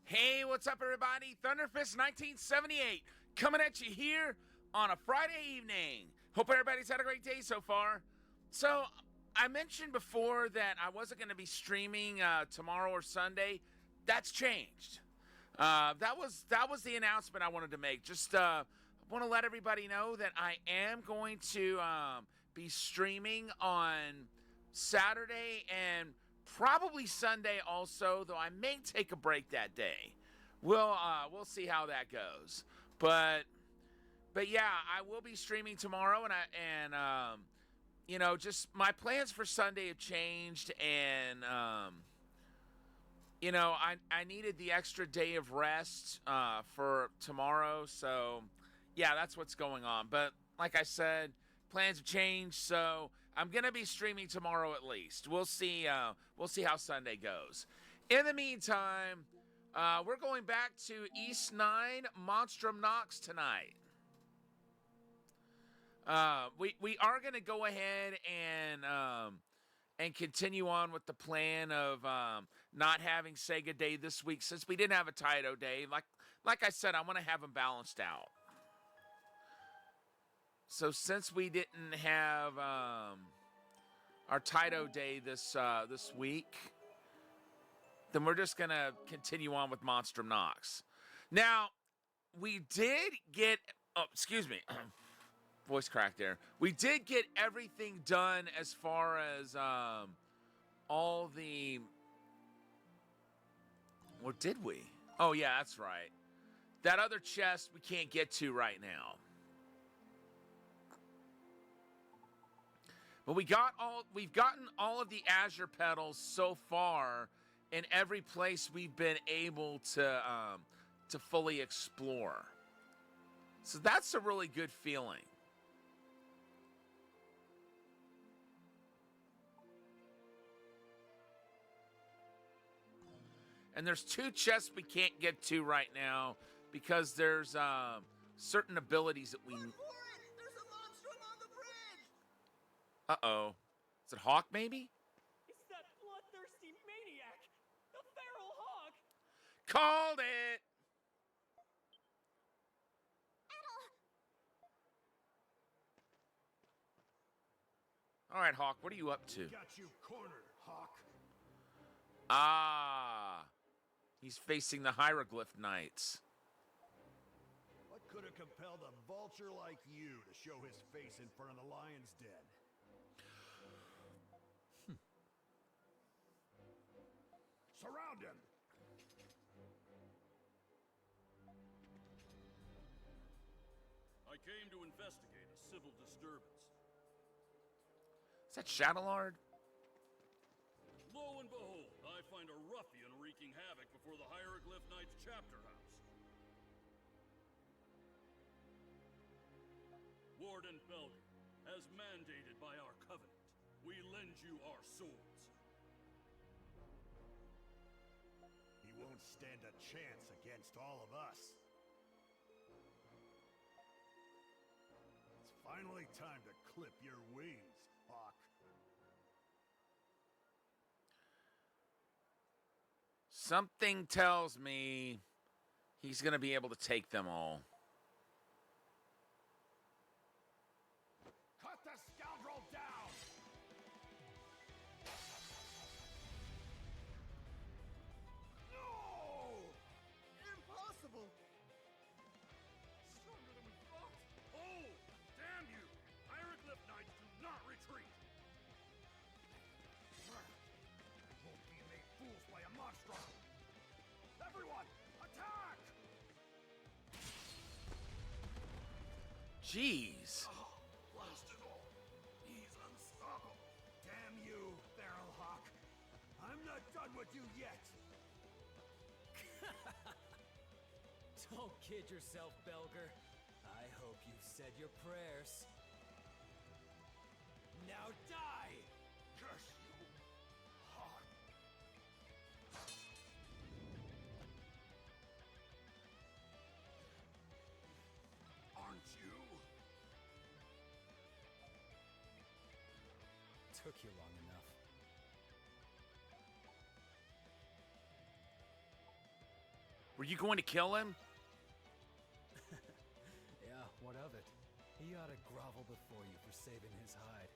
Hey, what's up, everybody? Thunderfist 1978 coming at you here on a Friday evening. Hope everybody's had a great day so far. So, I mentioned before that I wasn't going to be streaming tomorrow or Sunday. That's changed. That was the announcement I wanted to make. Just want to let everybody know that I am going to be streaming on Saturday and probably Sunday also, though I may take a break that day. We'll see how that goes. But yeah, I will be streaming tomorrow, and just my plans for Sunday have changed, and I needed the extra day of rest for tomorrow, so yeah, that's what's going on. But like I said, plans have changed, so I'm gonna be streaming tomorrow at least. We'll see. We'll see how Sunday goes. In the meantime, we're going back to East 9 Monstrum Nox tonight. We are gonna go ahead and continue on with the plan of not having Sega Day this week since we didn't have a Taito Day. Like I said, I want to have them balanced out. So since we didn't have our Taito Day this week, then we're just gonna continue on with Monstrum Nox. Now, we did get. Oh, excuse me. Voice crack there. We did get everything done as far as all the. Or did we? Oh yeah, that's right. That other chest we can't get to right now. But we've gotten all of the Azure pedals so far in every place we've been able to fully explore. So that's a really good feeling. And there's two chests we can't get to right now because there's certain abilities that we. Look for it! There's a monstrum on the bridge! Uh-oh. Is it Hawk, maybe? It's that bloodthirsty maniac! The feral hawk! Called it! All right, Hawk, what are you up to? Got you cornered, Hawk. Ah. He's facing the Hieroglyph Knights. What could have compelled a vulture like you to show his face in front of the lion's den? Surround him! I came to investigate a civil disturbance. Is that Shadowlord? Lo and behold, I find a ruffian wreaking havoc before the Hieroglyph Knights chapter house. Warden Belger, as mandated by our covenant, we lend you our swords. He won't stand a chance against all of us. It's finally time to clip your wings, Hawk. Something tells me he's going to be able to take them all. Cut the scoundrel down! No! Impossible! Stronger than we thought! Oh, damn you! Hieroglyph Knights do not retreat! Won't be made fools by a monstrum! Everyone, attack! Jeez. Oh, blast it all! He's unstoppable! Damn you, Feral Hawk! I'm not done with you yet! Don't kid yourself, Belger. I hope you've said your prayers. Now die! Curse you, Hawk! Aren't you? Took you long enough. Were you going to kill him? Yeah, what of it? He ought to grovel before you for saving his hide.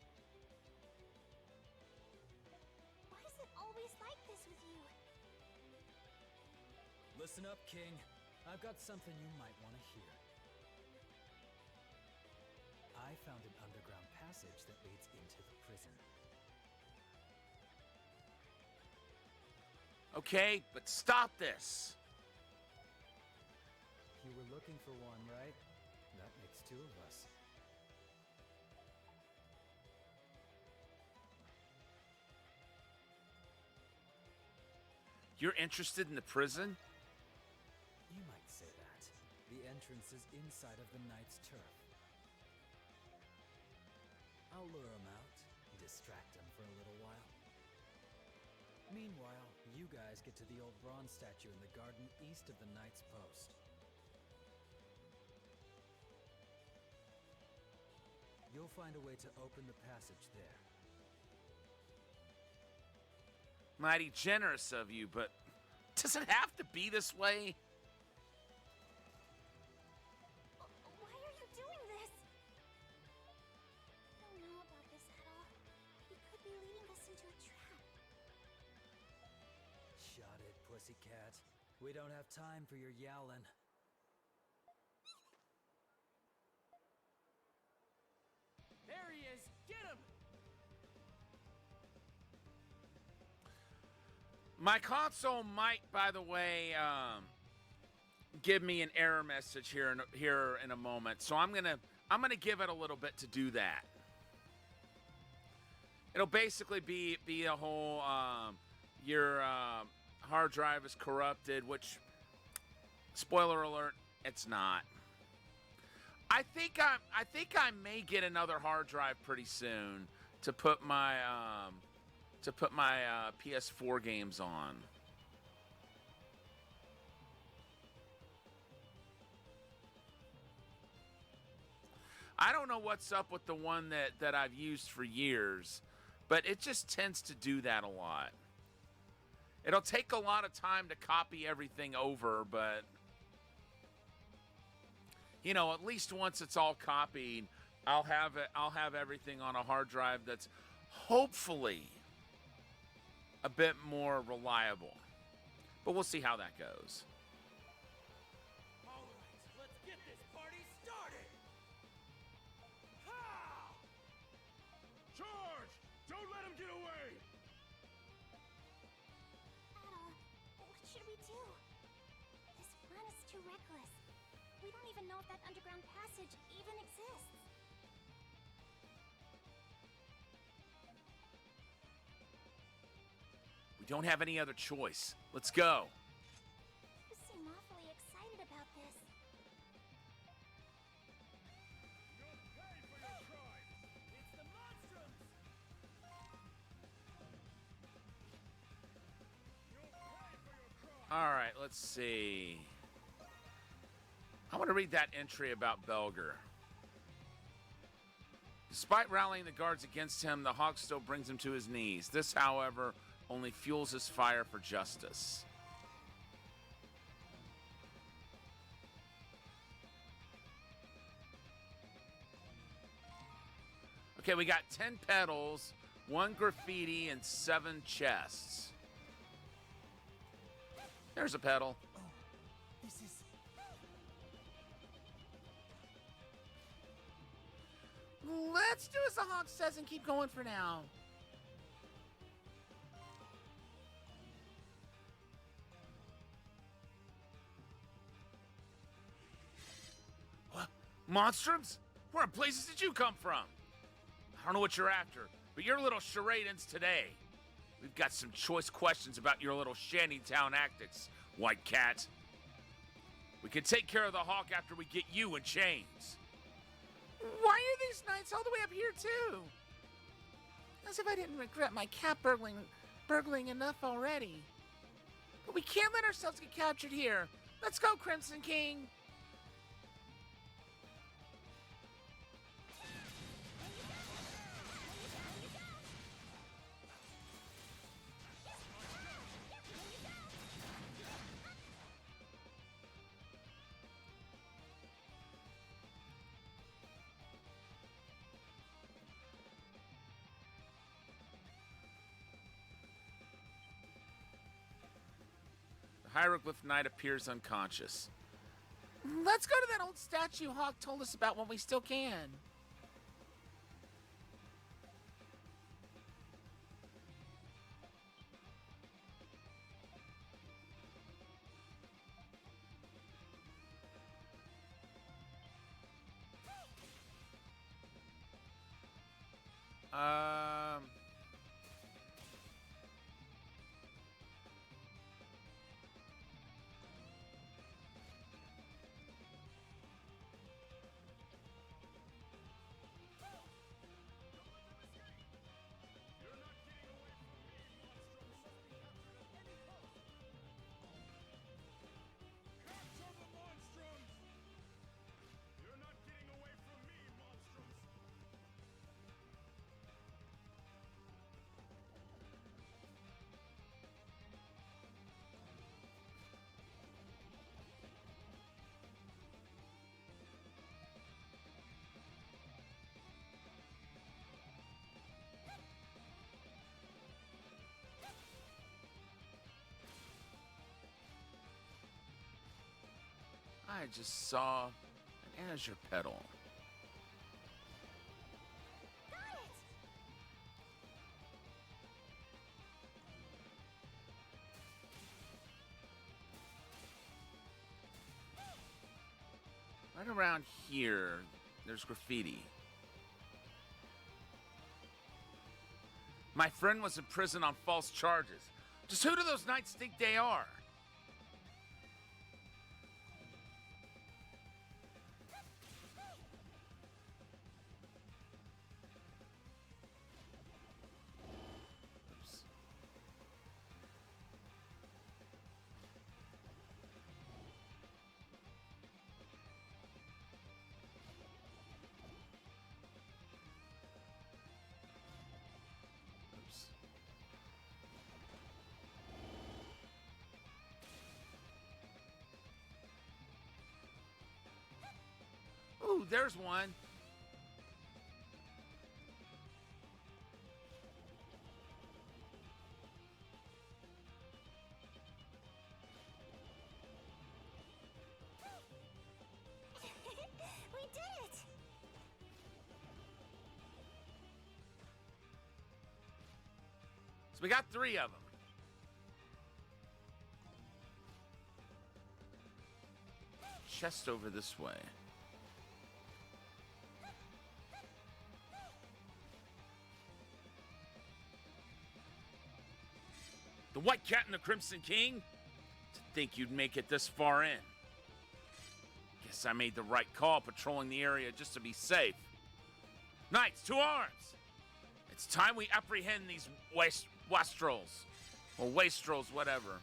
Why is it always like this with you? Listen up, King. I've got something you might want to hear. I found an underground passage that leads into the prison. Okay, but stop this. You were looking for one, right? That makes two of us. You're interested in the prison? You might say that. The entrance is inside of the Knight's turf. I'll lure him out, distract him for a little while. Meanwhile, you guys get to the old bronze statue in the garden east of the Knight's post. You'll find a way to open the passage there. Mighty generous of you, but does it have to be this way? Why are you doing this? I don't know about this at all. He could be leading us into a trap. Shut it, pussycat. We don't have time for your yowling. There he is! Get him! My console might, by the way, give me an error message here in a moment. So I'm gonna give it a little bit to do that. It'll basically be a whole your hard drive is corrupted, which, spoiler alert, it's not. I think I may get another hard drive pretty soon to put my PS4 games on. I don't know what's up with the one that I've used for years, but it just tends to do that a lot. It'll take a lot of time to copy everything over, but you know, at least once it's all copied, I'll have everything on a hard drive that's hopefully a bit more reliable. But we'll see how that goes. All right, let's get this party started! Ha! Charge! Don't let him get away! Ada, what should we do? This plan is too reckless. We don't even know if that underground passage even exists. We don't have any other choice. Let's go. You seem awfully excited about this. You'll pay for your crimes! It's the Monstrums! You'll pay for your crimes! All right, let's see. I want to read that entry about Belger. Despite rallying the guards against him, the Hawk still brings him to his knees. This, however, only fuels his fire for justice. Okay, we got 10 pedals, 1 graffiti, and 7 chests. There's a pedal. This is... Let's do as the Hawk says and keep going for now. What? Monstrums? Where in places did you come from? I don't know what you're after, but your little charade ends today. We've got some choice questions about your little shantytown antics, White Cat. We can take care of the Hawk after we get you in chains. Why are these knights all the way up here, too? As if I didn't regret my cat burgling enough already. But we can't let ourselves get captured here. Let's go, Crimson King. Hieroglyph Knight appears unconscious. Let's go to that old statue Hawk told us about when we still can. Um... Capture the Monstrums! You're not getting away from me, Monstrums! I just saw an azure petal. Got it! Right around here, there's graffiti. My friend was in prison on false charges. Just who do those knights think they are? Oops. Oops. Ooh, there's one. We did it! So we got 3 of them. Chest over this way. The White Cat and the Crimson King? To think you'd make it this far in. Guess I made the right call patrolling the area just to be safe. Knights, to arms! It's time we apprehend these wastrels. Or wastrels, whatever.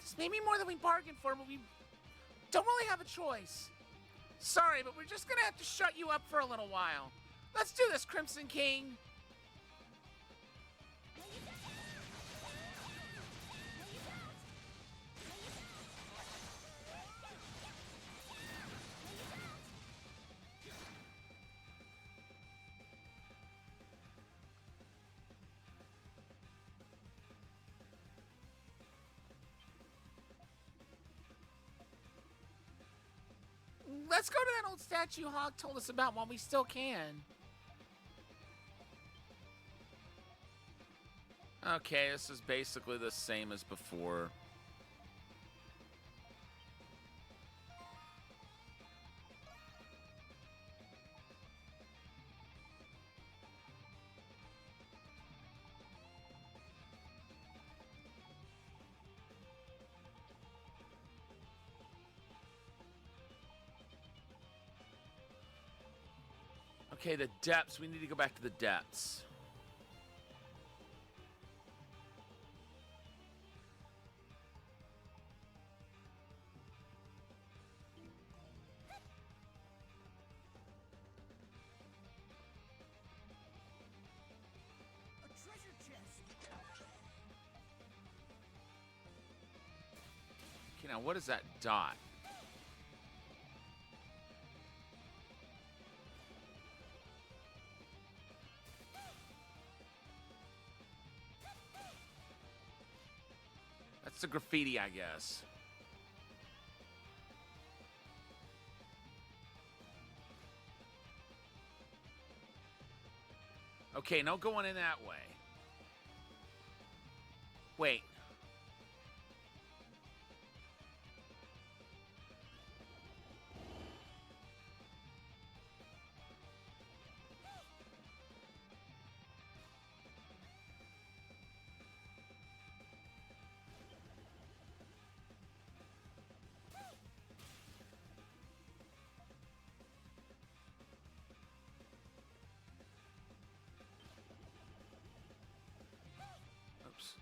This may be more than we bargained for, but we don't really have a choice. Sorry, but we're just gonna have to shut you up for a little while. Let's do this, Crimson King. Let's go to that old statue Hawk told us about while we still can. Okay, this is basically the same as before. Okay, the depths. We need to go back to the depths. A treasure chest! Okay, now what is that dot? That's It's a graffiti, I guess. Okay, no going in that way. Wait. Oops.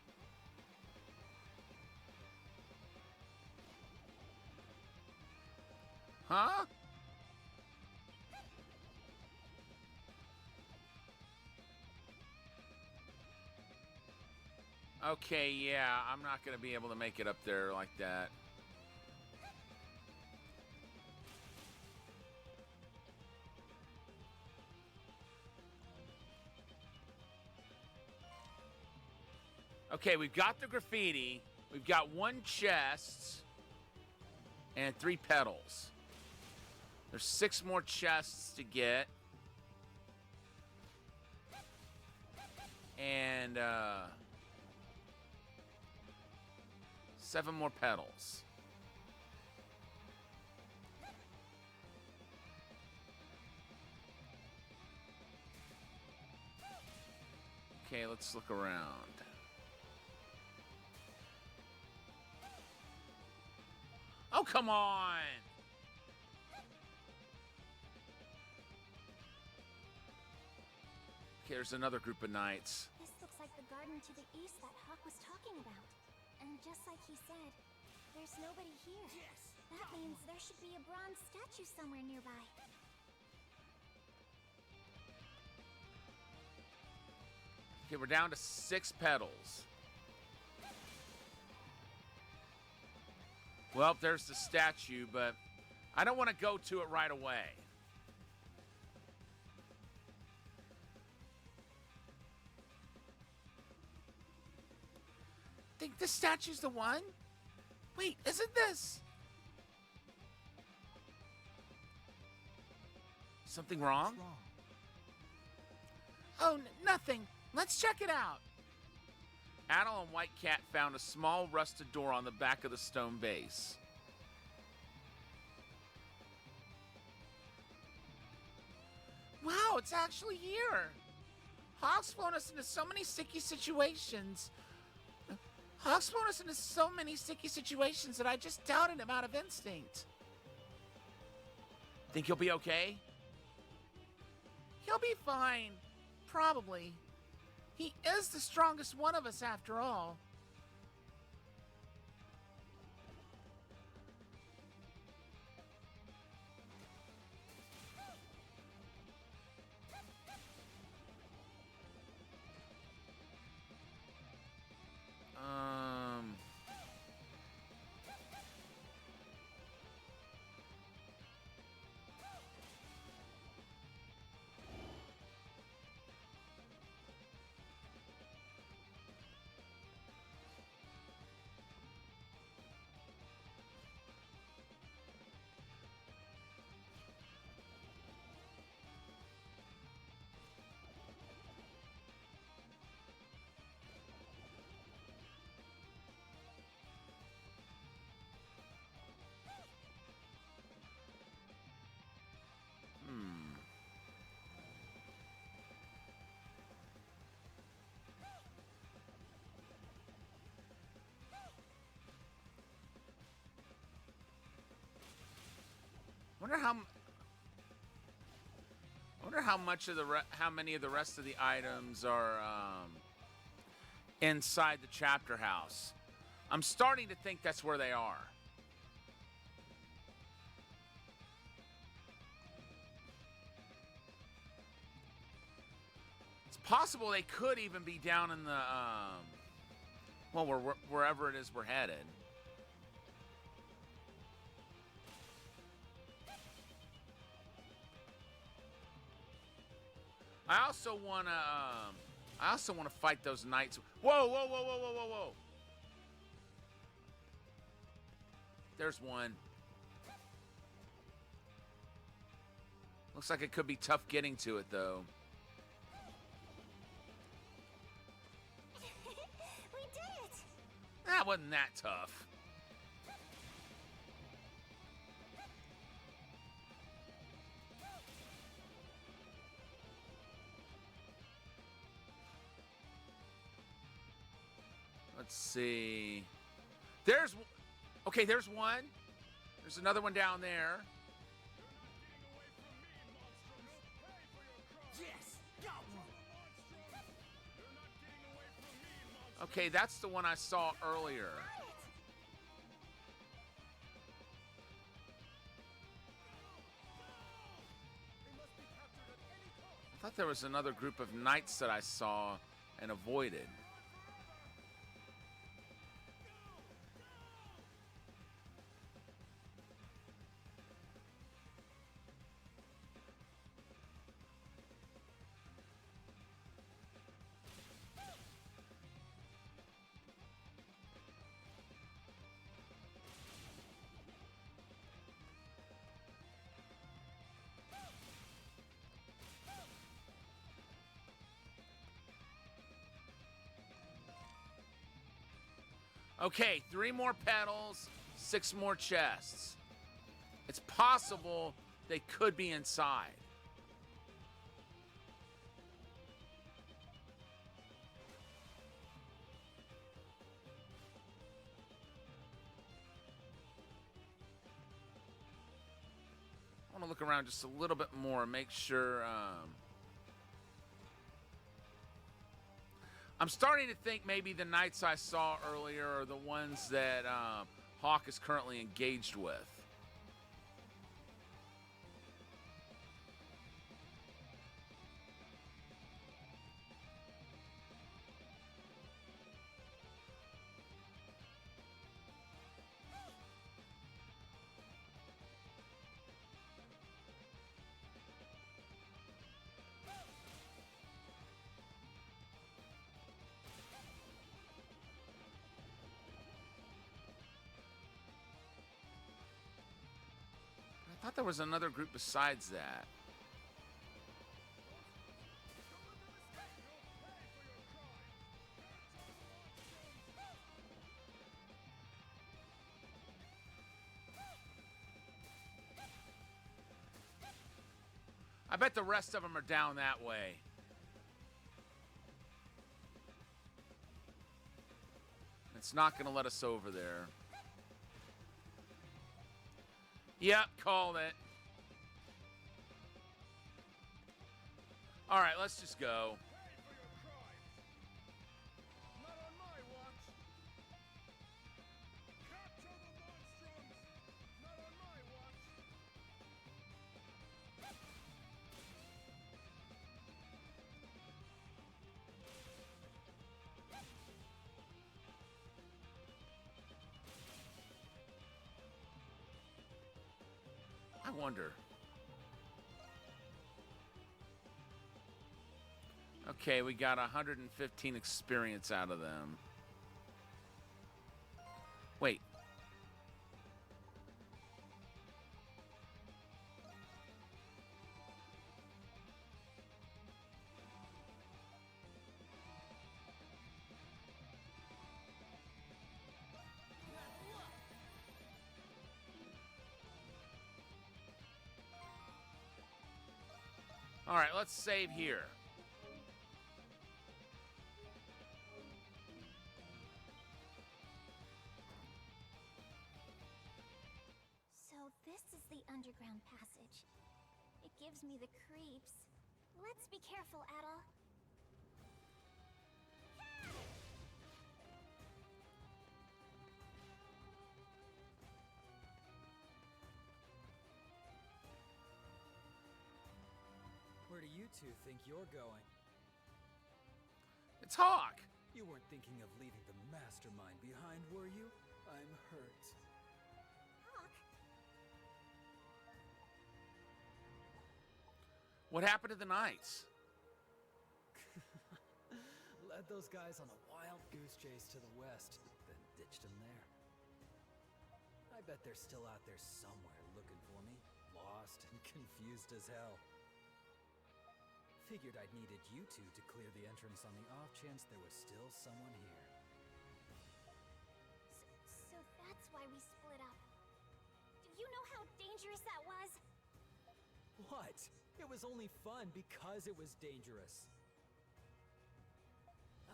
Huh? Okay, yeah, I'm not going to be able to make it up there like that. Okay, we've got the graffiti. We've got 1 chest and 3 petals. There's 6 more chests to get. And 7 more petals. Okay, let's look around. Oh, come on! Okay, there's another group of knights. This looks like the garden to the east that Hawk was talking about. And just like he said, there's nobody here. Yes! That means there should be a bronze statue somewhere nearby. Okay, we're down to 6 petals. Well, there's the statue, but I don't want to go to it right away. Think the statue's the one? Wait, isn't this? Something wrong? Oh, nothing. Let's check it out. Adel and White Cat found a small rusted door on the back of the stone base. Wow, it's actually here. Hawk's flown us into so many sticky situations. Hawk's flown us into so many sticky situations that I just doubted him out of instinct. Think he'll be okay? He'll be fine. Probably. He is the strongest one of us after all. Wonder how much of how many of the rest of the items are inside the chapter house. I'm starting to think that's where they are. It's possible they could even be down in the well, wherever it is we're headed. I also wanna fight those knights. Whoa, whoa, whoa, whoa, whoa, whoa, whoa! there's one. Looks like it could be tough getting to it, though. We did it! That wasn't that tough. Let's see. There's... Okay, there's one. There's another one down there. Yes! Got one! Okay, that's the one I saw earlier. I thought there was another group of knights that I saw and avoided. Okay, 3 more petals, 6 more chests. It's possible they could be inside. I want to look around just a little bit more, make sure. I'm starting to think maybe the knights I saw earlier are the ones that Hawk is currently engaged with. I thought there was another group besides that. I bet the rest of them are down that way. It's not going to let us over there. Yep, called it. All right, let's just go. Not on my watch. Capture the Monstrums. Not on my watch. I wonder. Okay, we got 115 experience out of them. Wait. All right, let's save here. So this is the underground passage. It gives me the creeps. Let's be careful, Adol. Where do you two think you're going? It's Hawk. You weren't thinking of leaving the mastermind behind, were you? I'm hurt. Hawk, What happened to the knights? Led those guys on a wild goose chase to the west, then ditched them there. I bet they're still out there somewhere looking for me, lost and confused as hell. Figured I'd needed you two to clear the entrance on the off chance there was still someone here. So that's why we split up. Do you know how dangerous that was? What? It was only fun because it was dangerous.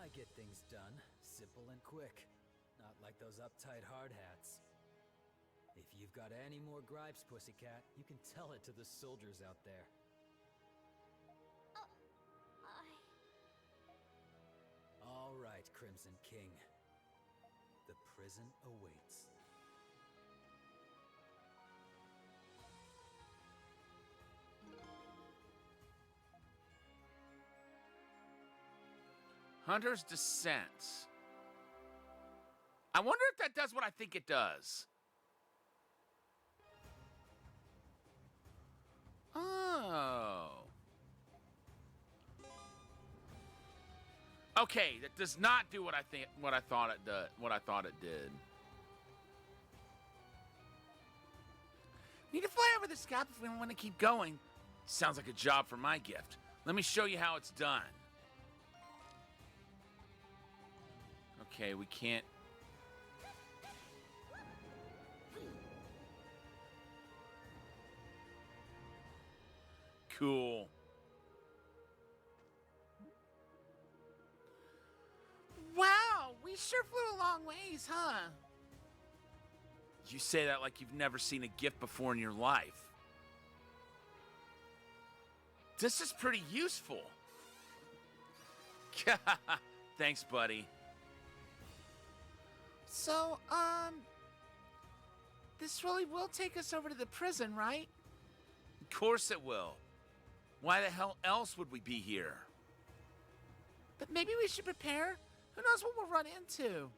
I get things done, simple and quick. Not like those uptight hard hats. If you've got any more gripes, Pussycat, you can tell it to the soldiers out there. All right, Crimson King. The prison awaits. Hunter's Descent. I wonder if that does what I think it does. Oh. Okay, that does not do what I thought it did. Need to fly over this gap if we want to keep going. Sounds like a job for my gift. Let me show you how it's done. Okay, we can't. Cool. Wow, we sure flew a long ways, huh? You say that like you've never seen a gift before in your life. This is pretty useful. Thanks, buddy. So, this really will take us over to the prison, right? Of course it will. Why the hell else would we be here? But maybe we should prepare. Who knows what we'll run into?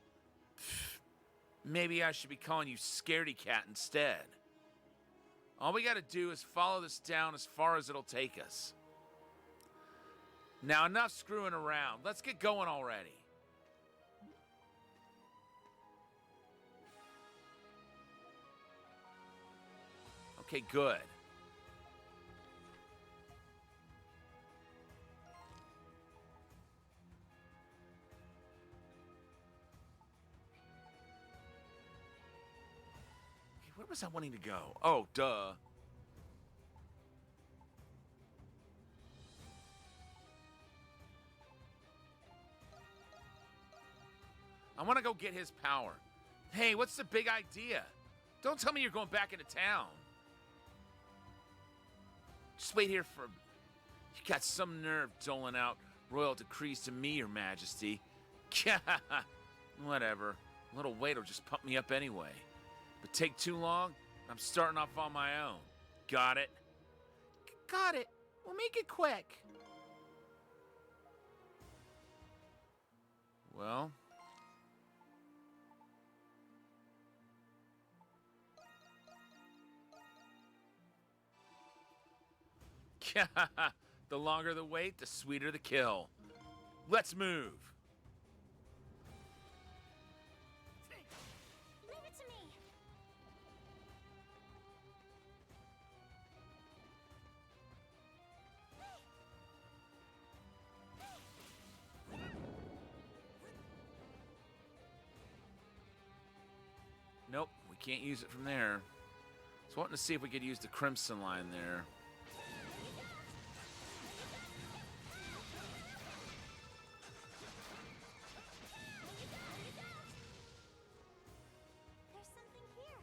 Maybe I should be calling you Scaredy Cat instead. All we gotta do is follow this down as far as it'll take us. Now, enough screwing around. Let's get going already. Okay, good. Where was I wanting to go? Oh, duh. I want to go get his power. Hey, what's the big idea? Don't tell me you're going back into town. Just wait here for... You got some nerve doling out royal decrees to me, your majesty. Whatever. A little wait will just pump me up anyway. But take too long, I'm starting off on my own. Got it? Got it. We'll make it quick. Well... The longer the wait, the sweeter the kill. Let's move. Leave it to me. Nope, we can't use it from there. So wanting to see if we could use the Crimson line there. There's something here.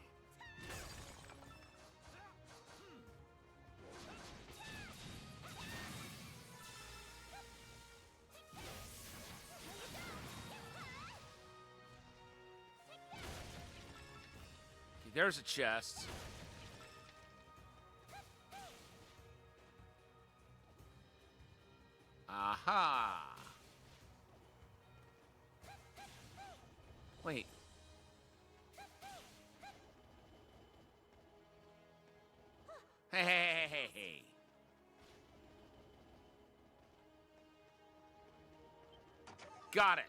Okay, there's a chest. Aha! Wait. Hey. Got it.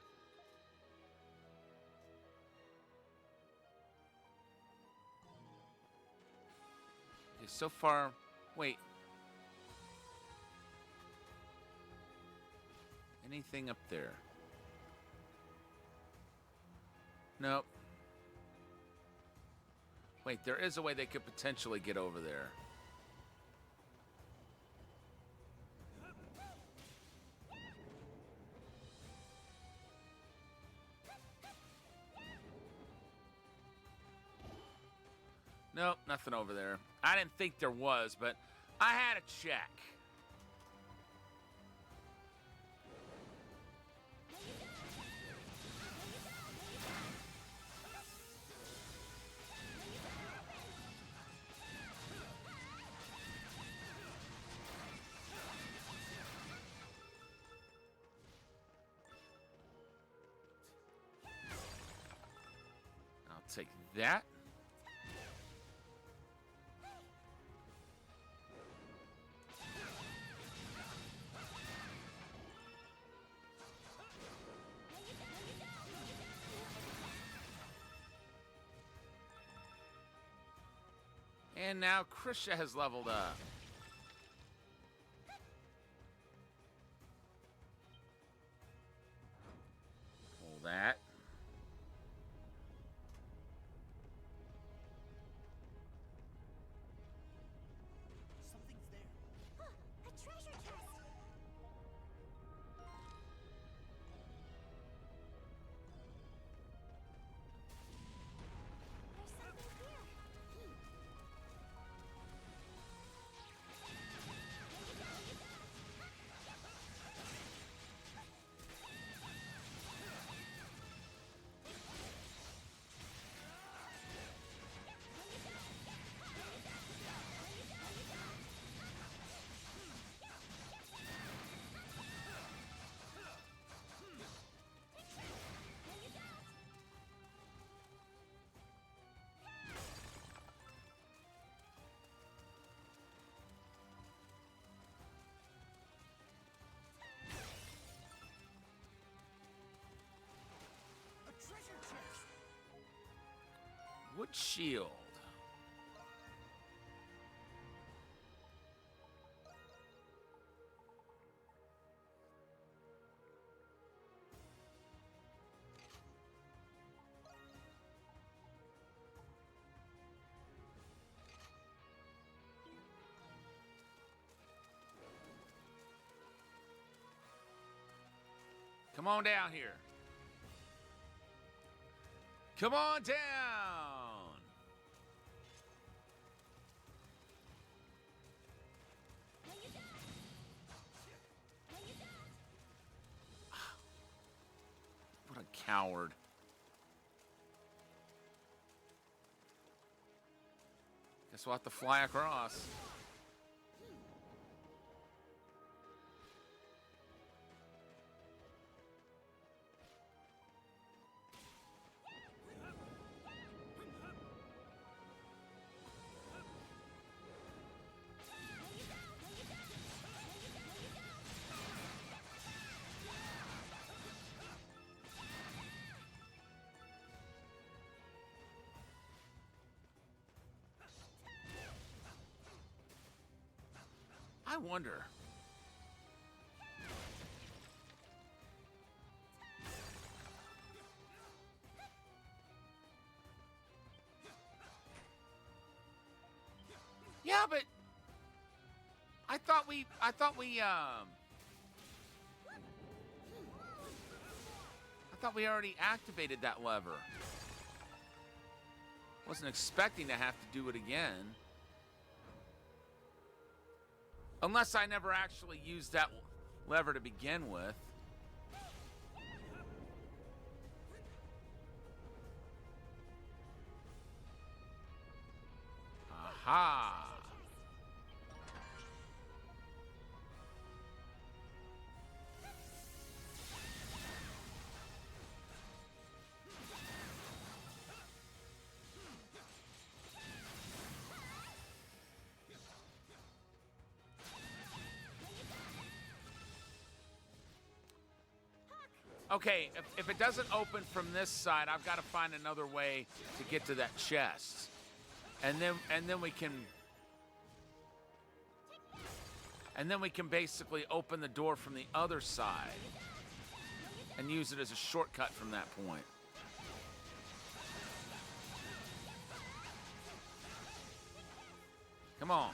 Okay, so far... Wait. Anything up there? Nope. Wait, there is a way they could potentially get over there. Nope, nothing over there. I didn't think there was, but I had to check. I'll take that. And now Krisha has leveled up. Pull that. Something's there. A treasure chest! There's something here. A treasure chest. Wood shield. Come on down here. Come on down. What a coward. Guess we'll have to fly across. I wonder. Yeah, but I thought we already activated that lever. Wasn't expecting to have to do it again. Unless I never actually used that lever to begin with. Aha! Okay, if it doesn't open from this side, I've got to find another way to get to that chest. And then we can And then we can basically open the door from the other side and use it as a shortcut from that point. Come on.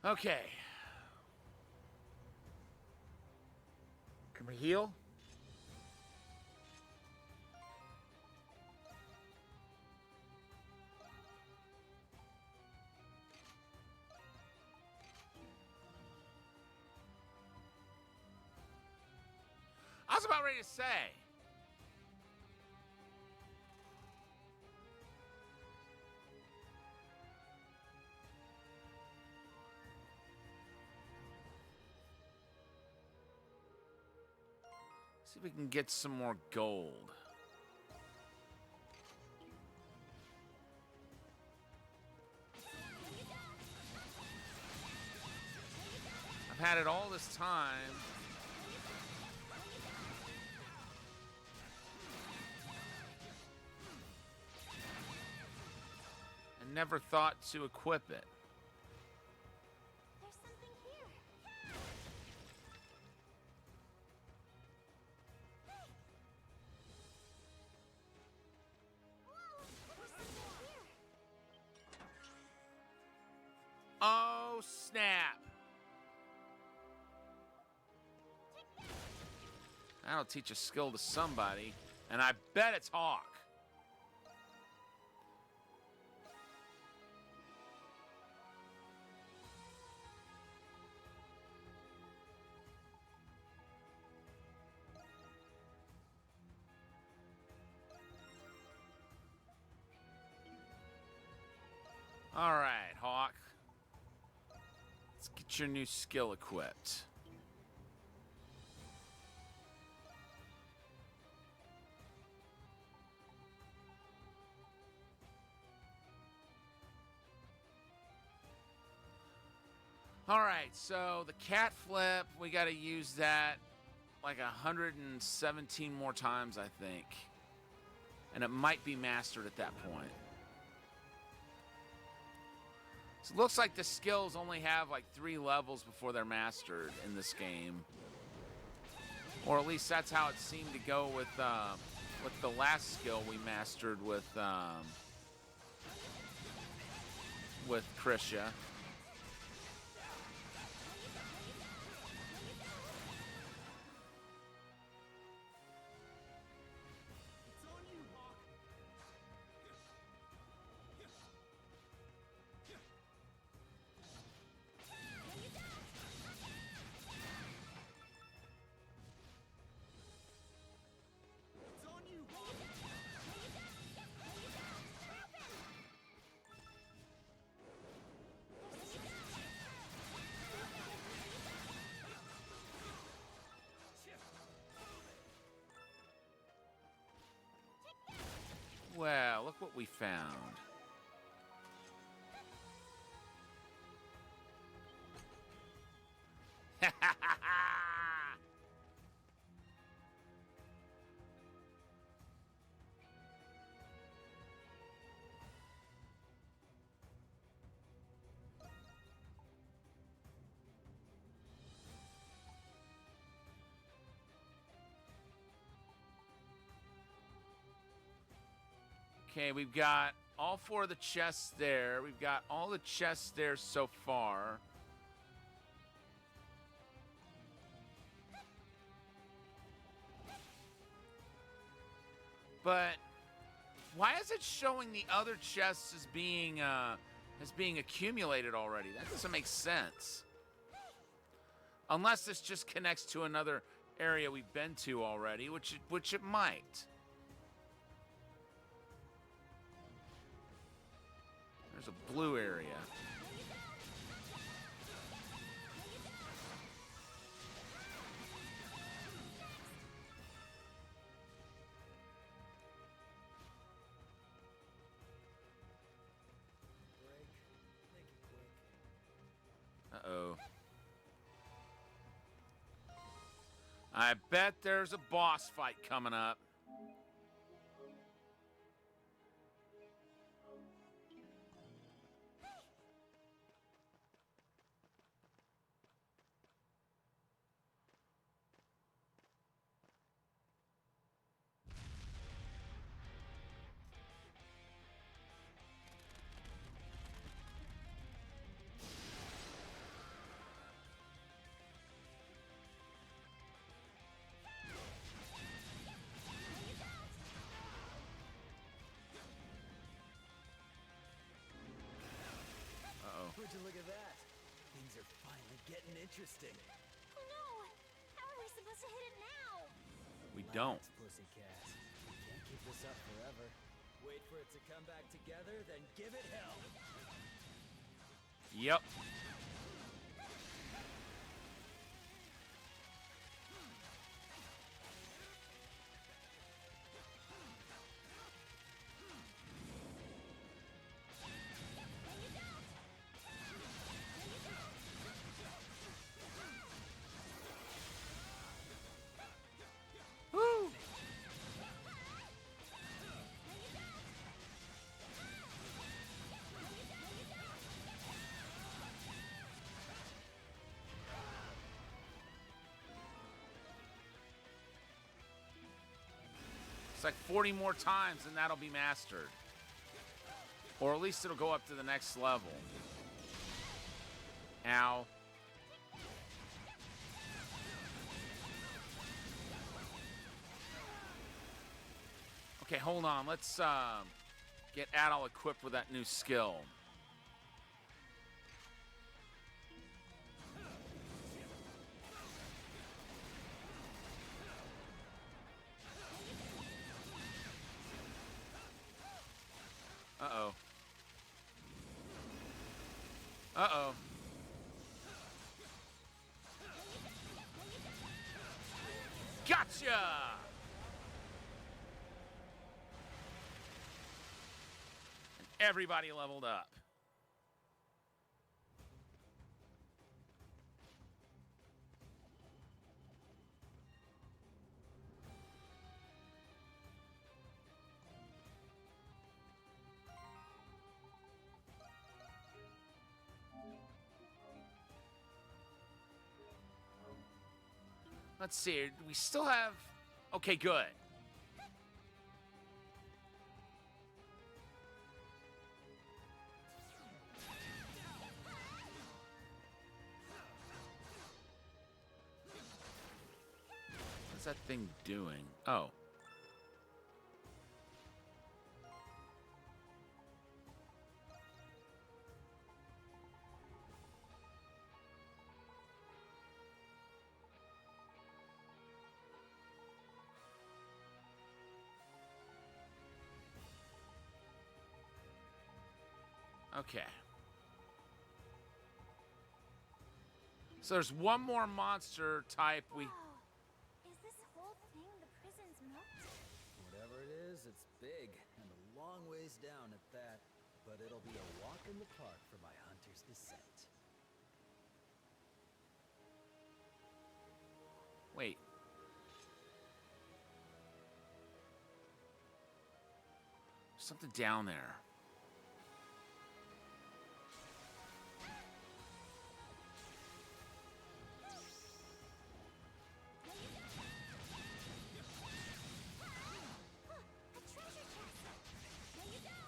Okay. Can we heal? I was about ready to say. See if we can get some more gold. I've had it all this time. And never thought to equip it. There's something here. Whoa! There's something here. Oh, snap. That'll teach a skill to somebody, and I bet it's Hawk. All right, Hawk. Let's get your new skill equipped. All right, so the cat flip, we got to use that like 117 more times, I think. And it might be mastered at that point. So it looks like the skills only have like 3 levels before they're mastered in this game. Or at least that's how it seemed to go with the last skill we mastered with Krisha. It's on you, Hawk. It's on you, Hawk. Well, look what we found. Okay, we've got all 4 of the chests there. We've got all the chests there so far. But why is it showing the other chests as being accumulated already? That doesn't make sense. Unless this just connects to another area we've been to already, which it might. There's a blue area. Break. Make it quick. Uh-oh. I bet there's a boss fight coming up. you look at that? Things are finally getting interesting. Oh no! How are we supposed to hit it now? We don't. Relax, pussycat. We can't keep this up forever. Wait for it to come back together, then give it hell. Yep. Woo! It's like 40 more times and that'll be mastered. Or at least it'll go up to the next level. Ow. Okay, hold on. Let's get Adol equipped with that new skill. Uh-oh. Uh-oh. Gotcha! And everybody leveled up. Let's see. We still have... Okay, good. What's that thing doing? Oh. Okay. So there's one more monster type we... Whoa. Is this whole thing the prison's moat? Whatever it is, it's big and a long ways down at that. But it'll be a walk in the park for my hunter's descent. Wait. Something down there. A treasure chest! No, you don't!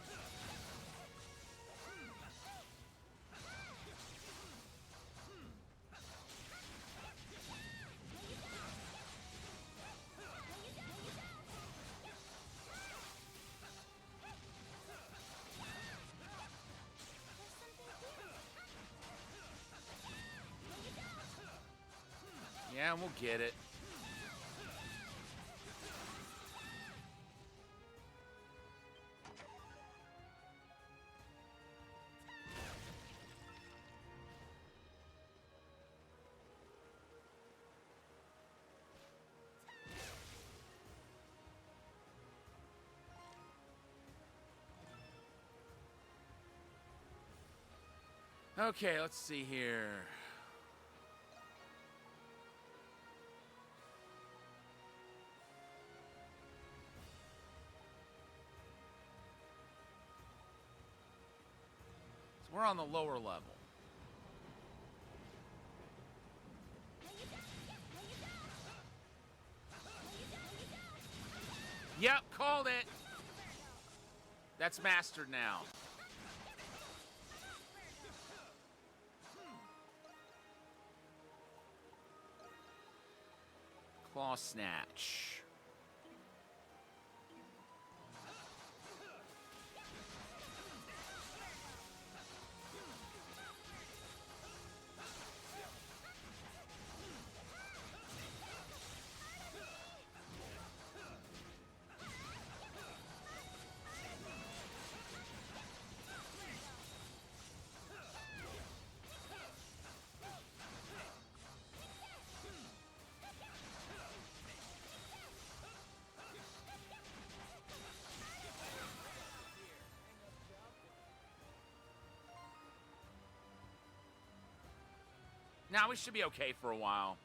Yeah, we'll get it. Okay, let's see here. So we're on the lower level. Yep, called it. That's mastered now. Claw snatch. Now we should be okay for a while.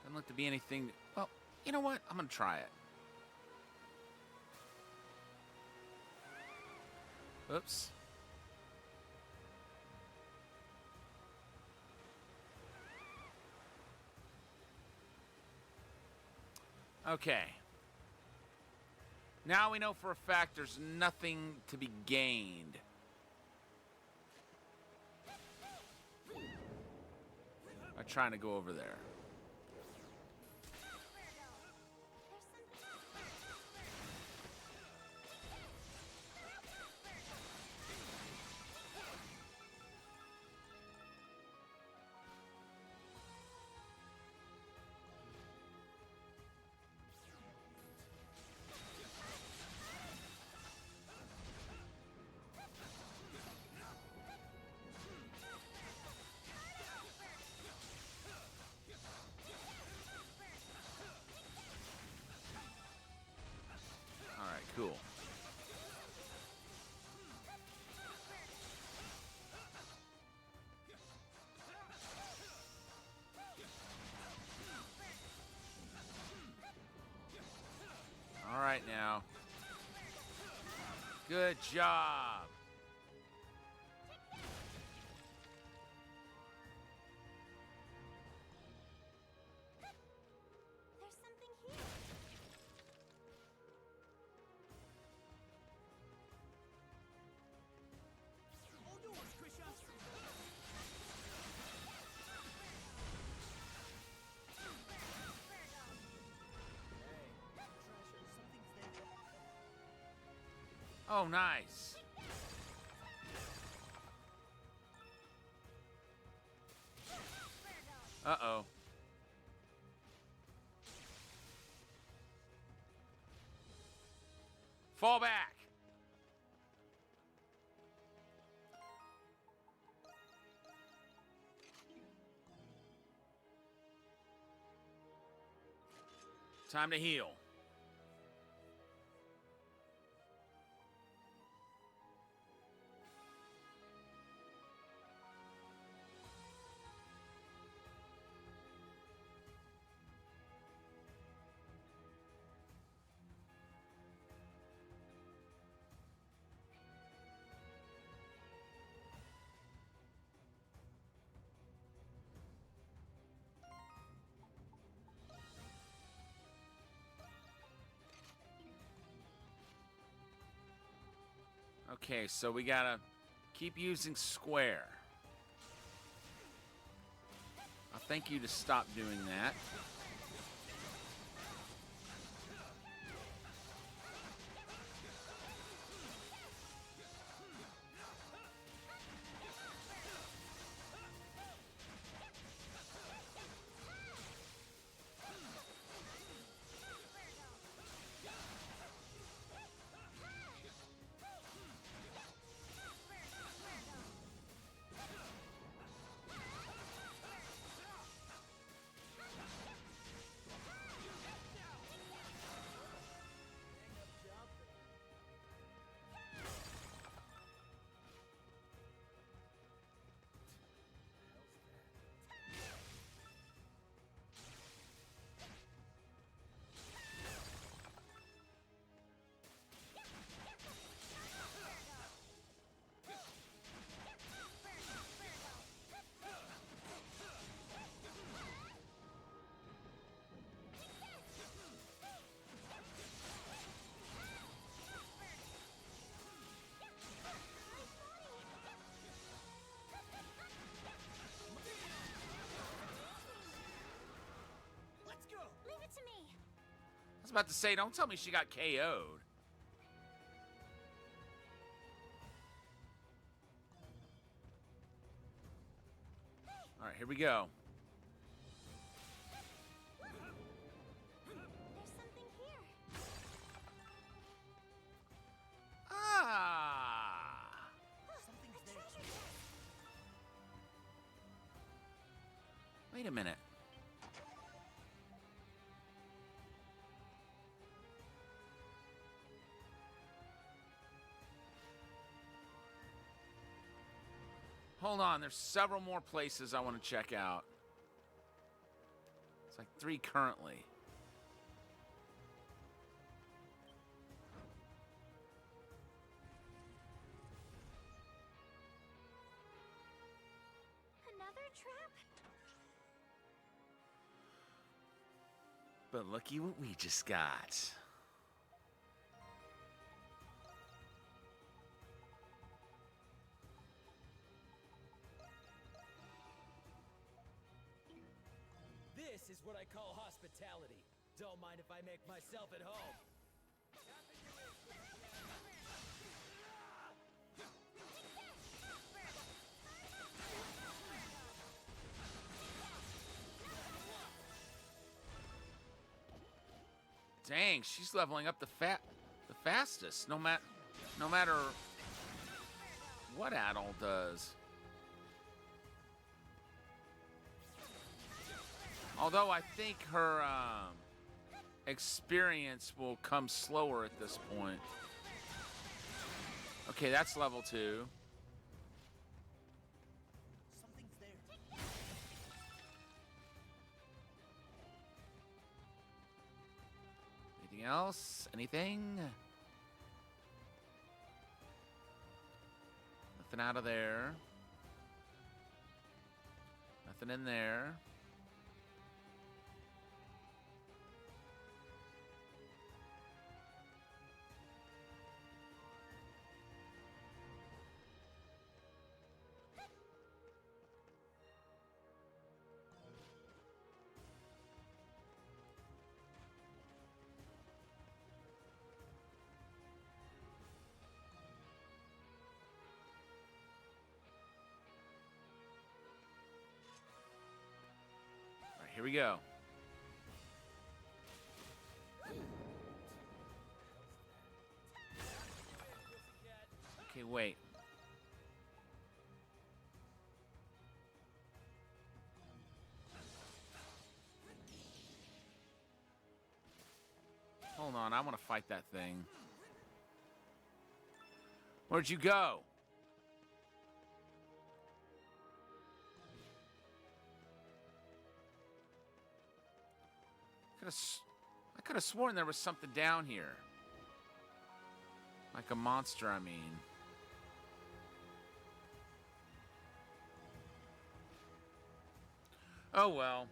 Doesn't look to be anything. Well, you know what? I'm gonna try it. Oops. Okay. Now we know for a fact there's nothing to be gained. I'm trying to go over there. Alright, cool. Alright now. Good job. There's something here. All yours, Krisha. Oh, nice. Uh-oh. Fall back. Time to heal. Okay, so we gotta keep using square. I'll thank you to stop doing that. Let's go. Leave it to me. I was about to say, don't tell me she got KO'd. All right, here we go. There's something here. Wait a minute. Hold on, there's several more places I want to check out. It's like 3 currently. Another trap? But looky what we just got. This is what I call hospitality. Don't mind if I make myself at home. Dang, she's leveling up the fastest. No matter what Adol does. Although I think her experience will come slower at this point. Okay, that's level 2. Something's there. Anything else? Anything? Nothing out of there. Nothing in there. All right, here we go. Okay, wait. Hold on, I want to fight that thing. Where'd you go? I could have sworn there was something down here. Like a monster, I mean. Oh well.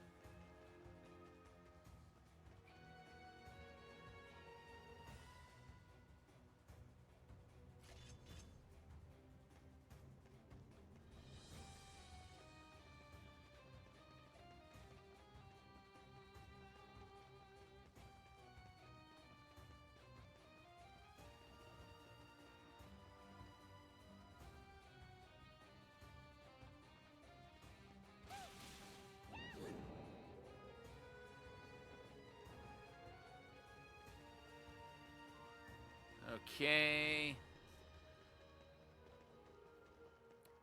Okay.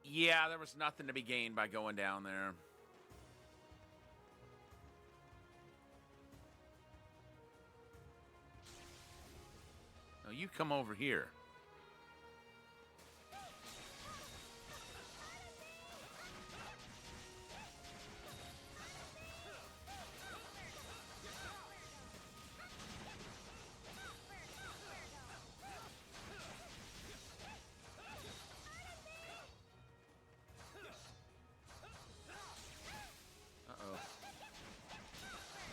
Yeah, there was nothing to be gained by going down there. No, you come over here. Uh-oh.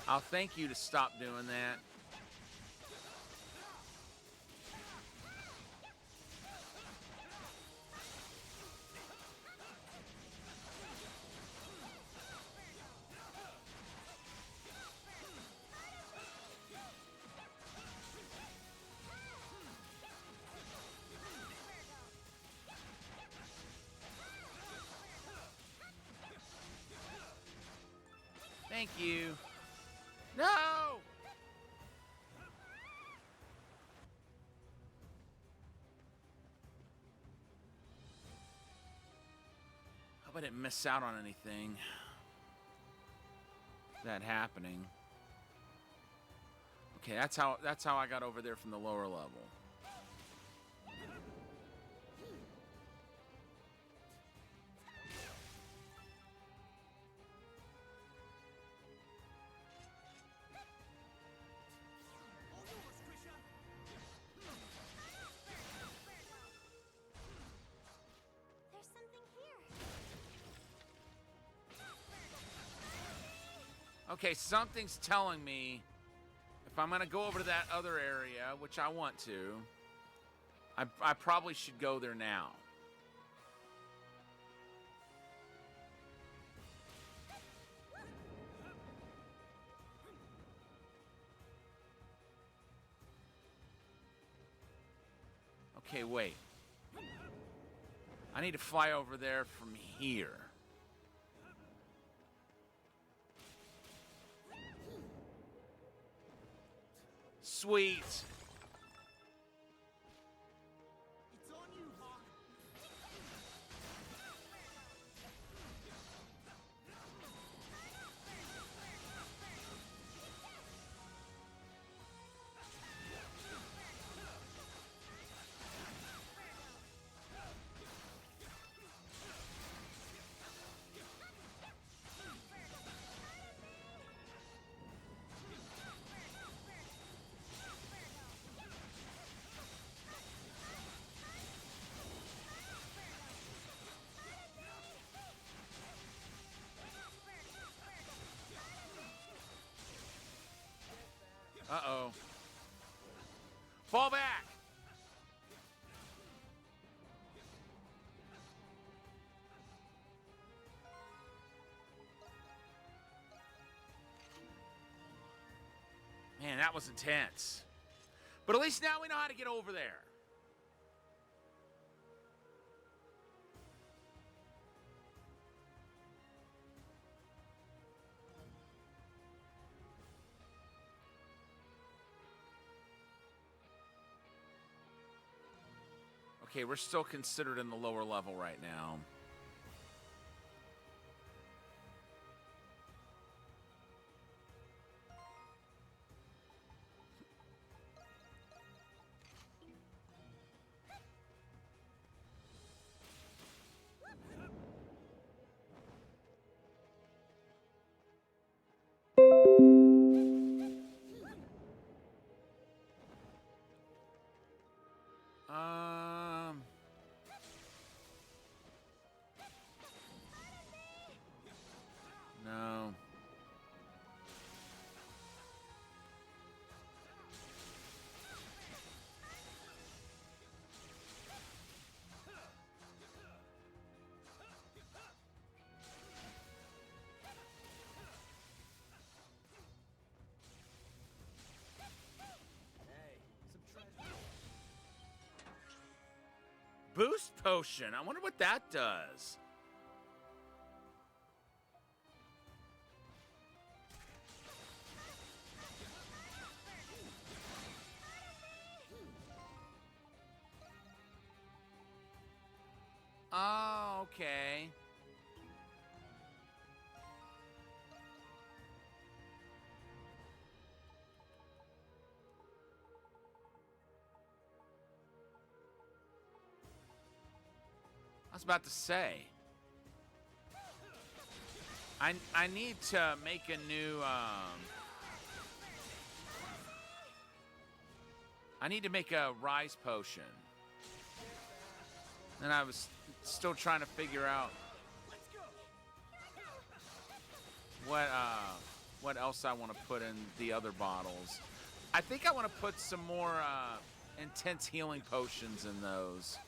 I'll thank you to stop doing that. Thank you. No! How about it miss out on anything? that happening. Okay, that's how I got over there from the lower level. There's something here. Okay, something's telling me if I'm gonna go over to that other area, which I want to, I probably should go there now. Okay, wait. I need to fly over there from here. Sweet. It's on you, Hawk. Uh-oh. Fall back! Man, that was intense. But at least now we know how to get over there. Okay, we're still considered in the lower level right now. No. Boost potion. I wonder what that does. Oh, okay. I was about to say. I need to make a new I need to make a rise potion. And I was still trying to figure out what else I want to put in the other bottles. I think I want to put some more intense healing potions in those.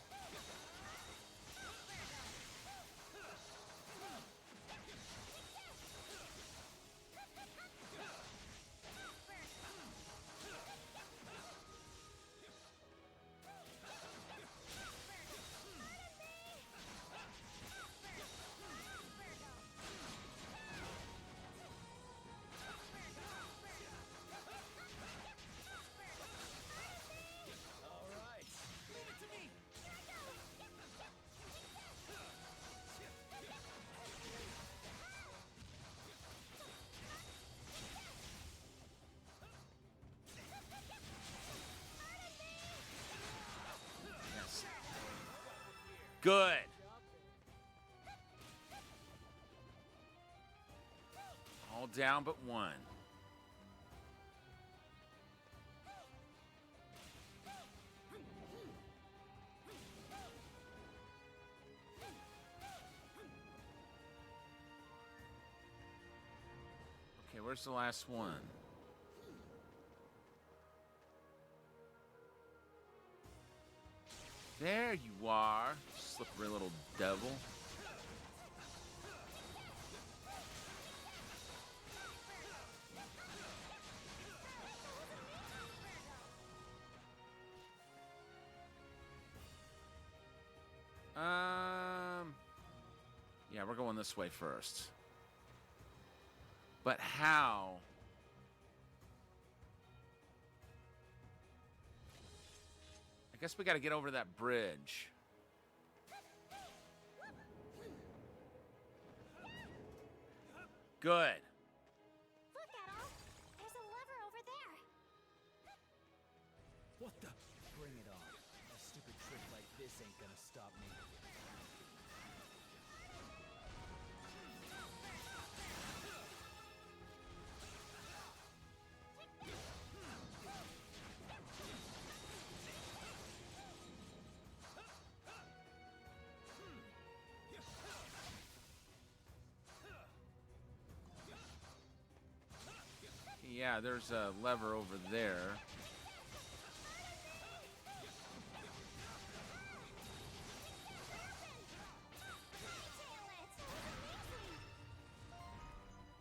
All right, leave it to me. Good. All down but one. Okay, where's the last one? There you are, slippery little devil. Yeah, we're going this way first. But how? I guess we got to get over that bridge. Good. Look, Adol. There's a lever over there. What the? Bring it on. A stupid trick like this ain't gonna stop me. Yeah, there's a lever over there.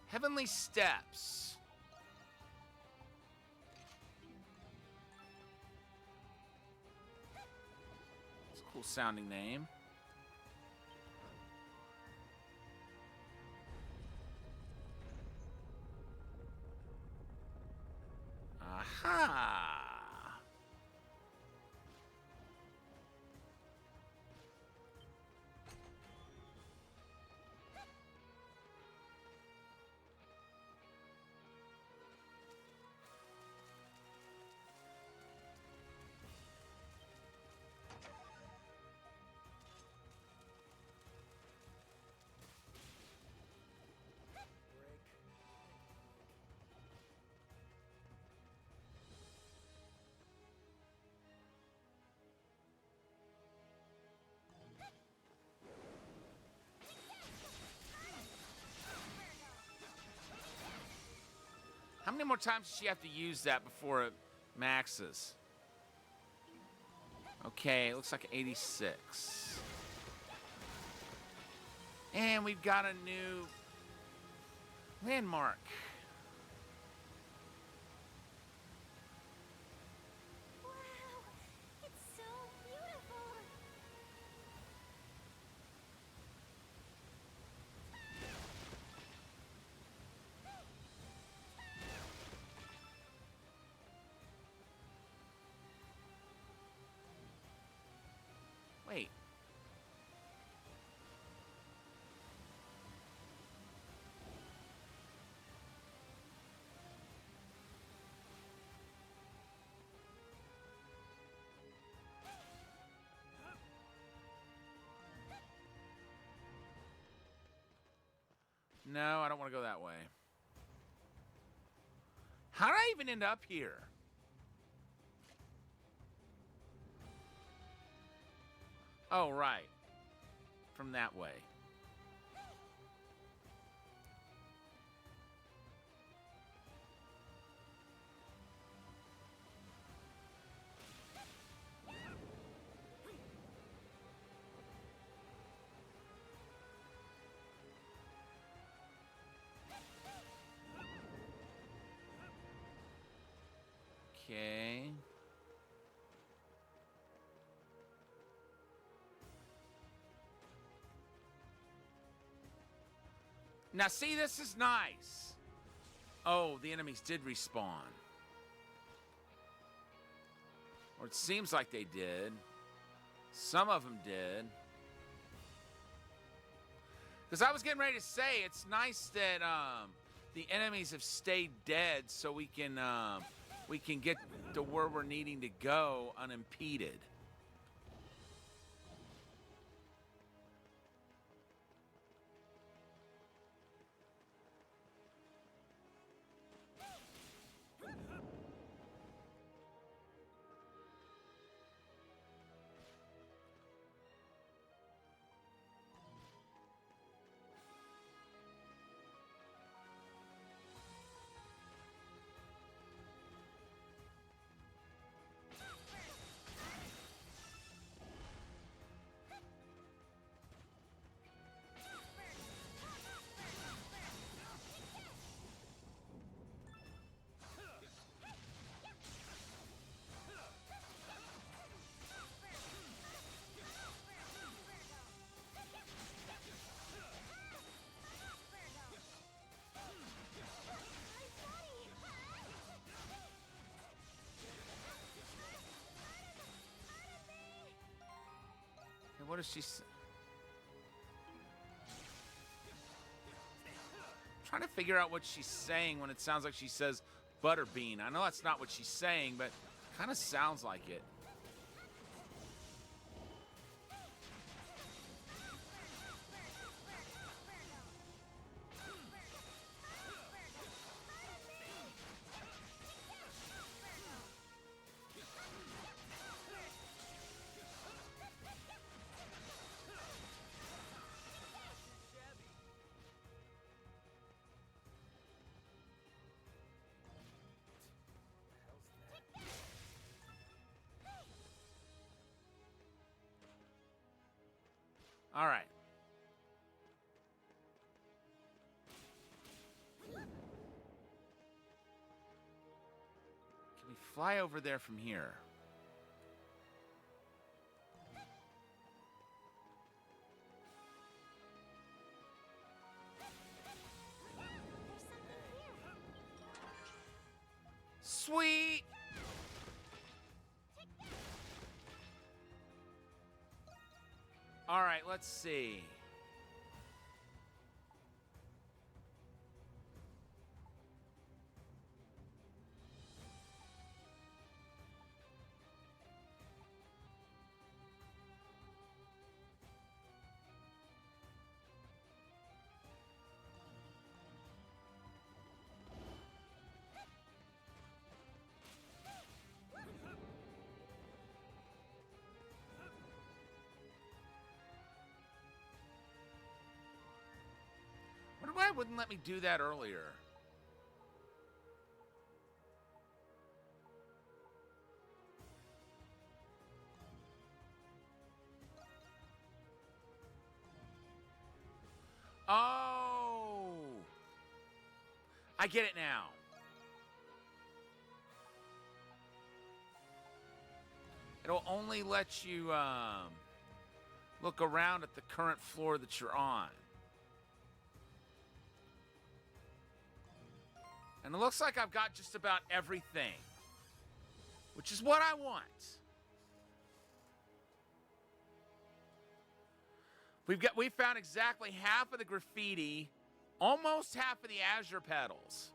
Heavenly Steps. It's a cool sounding name. Aha! How many more times does she have to use that before it maxes? Okay, it looks like 86. And we've got a new landmark. Wow, it's so beautiful. Wait. No, I don't want to go that way. How did I even end up here? Oh, right. From that way. Okay. Now, see, this is nice. Oh, the enemies did respawn. Or it seems like they did. Some of them did. Because I was getting ready to say, it's nice that the enemies have stayed dead so we can get to where we're needing to go unimpeded. does she say? Trying to figure out what she's saying when it sounds like she says butterbean. I know that's not what she's saying, but kind of sounds like it. All right. Can we fly over there from here? Sweet! All right, let's see. Wonder why it wouldn't let me do that earlier. Oh! I get it now. It'll only let you look around at the current floor that you're on. And it looks like I've got just about everything, which is what I want. We found exactly half of the graffiti, almost half of the azure petals.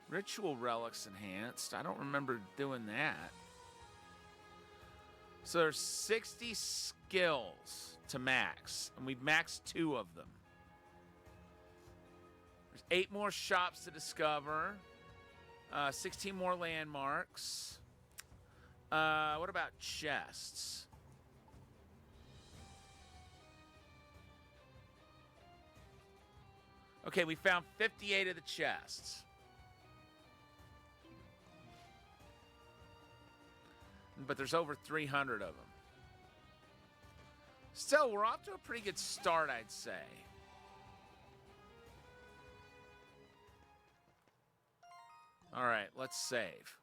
Ritual relics enhanced. I don't remember doing that. So there's 60 skills to max, and we've maxed 2 of them. There's 8 more shops to discover, 16 more landmarks. What about chests? Okay, we found 58 of the chests. But there's over 300 of them. Still, we're off to a pretty good start, I'd say. All right, let's save.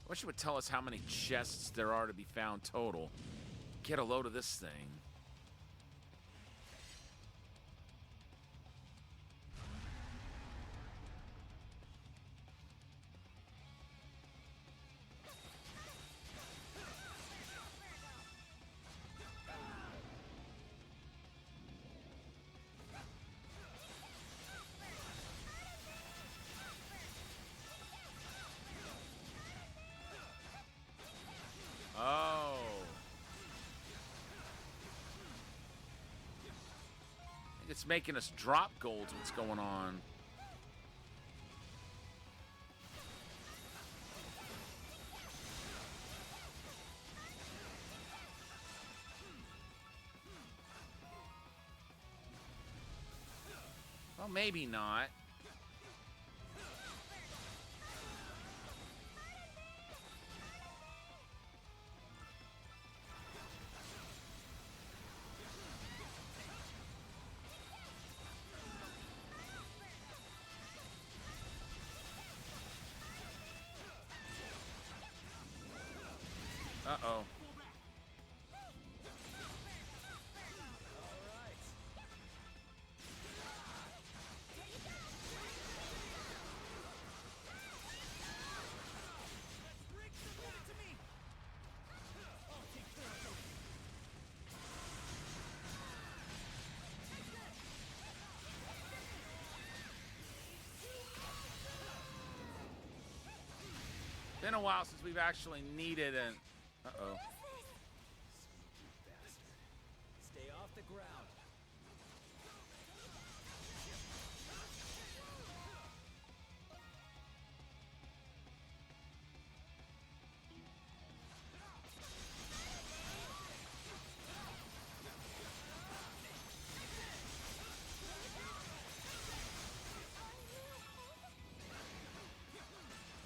I wish it would tell us how many chests there are to be found total. Get a load of this thing. Oh. I think it's making us drop golds. What's going on? Well, maybe not. Uh-oh. Been a while since we've actually needed an... Uh-oh. Stay off the ground.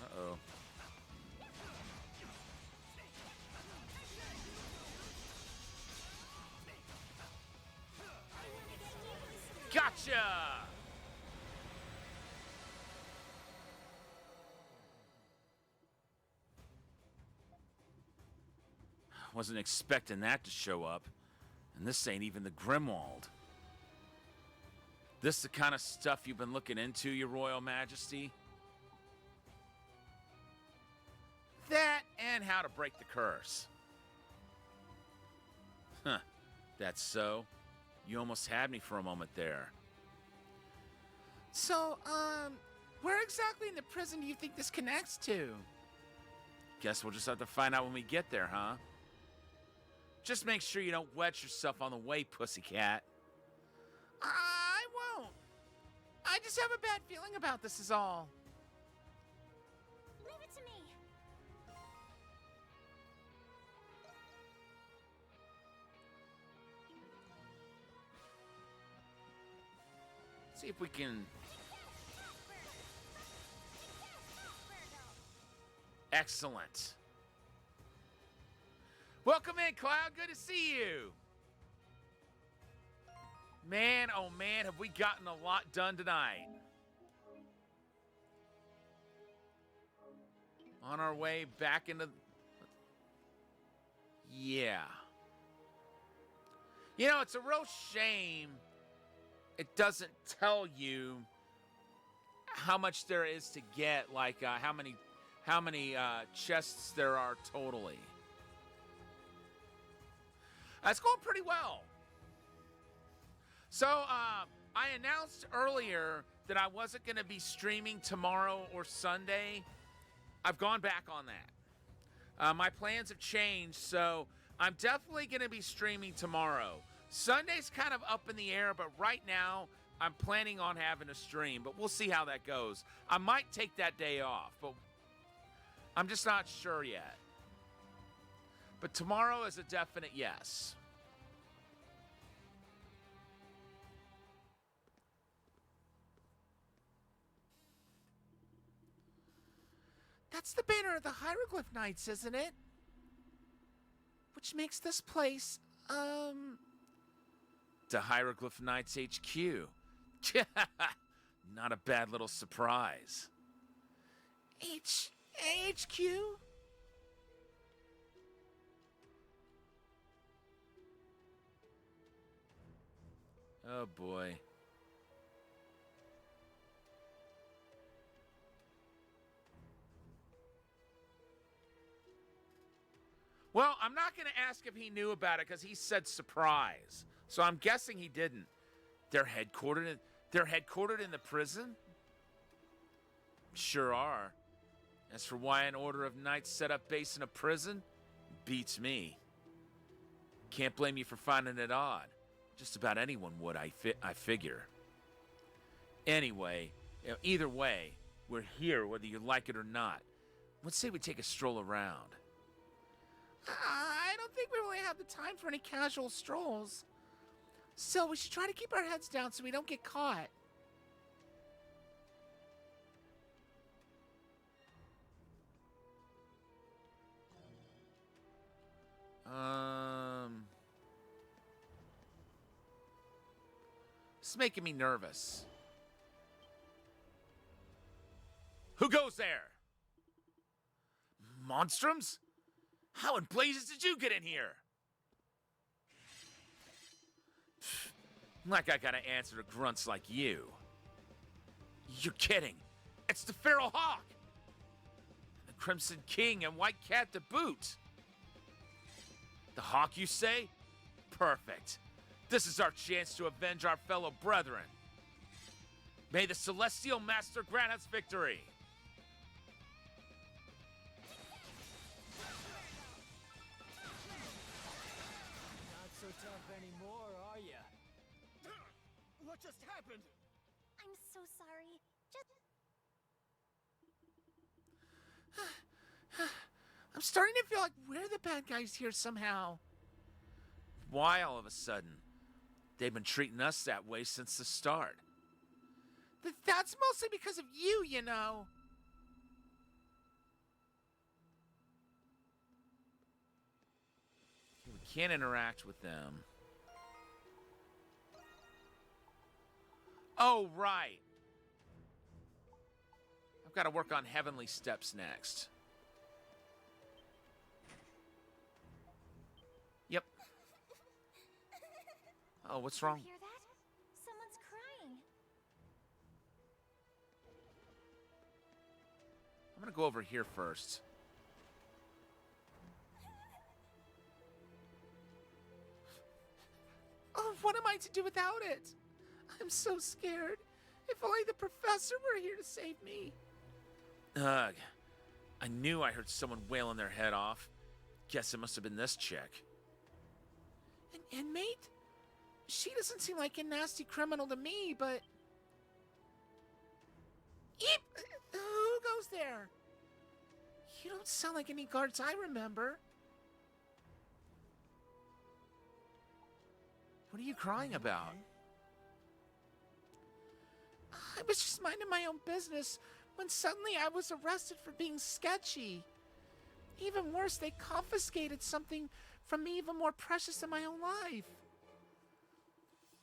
Uh-oh. Gotcha! Wasn't expecting that to show up. And this ain't even the Grimwald. This the kind of stuff you've been looking into, Your Royal Majesty? That and how to break the curse. Huh. That's so. You almost had me for a moment there. So, where exactly in the prison do you think this connects to? Guess we'll just have to find out when we get there, huh? Just make sure you don't wet yourself on the way, pussycat. I won't. I just have a bad feeling about this is all. Leave it to me. See if we can... Excellent. Welcome in, Cloud. Good to see you. Man, oh man, have we gotten a lot done tonight. On our way back into... Yeah. You know, it's a real shame it doesn't tell you how much there is to get, like how many chests there are totally. That's going pretty well. So, I announced earlier that I wasn't going to be streaming tomorrow or Sunday. I've gone back on that. My plans have changed, so I'm definitely going to be streaming tomorrow. Sunday's kind of up in the air, but right now, I'm planning on having a stream, but we'll see how that goes. I might take that day off, but I'm just not sure yet. But tomorrow is a definite yes. That's the banner of the Hieroglyph Knights, isn't it? Which makes this place, the Hieroglyph Knights HQ. Not a bad little surprise. HQ? Oh boy. Well, I'm not going to ask if he knew about it because he said surprise. So I'm guessing he didn't. They're headquartered in the prison? Sure are. As for why an order of knights set up base in a prison, beats me. Can't blame you for finding it odd. Just about anyone would, I figure. Anyway, either way, we're here whether you like it or not. Let's say we take a stroll around. I don't think we really have the time for any casual strolls. So we should try to keep our heads down so we don't get caught. It's making me nervous. Who goes there? Monstrums? How in blazes did you get in here? Like I gotta answer to grunts like you. You're kidding. It's the Feral Hawk. The Crimson King and White Cat to boot. The Hawk, you say? Perfect. This is our chance to avenge our fellow brethren. May the Celestial Master grant us victory. Not so tough anymore, are ya? What just happened? I'm so sorry. I'm starting to feel like we're the bad guys here somehow. Why all of a sudden? They've been treating us that way since the start. That's mostly because of you, you know. We can't interact with them. Oh, right. I've got to work on Heavenly Steps next. Yep. Oh, what's wrong? You hear that? Someone's crying. I'm gonna go over here first. Oh, what am I to do without it? I'm so scared. If only the professor were here to save me. Ugh. I knew I heard someone wailing their head off. Guess it must have been this chick. An inmate? She doesn't seem like a nasty criminal to me, but... Eep! Who goes there? You don't sound like any guards I remember. What are you crying about? I was just minding my own business when suddenly I was arrested for being sketchy. Even worse, they confiscated something from me even more precious than my own life.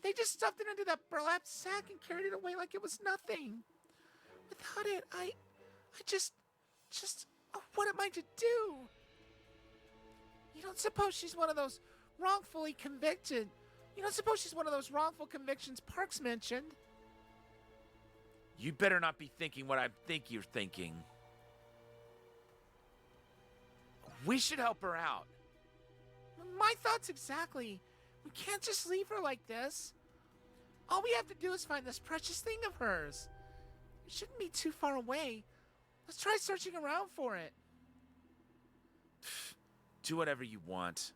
They just stuffed it into that burlap sack and carried it away like it was nothing. Without it, I just, what am I to do? You don't suppose she's one of those wrongfully convicted? You don't suppose she's one of those wrongful convictions Parks mentioned? You better not be thinking what I think you're thinking. We should help her out. My thoughts exactly. We can't just leave her like this. All we have to do is find this precious thing of hers. It shouldn't be too far away. Let's try searching around for it. Do whatever you want.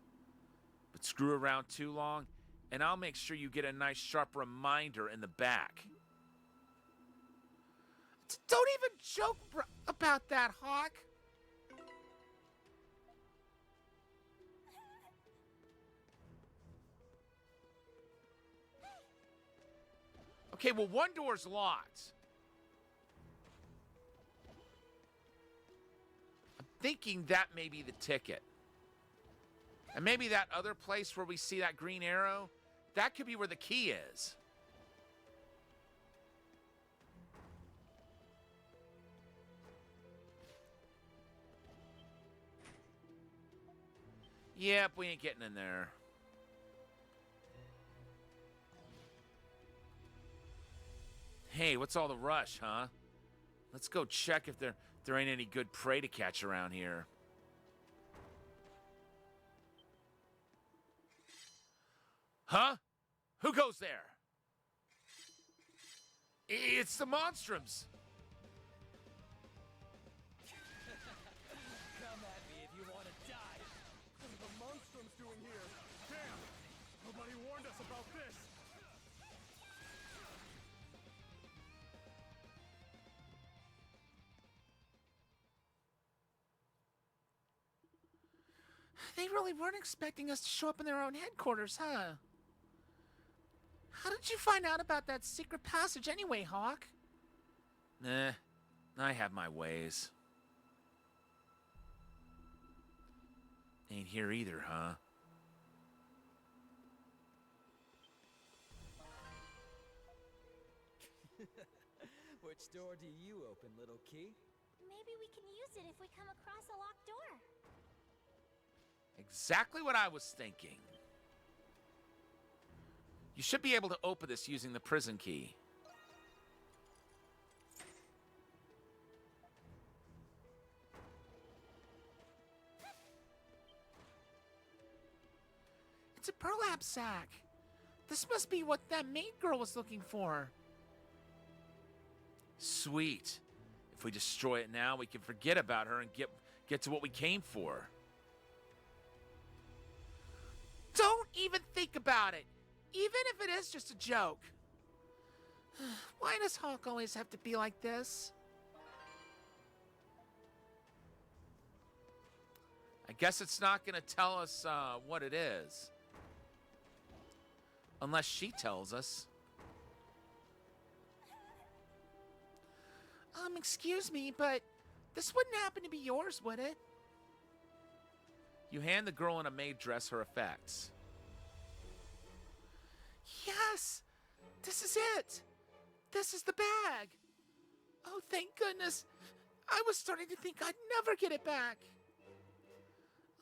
But screw around too long, and I'll make sure you get a nice sharp reminder in the back. Don't even joke about that, Hawk. Okay, well, one door's locked. I'm thinking that may be the ticket. And maybe that other place where we see that green arrow, that could be where the key is. Yep, we ain't getting in there. Hey, what's all the rush, huh? Let's go check if there ain't any good prey to catch around here. Huh? Who goes there? It's the Monstrums. Come at me if you want to die. What are the Monstrums doing here? Damn! Nobody warned us about this! They really weren't expecting us to show up in their own headquarters, huh? How did you find out about that secret passage anyway, Hawk? Nah, I have my ways. Ain't here either, huh? Which door do you open, little key? Maybe we can use it if we come across a locked door. Exactly what I was thinking. You should be able to open this using the prison key. It's a burlap sack. This must be what that maid girl was looking for. Sweet. If we destroy it now, we can forget about her and get to what we came for. Don't even think about it, even if it is just a joke. Why does Hawk always have to be like this? I guess it's not going to tell us what it is. Unless she tells us. Excuse me, but this wouldn't happen to be yours, would it? You hand the girl in a maid dress her effects. Yes! This is it! This is the bag! Oh, thank goodness! I was starting to think I'd never get it back.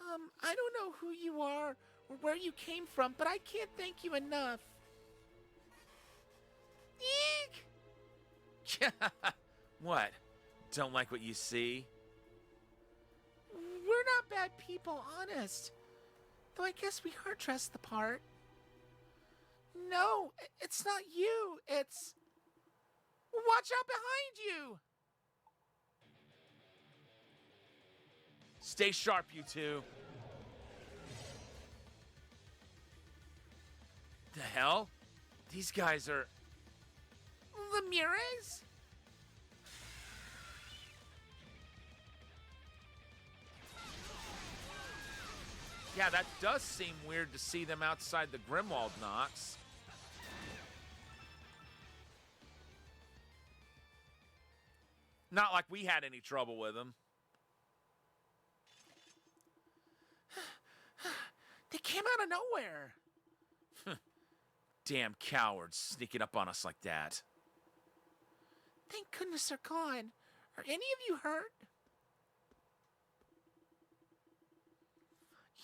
I don't know who you are or where you came from, but I can't thank you enough. Eek! What? Don't like what you see? We're not bad people, honest. Though I guess we are dressed the part. No, it's not you. It's... Watch out behind you! Stay sharp, you two. The hell? These guys are... Lemures? Yeah, that does seem weird to see them outside the Grimwald Nox. Not like we had any trouble with them. They came out of nowhere. Damn cowards sneaking up on us like that. Thank goodness they're gone. Are any of you hurt?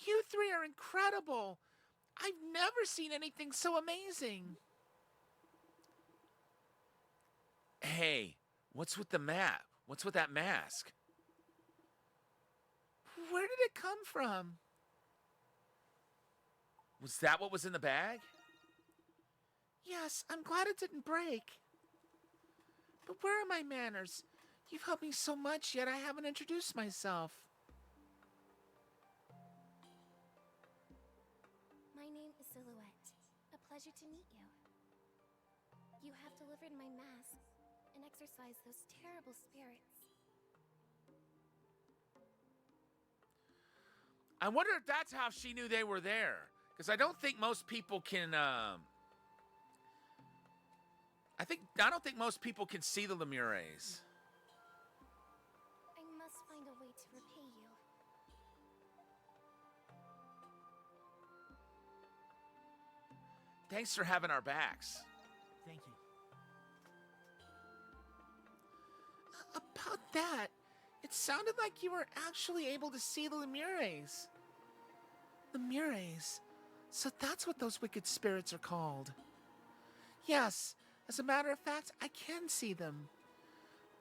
You three are incredible. I've never seen anything so amazing. Hey, what's with the mat? What's with that mask? Where did it come from? Was that what was in the bag? Yes, I'm glad it didn't break. But where are my manners? You've helped me so much, yet I haven't introduced myself. My name is Silhouette. A pleasure to meet you. You have delivered my mask and exorcised those terrible spirits. I wonder if that's how she knew they were there. Because I don't think most people can, I don't think most people can see the Lemures. I must find a way to repay you. Thanks for having our backs. Thank you. About that, it sounded like you were actually able to see the Lemures. Lemures? So that's what those wicked spirits are called. Yes, as a matter of fact, I can see them.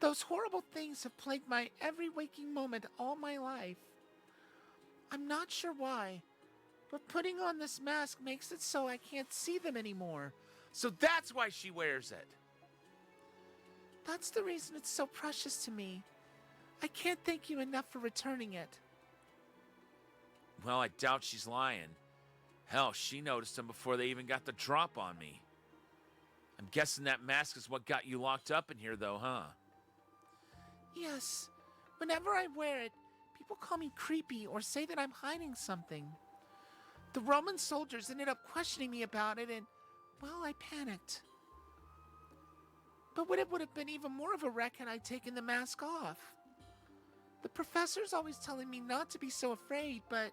Those horrible things have plagued my every waking moment all my life. I'm not sure why, but putting on this mask makes it so I can't see them anymore. So that's why she wears it. That's the reason it's so precious to me. I can't thank you enough for returning it. Well, I doubt she's lying. Hell, she noticed them before they even got the drop on me. I'm guessing that mask is what got you locked up in here, though, huh? Yes. Whenever I wear it, people call me creepy or say that I'm hiding something. The Roman soldiers ended up questioning me about it, and, well, I panicked. But it would have been even more of a wreck had I taken the mask off. The professor's always telling me not to be so afraid, but...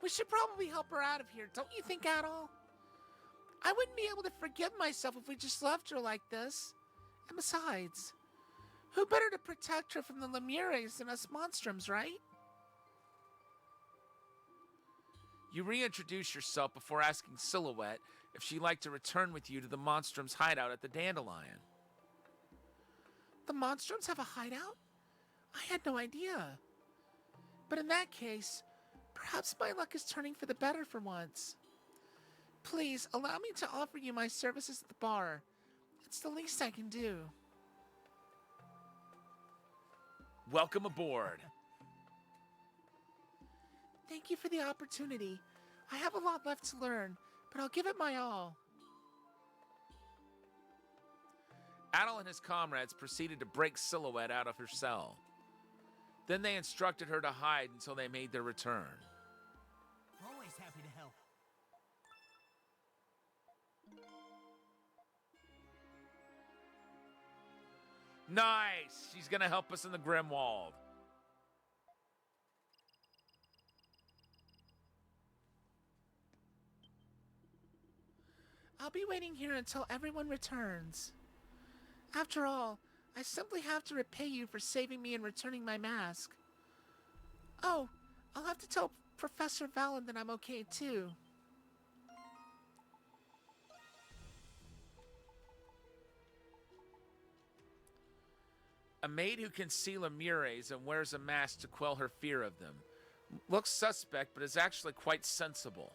We should probably help her out of here, don't you think, Adol? I wouldn't be able to forgive myself if we just left her like this. And besides, Who better to protect her from the Lemures than us Monstrums, right? You reintroduce yourself before asking Silhouette if she'd like to return with you to the Monstrum's hideout at the Dandelion. The Monstrums have a hideout? I had no idea. But in that case, perhaps my luck is turning for the better for once. Please, allow me to offer you my services at the bar. It's the least I can do. Welcome aboard. Thank you for the opportunity. I have a lot left to learn, but I'll give it my all. Adel and his comrades proceeded to break Silhouette out of her cell. Then they instructed her to hide until they made their return. We're always happy to help. Nice! She's gonna help us in the Grimwald. I'll be waiting here until everyone returns. After all, I simply have to repay you for saving me and returning my mask. Oh, I'll have to tell Professor Valen that I'm okay too. A maid who can see Lemures and wears a mask to quell her fear of them. Looks suspect, but is actually quite sensible.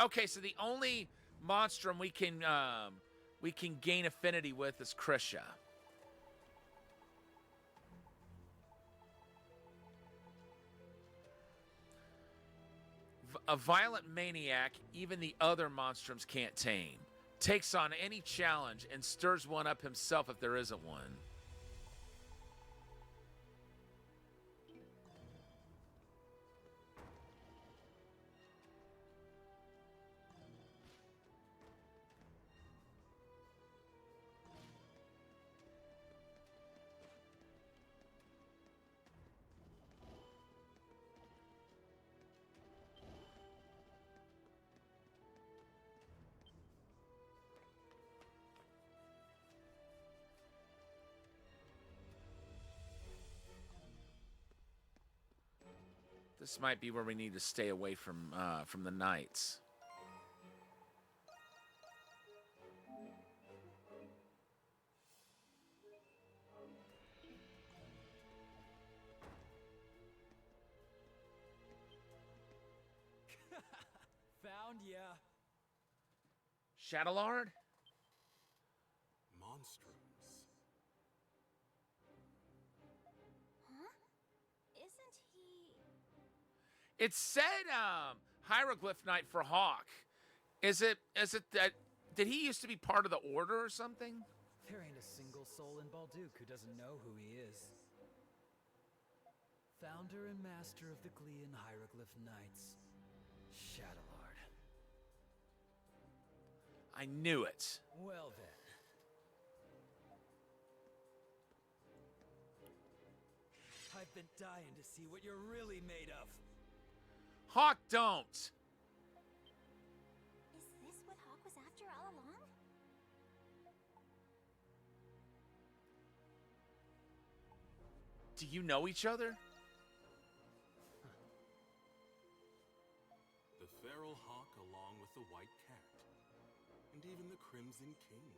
Okay, so the only monstrum we can gain affinity with is Krisha. A violent maniac even the other monstrums can't tame. Takes on any challenge and stirs one up himself if there isn't one. This might be where we need to stay away from the knights. Found ya. Shadowlord? Monstrums. Huh? Isn't he... It said hieroglyph knight for Hawk. Is it that did he used to be part of the order or something? There ain't a single soul in Balduke who doesn't know who he is. Founder and master of the Glean Hieroglyph Knights, Shadowlord. I knew it. Well then. I've been dying to see what you're really made of. Hawk, don't. Is this what Hawk was after all along? Do you know each other? The feral hawk along with the white cat. And even the Crimson King.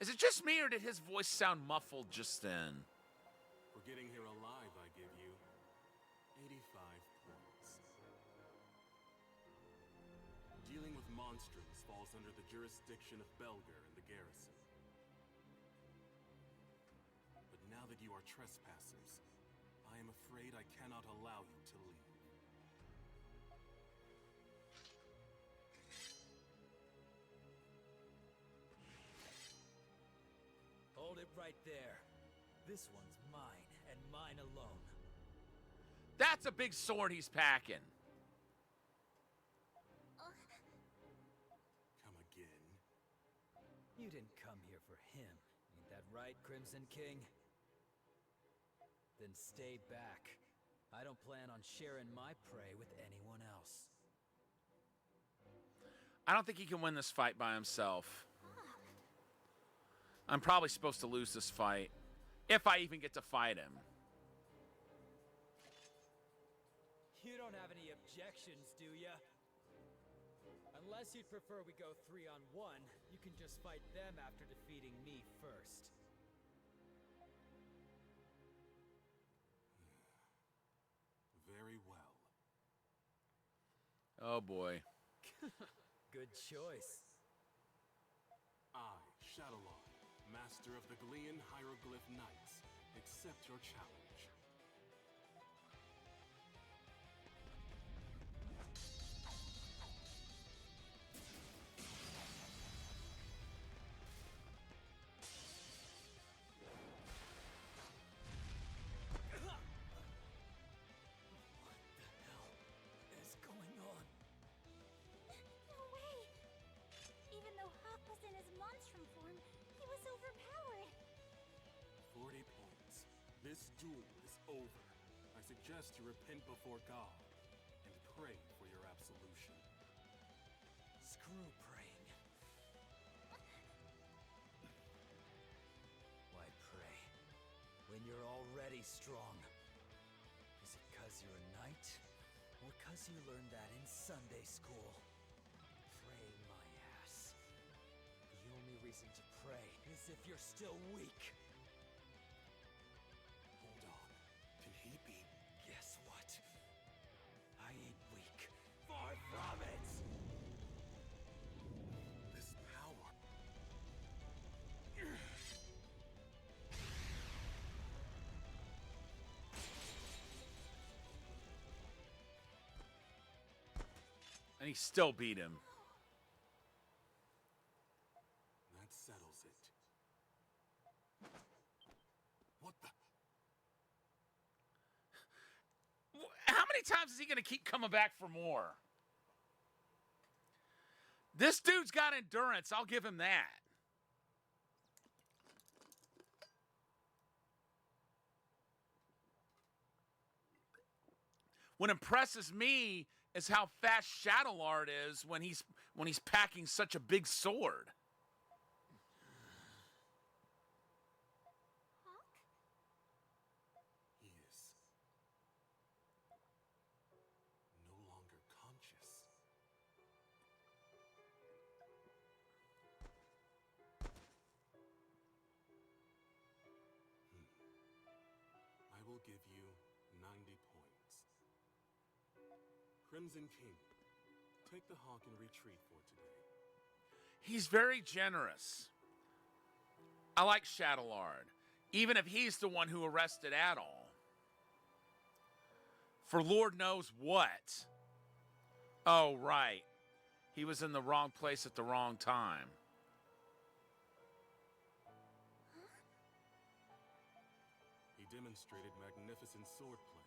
Is it just me or did his voice sound muffled just then? For getting here alive, I give you 85 points. Dealing with monstrums falls under the jurisdiction of Belger and the garrison. But now that you are trespassers, I am afraid I cannot allow you to leave. Hold it right there. This one's mine, and mine alone. That's a big sword he's packing. Come again. You didn't come here for him, ain't that right, Crimson King? Then stay back. I don't plan on sharing my prey with anyone else. I don't think he can win this fight by himself. I'm probably supposed to lose this fight. If I even get to fight him. You don't have any objections, do ya? Unless you'd prefer we go 3-on-1, you can just fight them after defeating me first. Very well. Oh boy. Good choice. I, Shadowlord, master of the Glean Hieroglyph Knights, accept your challenge. Is going on? No way! Even though Hawk was in his monstrum form, he was overpowered. 40 points. This duel is over. I suggest you repent before God and pray for your absolution. Screw praying. Why pray? When you're already strong. Is it 'cause you're a knight? Or 'cause you learned that in Sunday school? Pray my ass. The only reason to pray is if you're still weak. Hold on. Can he be? Guess what? I ain't weak. Far from it! This power. And he still beat him. That settles it. What the? How many times is he going to keep coming back for more? This dude's got endurance. I'll give him that. What impresses me is how fast Shadowlord is when he's packing such a big sword. Hawk? He is no longer conscious. I will give you 90 points. Crimson King, take the Hawk and retreat for today. He's very generous. I like Shadowlord, even if he's the one who arrested Adol. For Lord knows what. Oh, right. He was in the wrong place at the wrong time. He demonstrated magnificent swordplay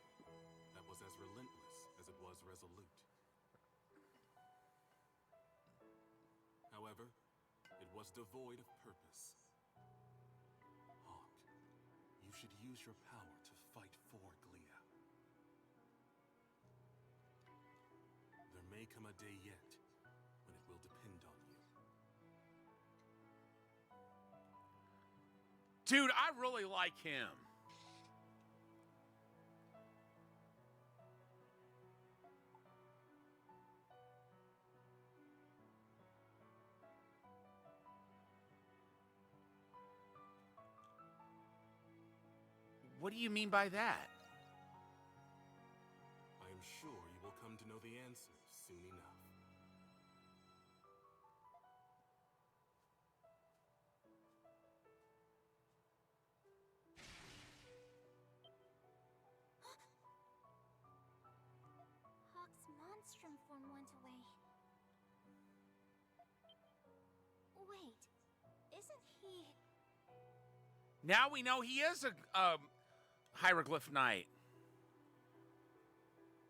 that was as relentless as it was resolute. However, it was devoid of purpose. Hawk, you should use your power to fight for Glia. There may come a day yet when it will depend on you. Dude, I really like him. What do you mean by that? I am sure you will come to know the answers soon enough. Hawk's monstrum form went away. Wait, isn't he... Now we know he is a hieroglyph knight.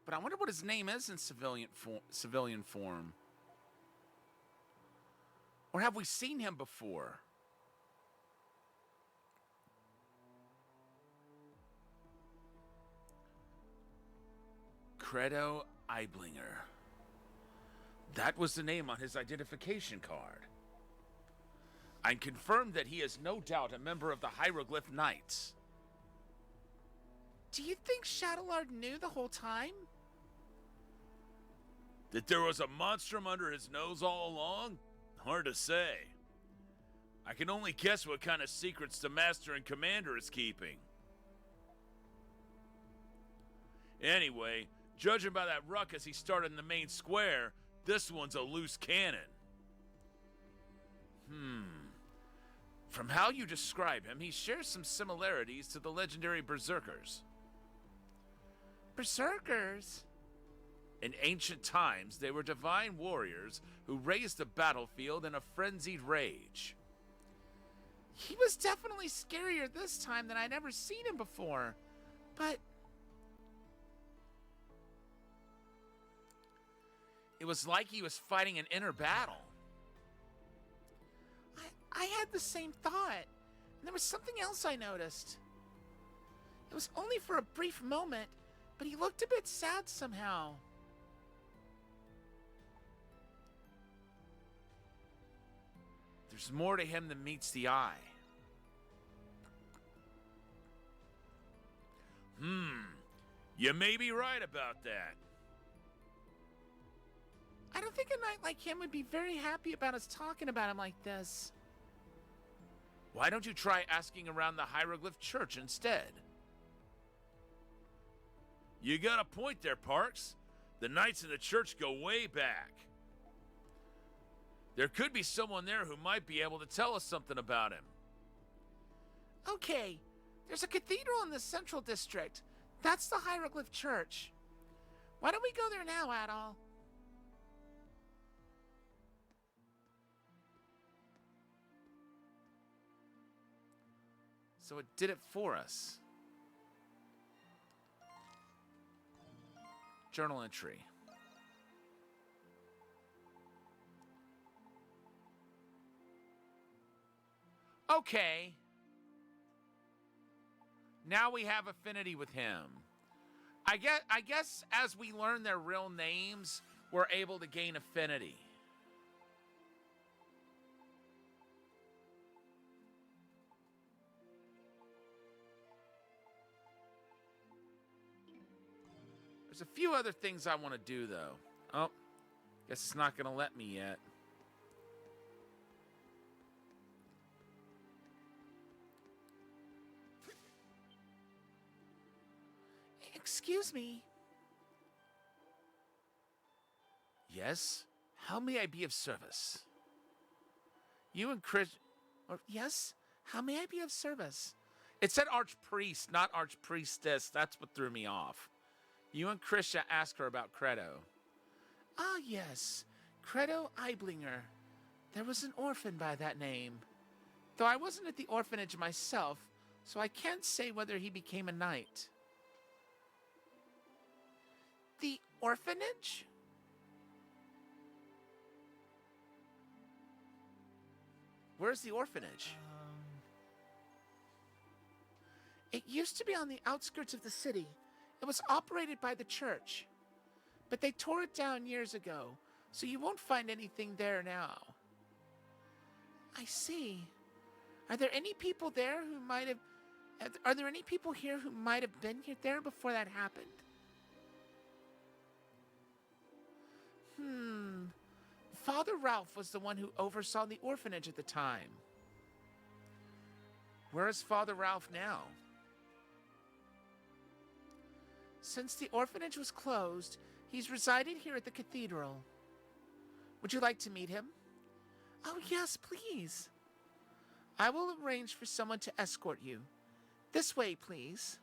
But I wonder what his name is in civilian form. Or have we seen him before? Credo Eiblinger. That was the name on his identification card. I confirmed that he is no doubt a member of the Hieroglyph Knights. Do you think Shadowlord knew the whole time? That there was a monstrum under his nose all along? Hard to say. I can only guess what kind of secrets the Master and Commander is keeping. Anyway, judging by that ruckus he started in the main square, this one's a loose cannon. From how you describe him, he shares some similarities to the legendary Berserkers. Berserkers? In ancient times, they were divine warriors who raised the battlefield in a frenzied rage. He was definitely scarier this time than I'd ever seen him before. But it was like he was fighting an inner battle. I had the same thought. And there was something else I noticed. It was only for a brief moment, but he looked a bit sad somehow. There's more to him than meets the eye. You may be right about that. I don't think a knight like him would be very happy about us talking about him like this. Why don't you try asking around the Hieroglyph Church instead? You got a point there, Parks. The Knights in the church go way back. There could be someone there who might be able to tell us something about him. Okay, there's a cathedral in the central district. That's the Hieroglyph Church. Why don't we go there now, Adol? So it did it for us. Journal entry. Okay. Now we have affinity with him. I guess as we learn their real names, we're able to gain affinity. There's a few other things I want to do, though. Oh, guess it's not going to let me yet. Excuse me. Yes? How may I be of service? You and Chris... Yes? How may I be of service? It said Archpriest, not Archpriestess. That's what threw me off. You and Krisha asked her about Credo. Ah, yes. Credo Eiblinger. There was an orphan by that name. Though I wasn't at the orphanage myself, so I can't say whether he became a knight. The orphanage? Where's the orphanage? It used to be on the outskirts of the city. It was operated by the church. But they tore it down years ago, so you won't find anything there now. I see. Are there any people there who might have... Are there any people here who might have been there before that happened? Father Ralph was the one who oversaw the orphanage at the time. Where is Father Ralph now? Since the orphanage was closed, he's resided here at the cathedral. Would you like to meet him? Oh, yes, please. I will arrange for someone to escort you. This way, please.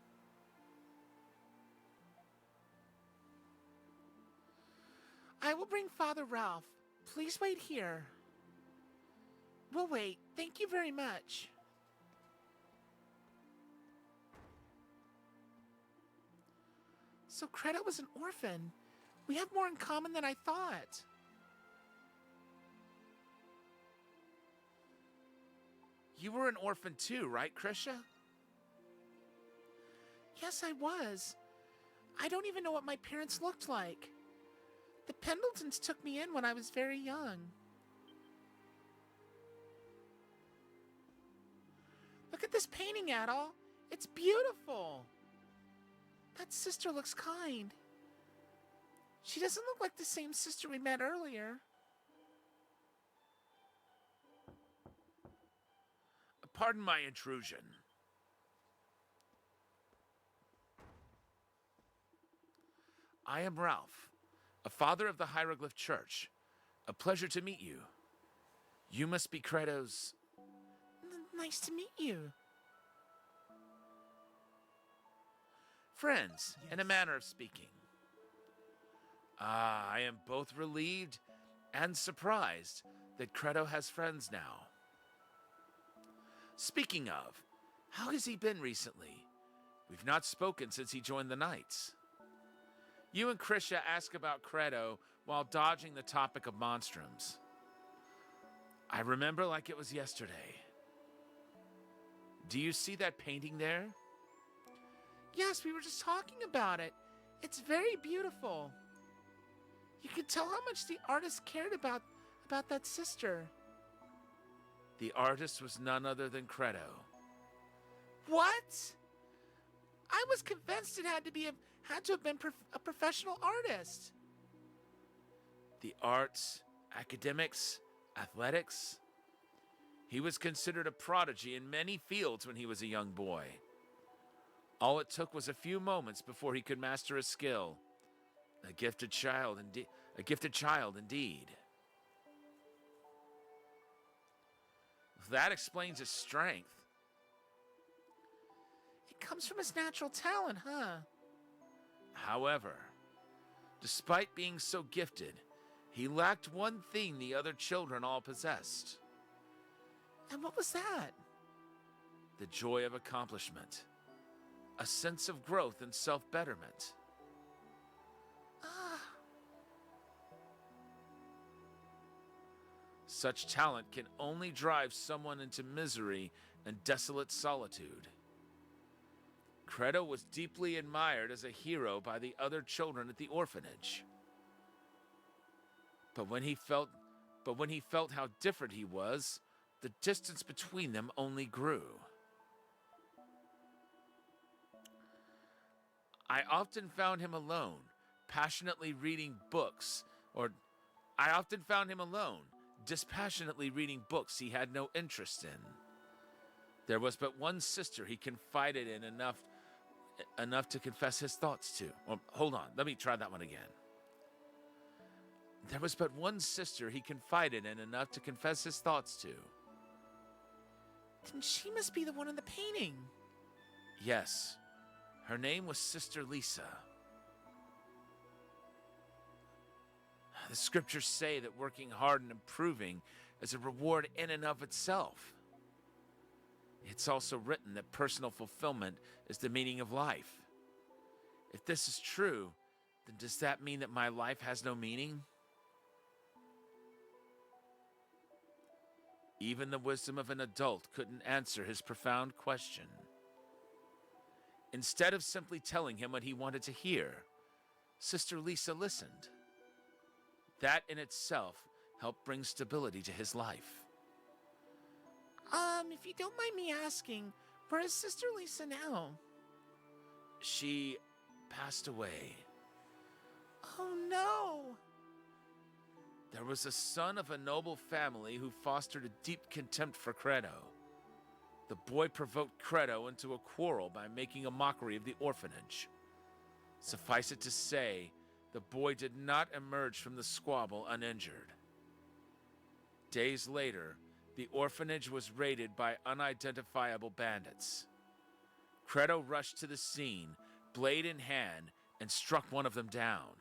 I will bring Father Ralph. Please wait here. We'll wait. Thank you very much. So Credo was an orphan. We have more in common than I thought. You were an orphan too, right, Krisha? Yes, I was. I don't even know what my parents looked like. The Pendletons took me in when I was very young. Look at this painting, Adol. It's beautiful. That sister looks kind. She doesn't look like the same sister we met earlier. Pardon my intrusion. I am Ralph, a father of the Hieroglyph Church. A pleasure to meet you. You must be Credo's... Nice to meet you. friends, in a manner of speaking. I am both relieved and surprised that Credo has friends now. Speaking of, how has he been recently? We've not spoken since he joined the Knights. You and Krisha ask about Credo while dodging the topic of monstrums. I remember like it was yesterday. Do you see that painting there? Yes, we were just talking about it. It's very beautiful. You can tell how much the artist cared about that sister. The artist was none other than Credo. What? I was convinced it had to have been a professional artist. The arts, academics, athletics. He was considered a prodigy in many fields when he was a young boy. All it took was a few moments before he could master a skill. A gifted child indeed. That explains his strength. It comes from his natural talent, huh? However, despite being so gifted, he lacked one thing the other children all possessed. And what was that? The joy of accomplishment. A sense of growth and self-betterment. Such talent can only drive someone into misery and desolate solitude. Credo was deeply admired as a hero by the other children at the orphanage. But when he felt how different he was, the distance between them only grew. I often found him alone, dispassionately reading books he had no interest in. There was but one sister he confided in enough to confess his thoughts to. Well, hold on, let me try that one again. There was but one sister he confided in enough to confess his thoughts to. Then she must be the one in the painting. Yes, her name was Sister Lisa. The scriptures say that working hard and improving is a reward in and of itself. It's also written that personal fulfillment is the meaning of life. If this is true, then does that mean that my life has no meaning? Even the wisdom of an adult couldn't answer his profound question. Instead of simply telling him what he wanted to hear, Sister Lisa listened. That in itself helped bring stability to his life. If you don't mind me asking, where is Sister Lisa now? She passed away. Oh no! There was a son of a noble family who fostered a deep contempt for Credo. The boy provoked Credo into a quarrel by making a mockery of the orphanage. Suffice it to say, the boy did not emerge from the squabble uninjured. Days later, the orphanage was raided by unidentifiable bandits. Credo rushed to the scene, blade in hand, and struck one of them down.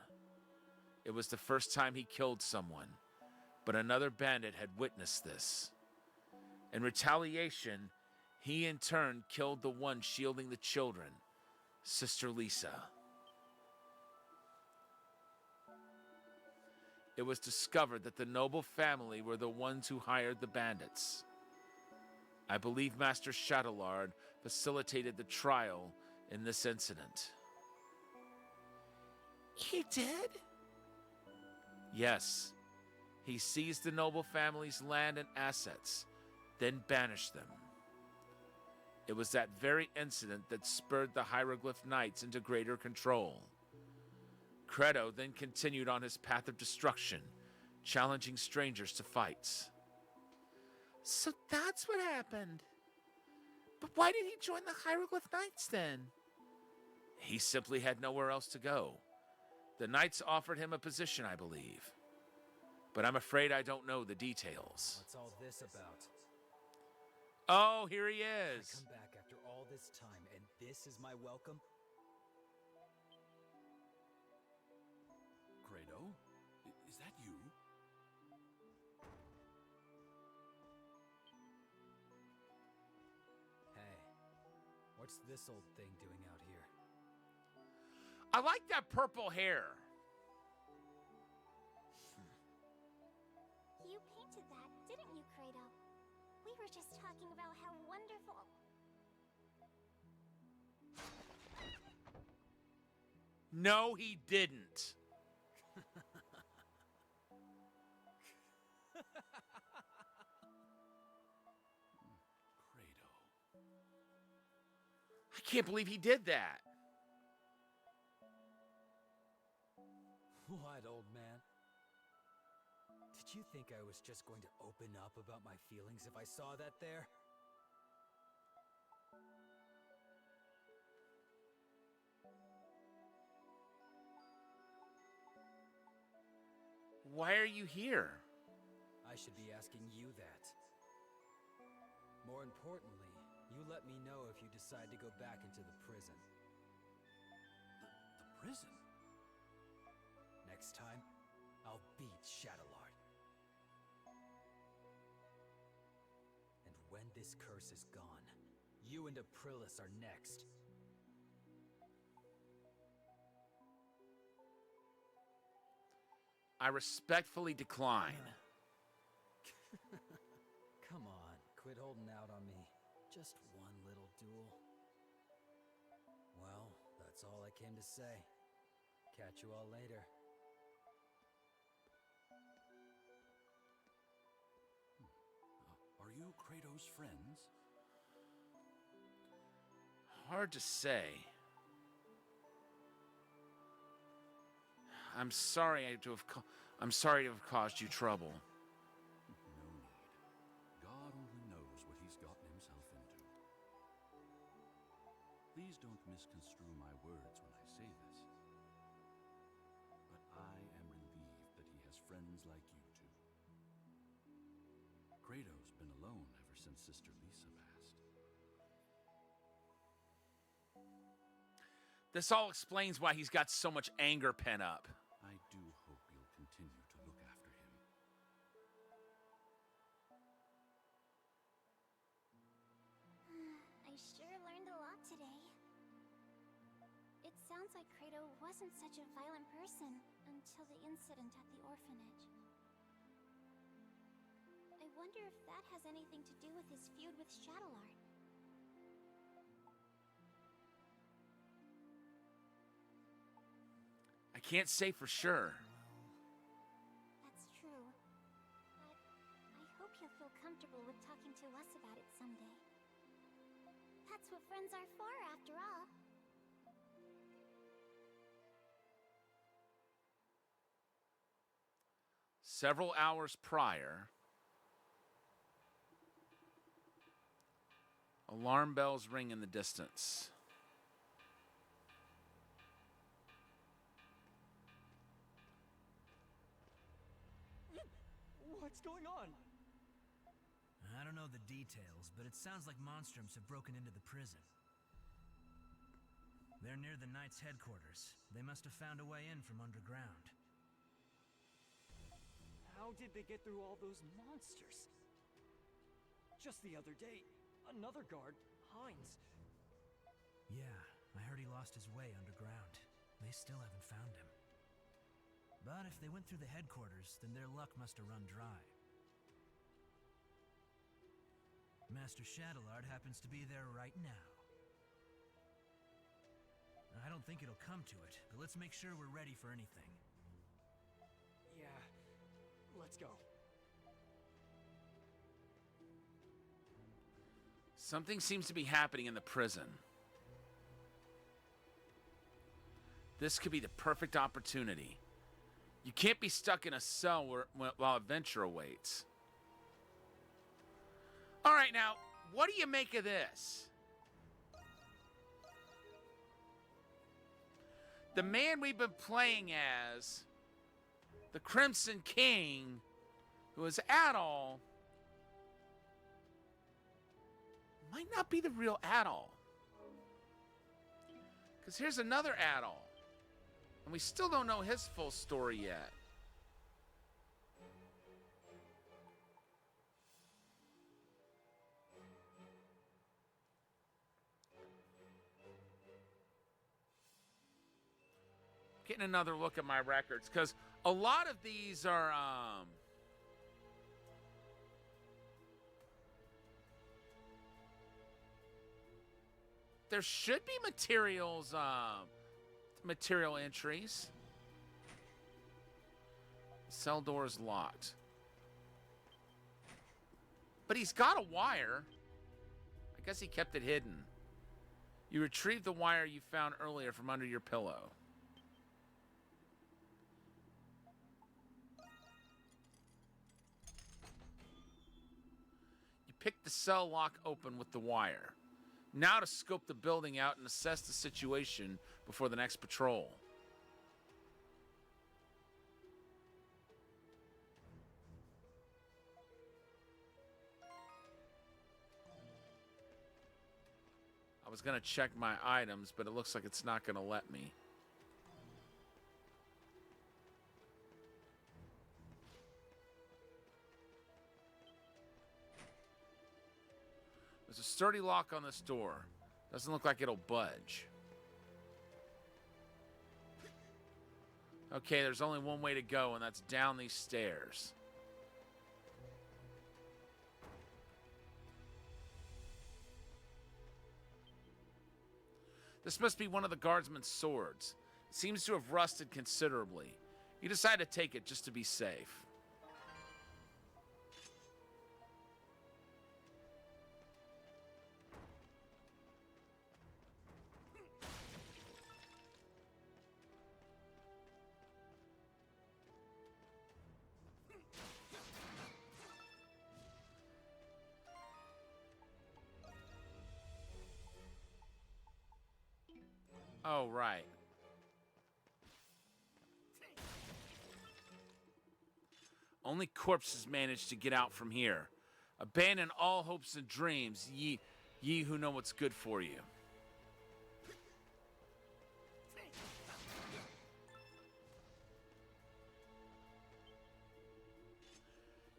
It was the first time he killed someone, but another bandit had witnessed this. In retaliation, he in turn killed the one shielding the children, Sister Lisa. It was discovered that the noble family were the ones who hired the bandits. I believe Master Shadowlard facilitated the trial in this incident. He did? Yes, he seized the noble family's land and assets, then banished them. It was that very incident that spurred the Hieroglyph Knights into greater control. Credo then continued on his path of destruction, challenging strangers to fights. So that's what happened. But why did he join the Hieroglyph Knights then? He simply had nowhere else to go. The Knights offered him a position, I believe. But I'm afraid I don't know the details. What's all this about? Oh, here he I is. come back after all this time, and this is my welcome? Credo? Is that you? Hey, what's this old thing doing out here? I like that purple hair. You painted that, didn't you, Credo? We were just talking about how wonderful... No, he didn't. Credo. I can't believe he did that. What, old man? Did you think I was just going to open up about my feelings if I saw that there? Why are you here? I should be asking you that. More importantly, you let me know if you decide to go back into the prison. The prison? Next time, I'll beat Shadowlord. And when this curse is gone, you and Aprilis are next. I respectfully decline. Come on, quit holding out on me. Just one little duel. Well, that's all I came to say. Catch you all later. Are you Credo's friends? Hard to say. I'm sorry to have caused you trouble. No need. God only knows what he's gotten himself into. Please don't misconstrue my words when I say this. But I am relieved that he has friends like you two. Credo's been alone ever since Sister Lisa passed. This all explains why he's got so much anger pent up. I do hope you'll continue to look after him. I sure learned a lot today. It sounds like Credo wasn't such a violent person until the incident at the orphanage. I wonder if that has anything to do with his feud with Shadowlord. I can't say for sure. That's true. But I hope you'll feel comfortable with talking to us about it someday. That's what friends are for, after all. Several hours prior, alarm bells ring in the distance. What's going on? I don't know the details, but it sounds like Monstrums have broken into the prison. They're near the Knights' headquarters. They must have found a way in from underground. How did they get through all those monsters? Just the other day, another guard, Heinz. Yeah, I heard he lost his way underground. They still haven't found him. But if they went through the headquarters, then their luck must have run dry. Master Shadowlord happens to be there right now. I don't think it'll come to it, but let's make sure we're ready for anything. Yeah, Let's go. Something seems to be happening in the prison. This could be the perfect opportunity. You can't be stuck in a cell while adventure awaits. All right, now, what do you make of this? The man we've been playing as, the Crimson King, who is Adol, might not be the real Adol. Because here's another Adol. And we still don't know his full story yet. Getting another look at my records, because a lot of these are there should be material entries. Cell door is locked. But he's got a wire. I guess he kept it hidden. You retrieved the wire you found earlier from under your pillow. You picked the cell lock open with the wire. Now to scope the building out and assess the situation before the next patrol. I was going to check my items, but it looks like it's not going to let me. There's a sturdy lock on this door. Doesn't look like it'll budge. Okay, there's only one way to go, and that's down these stairs. This must be one of the guardsmen's swords. It seems to have rusted considerably. You decide to take it just to be safe. Oh, right. Only corpses manage to get out from here. Abandon all hopes and dreams, ye who know what's good for you.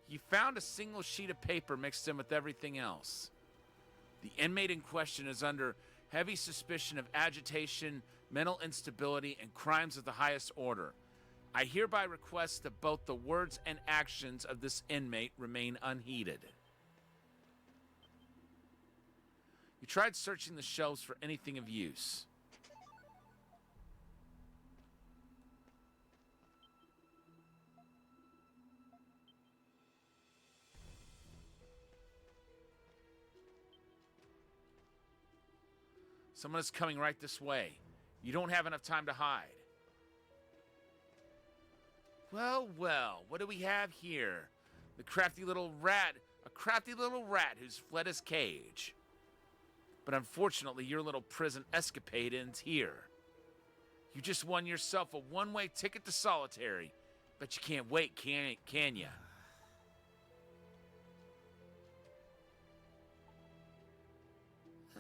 You found a single sheet of paper mixed in with everything else. The inmate in question is under heavy suspicion of agitation, mental instability, and crimes of the highest order. I hereby request that both the words and actions of this inmate remain unheeded. You tried searching the shelves for anything of use. Someone is coming right this way. You don't have enough time to hide. Well, well, what do we have here? A crafty little rat who's fled his cage. But unfortunately, your little prison escapade ends here. You just won yourself a one-way ticket to solitary. Bet you can't wait, can ya?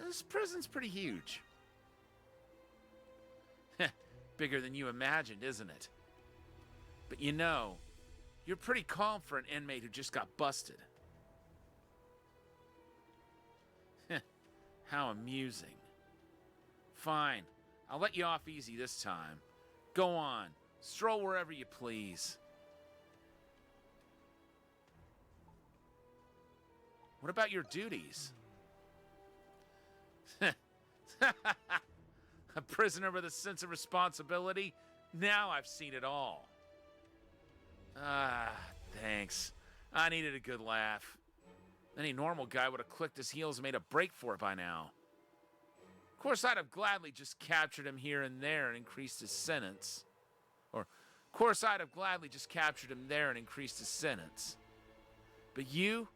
This prison's pretty huge. Bigger than you imagined, isn't it? But you know, you're pretty calm for an inmate who just got busted. How amusing. Fine, I'll let you off easy this time. Go on, stroll wherever you please. What about your duties? A prisoner with a sense of responsibility? Now I've seen it all. Thanks. I needed a good laugh. Any normal guy would have clicked his heels and made a break for it by now. Of course, I'd have gladly just captured him here and there and increased his sentence. Or, of course, I'd have gladly just captured him there and increased his sentence. But you're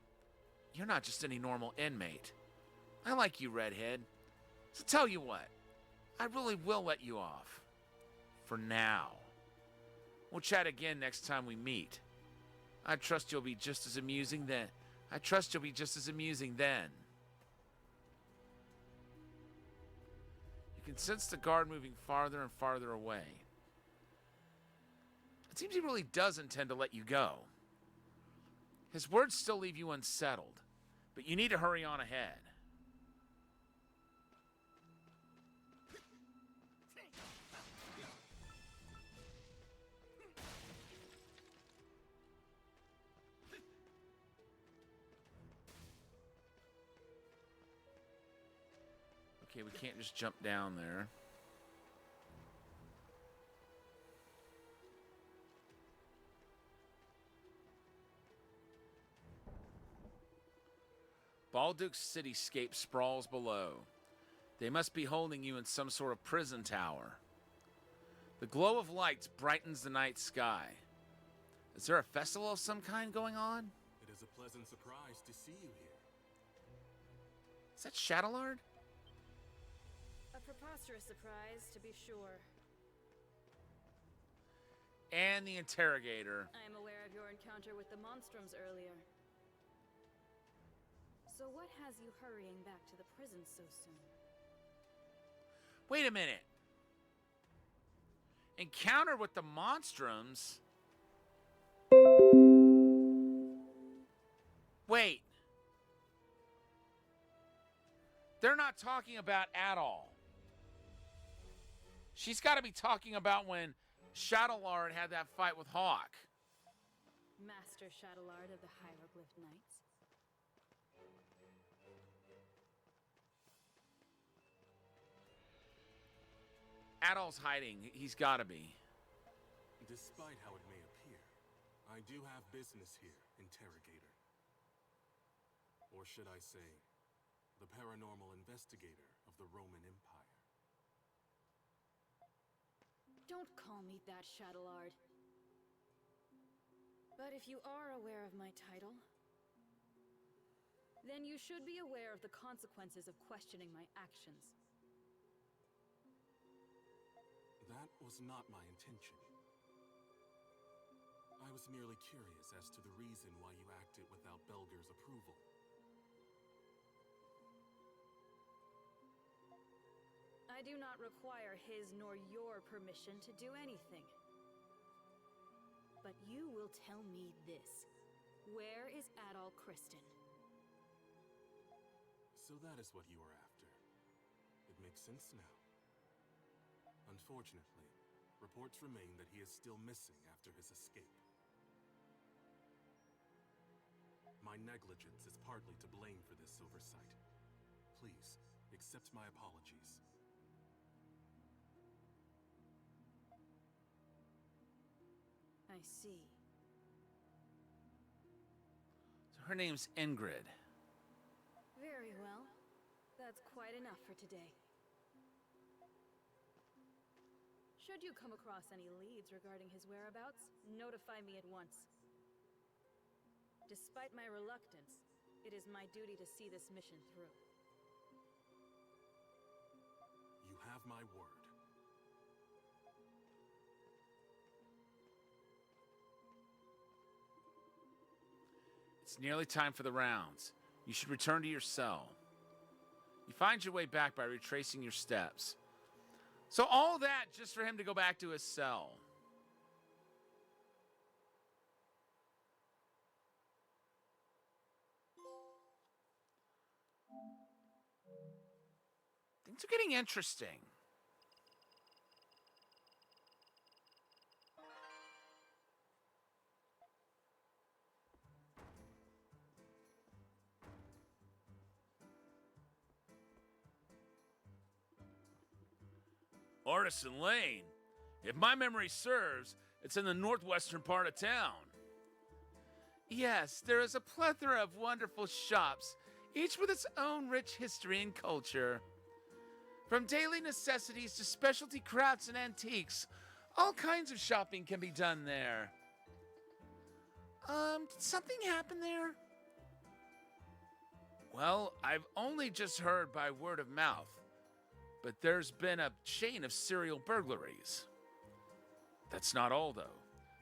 not just any normal inmate. I like you, Redhead. So tell you what, I really will let you off. For now. We'll chat again next time we meet. I trust you'll be just as amusing then. You can sense the guard moving farther and farther away. It seems he really does intend to let you go. His words still leave you unsettled, but you need to hurry on ahead. Okay, we can't just jump down there. Balduke's cityscape sprawls below. They must be holding you in some sort of prison tower. The glow of lights brightens the night sky. Is there a festival of some kind going on? It is a pleasant surprise to see you here. Is that Shadowlard? A preposterous surprise, to be sure. And the interrogator. I am aware of your encounter with the Monstrums earlier. So what has you hurrying back to the prison so soon? Wait a minute. Encounter with the Monstrums? Wait. They're not talking about at all. She's got to be talking about when Shadowlard had that fight with Hawk. Master Shadowlard of the Hieroglyph Knights. Adol's hiding. He's got to be. Despite how it may appear, I do have business here, Interrogator. Or should I say, the paranormal investigator of the Roman Empire. Don't call me that, Shadowlard. But if you are aware of my title, then you should be aware of the consequences of questioning my actions. That was not my intention. I was merely curious as to the reason why you acted without Belger's approval. I do not require his nor your permission to do anything. But you will tell me this. Where is Adol Kristen? So that is what you are after. It makes sense now. Unfortunately, reports remain that he is still missing after his escape. My negligence is partly to blame for this oversight. Please, accept my apologies. I see. So her name's Ingrid. Very well. That's quite enough for today. Should you come across any leads regarding his whereabouts, notify me at once. Despite my reluctance, it is my duty to see this mission through. You have my word. It's nearly time for the rounds. You should return to your cell. You find your way back by retracing your steps. So all that just for him to go back to his cell. Things are getting interesting. Artisan Lane. If my memory serves, it's in the northwestern part of town. Yes, there is a plethora of wonderful shops, each with its own rich history and culture. From daily necessities to specialty crafts and antiques, all kinds of shopping can be done there. Did something happen there? Well, I've only just heard by word of mouth, but there's been a chain of serial burglaries. That's not all, though.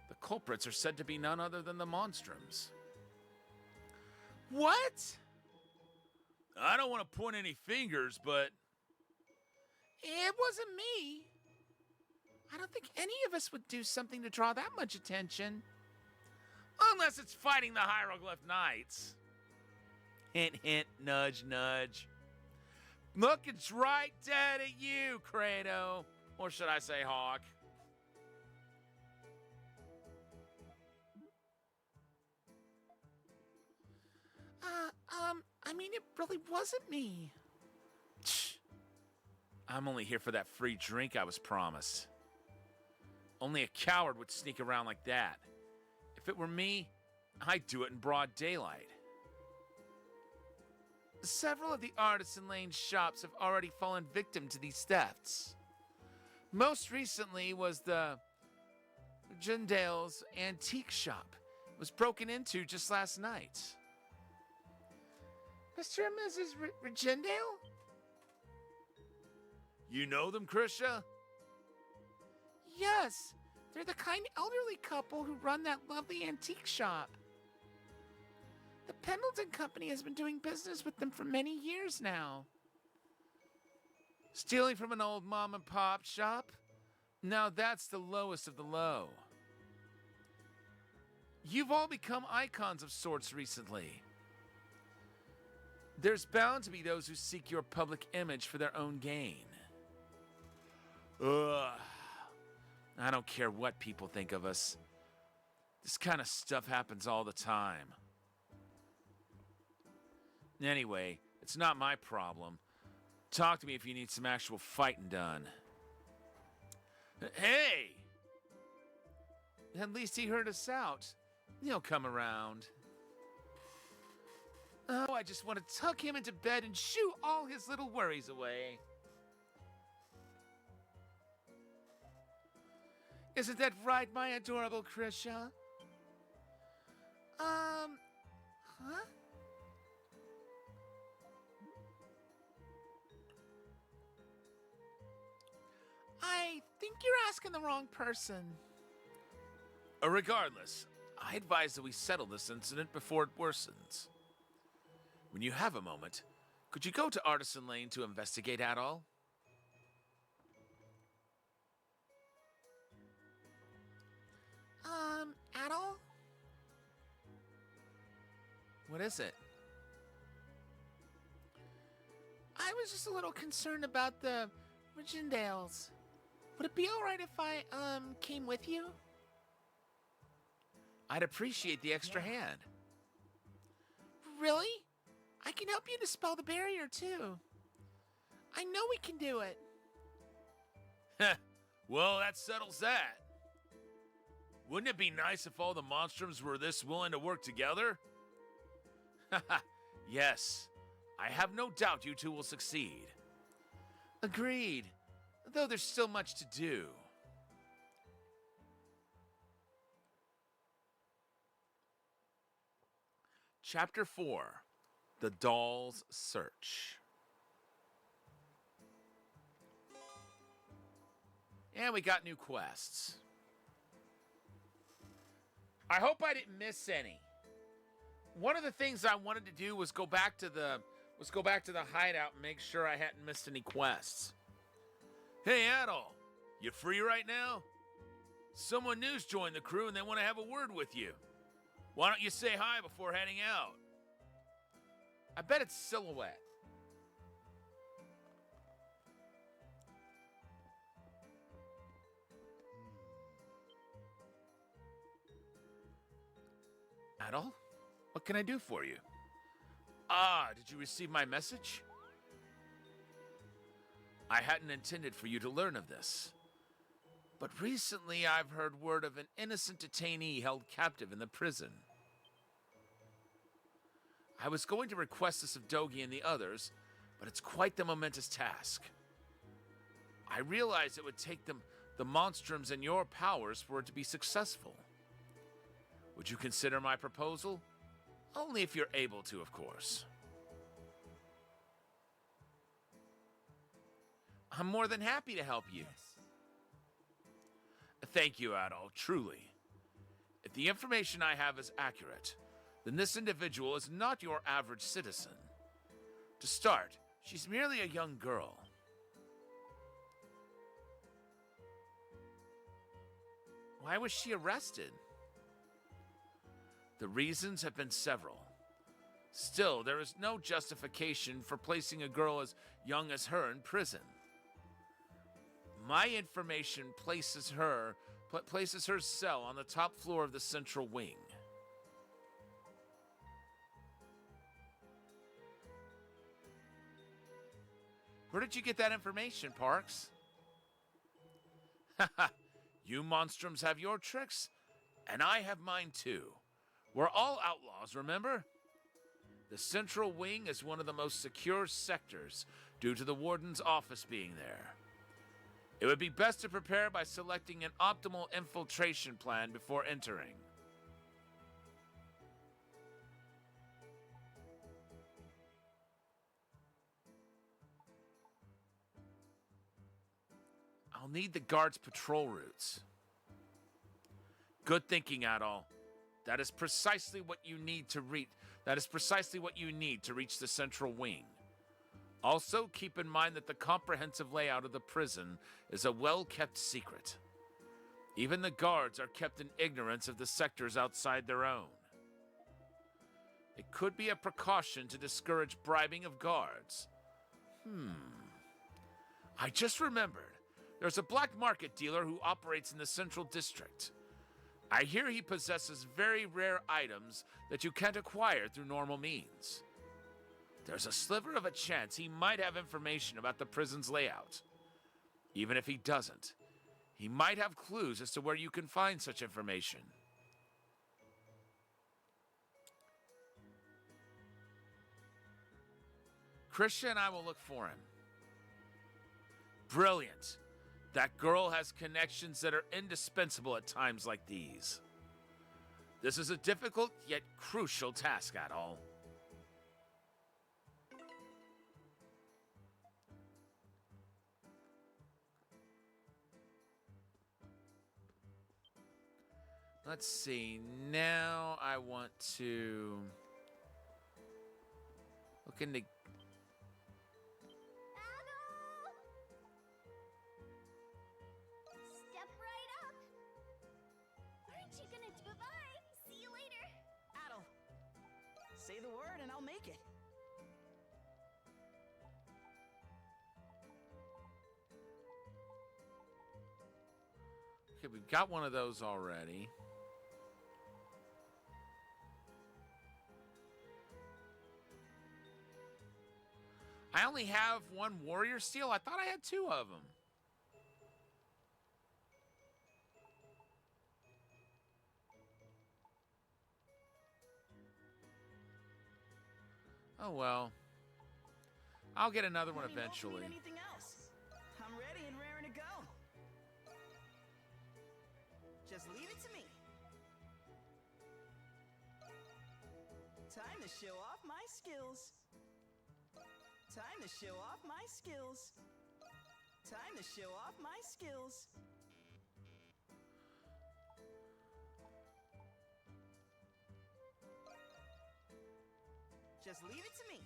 The culprits are said to be none other than the Monstrums. What? I don't want to point any fingers, but... It wasn't me. I don't think any of us would do something to draw that much attention. Unless it's fighting the Hieroglyph Knights. Hint, hint, nudge, nudge. Look, it's right dead at you, Credo. Or should I say Hawk? I mean, it really wasn't me. I'm only here for that free drink I was promised. Only a coward would sneak around like that. If it were me, I'd do it in broad daylight. Several of the Artisan Lane shops have already fallen victim to these thefts. Most recently was the Jindale's antique shop. It was broken into just last night. Mr. and Mrs. Regindale? You know them, Krisha? Yes, they're the kind elderly couple who run that lovely antique shop. The Pendleton Company has been doing business with them for many years now. Stealing from an old mom and pop shop? Now that's the lowest of the low. You've all become icons of sorts recently. There's bound to be those who seek your public image for their own gain. Ugh. I don't care what people think of us. This kind of stuff happens all the time. Anyway, it's not my problem. Talk to me if you need some actual fighting done. Hey! At least he heard us out. He'll come around. Oh, I just want to tuck him into bed and shoo all his little worries away. Isn't that right, my adorable Krisha? Huh? I think you're asking the wrong person. Regardless, I advise that we settle this incident before it worsens. When you have a moment, could you go to Artisan Lane to investigate at all? At all? What is it? I was just a little concerned about the Regindales. Would it be alright if I, came with you? I'd appreciate the extra hand. Really? I can help you dispel the barrier, too. I know we can do it. Well, that settles that. Wouldn't it be nice if all the Monstrums were this willing to work together? Yes, I have no doubt you two will succeed. Agreed, though there's still much to do. Chapter 4, The Doll's Search. And we got new quests. I hope I didn't miss any. One of the things I wanted to do was go back to the hideout and make sure I hadn't missed any quests. Hey, Adol, you free right now? Someone new's joined the crew and they want to have a word with you. Why don't you say hi before heading out? I bet it's Silhouette. Adol, what can I do for you? Ah, did you receive my message? I hadn't intended for you to learn of this. But recently I've heard word of an innocent detainee held captive in the prison. I was going to request this of Dogi and the others, but it's quite the momentous task. I realize it would take the Monstrums and your powers for it to be successful. Would you consider my proposal? Only if you're able to, of course. I'm more than happy to help you. Thank you, Adol, truly. If the information I have is accurate, then this individual is not your average citizen. To start, she's merely a young girl. Why was she arrested? The reasons have been several. Still, there is no justification for placing a girl as young as her in prison. My information places her cell on the top floor of the central wing. Where did you get that information, Parks? Haha, you Monstrums have your tricks, and I have mine too. We're all outlaws, remember? The central wing is one of the most secure sectors due to the warden's office being there. It would be best to prepare by selecting an optimal infiltration plan before entering. I'll need the guards' patrol routes. Good thinking, Adol. That is precisely what you need to reach. That is precisely what you need to reach the central wing. Also, keep in mind that the comprehensive layout of the prison is a well-kept secret. Even the guards are kept in ignorance of the sectors outside their own. It could be a precaution to discourage bribing of guards. I just remembered. There's a black market dealer who operates in the central district. I hear he possesses very rare items that you can't acquire through normal means. There's a sliver of a chance he might have information about the prison's layout. Even if he doesn't, he might have clues as to where you can find such information. Krisha and I will look for him. Brilliant. That girl has connections that are indispensable at times like these. This is a difficult yet crucial task, Adol. Let's see. Now I want to look into... Step right up! Aren't you gonna do bye? See you later! Adol, say the word and I'll make it. Okay, we've got one of those already. I only have one warrior steel? I thought I had two of them. Oh well. I'll get another one eventually. Anything else? I'm ready and raring to go. Just leave it to me. Time to show off my skills. Time to show off my skills. Time to show off my skills. Just leave it to me.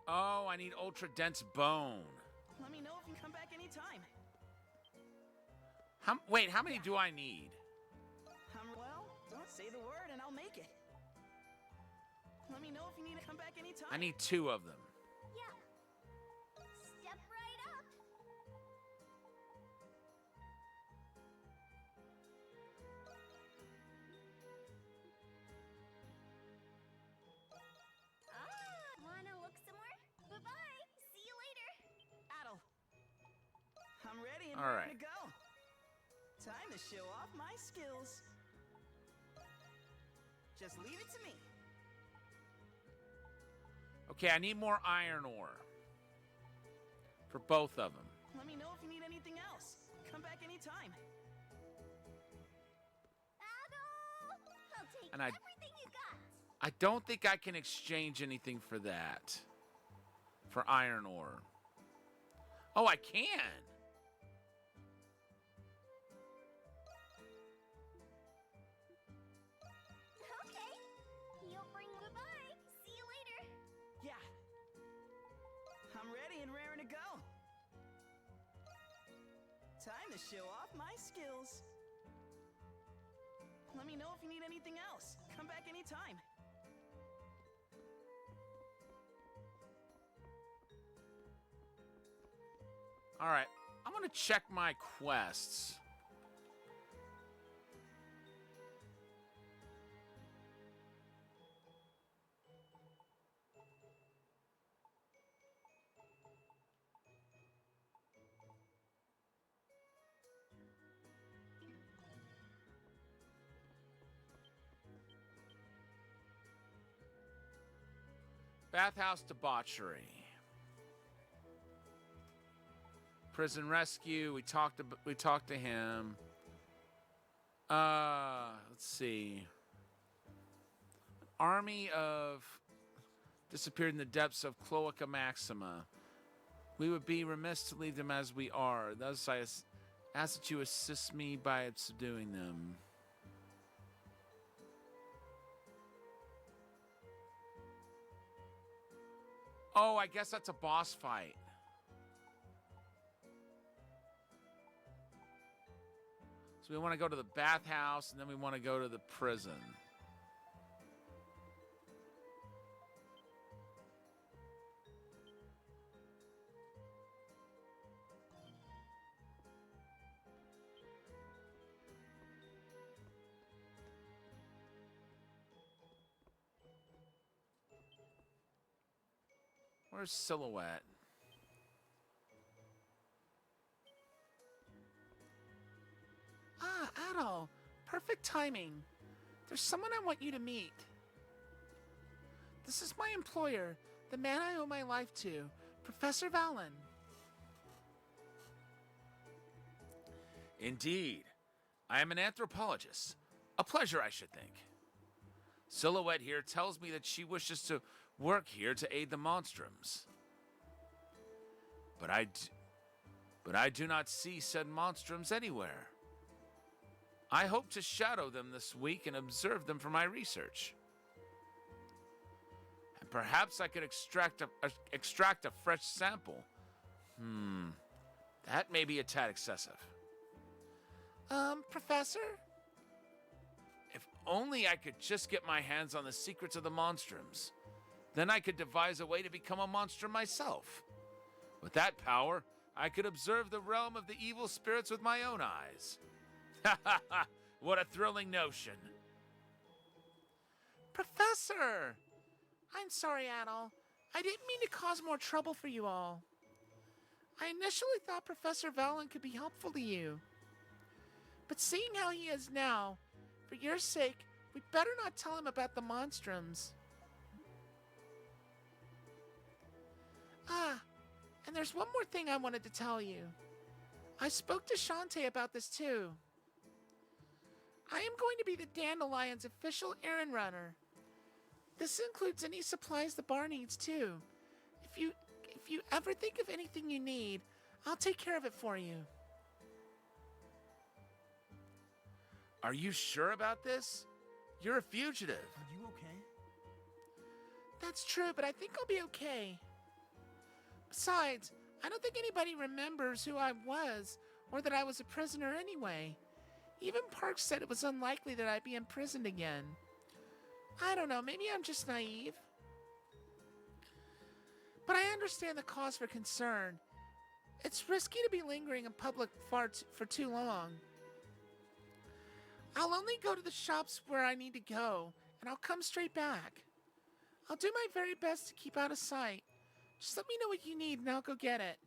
Oh, I need ultra dense bone. Let me know if you come back anytime. Wait, how many do I need? Well, don't say the word and I'll make it. Let me know if you need to come back anytime. I need two of them. Yeah. Step right up! Wanna look somewhere? Bye-bye! See you later! Adol, I'm ready and All ready right. to go. Time to show off my skills. Just leave it to me. Okay, I need more iron ore. For both of them. Let me know if you need anything else. Come back anytime. Adol! I'll take And everything you got. I don't think I can exchange anything for that. For iron ore. Oh, I can! Okay. You'll bring goodbye. See you later. Yeah. I'm ready and raring to go. Time to show off my skills. Let me know if you need anything else. Come back anytime. Alright, I'm gonna check my quests. Bathhouse debauchery. Prison rescue. We talked to him. Let's see. Army of disappeared in the depths of Cloaca Maxima. We would be remiss to leave them as we are. Thus, I ask that you assist me by subduing them. Oh, I guess that's a boss fight. So we want to go to the bathhouse, and then we want to go to the prison. Where's Silhouette? Ah, Adol. Perfect timing. There's someone I want you to meet. This is my employer, the man I owe my life to, Professor Valen. Indeed. I am an anthropologist. A pleasure, I should think. Silhouette here tells me that she wishes to work here to aid the Monstrums. But I do not see said Monstrums anywhere. I hope to shadow them this week and observe them for my research. And perhaps I could extract a fresh sample. That may be a tad excessive. Professor? If only I could just get my hands on the secrets of the Monstrums. Then I could devise a way to become a monstrum myself. With that power, I could observe the realm of the evil spirits with my own eyes. Ha ha ha! What a thrilling notion. Professor! I'm sorry, Adol. I didn't mean to cause more trouble for you all. I initially thought Professor Valen could be helpful to you. But seeing how he is now, for your sake, we'd better not tell him about the Monstrums. Ah, and there's one more thing I wanted to tell you. I spoke to Shantae about this too. I am going to be the Dandelion's official errand runner. This includes any supplies the bar needs too. If you ever think of anything you need, I'll take care of it for you. Are you sure about this? You're a fugitive. Are you okay? That's true, but I think I'll be okay. Besides, I don't think anybody remembers who I was or that I was a prisoner anyway. Even Parks said it was unlikely that I'd be imprisoned again. I don't know, maybe I'm just naive. But I understand the cause for concern. It's risky to be lingering in public for too long. I'll only go to the shops where I need to go, and I'll come straight back. I'll do my very best to keep out of sight. Just let me know what you need, and I'll go get it.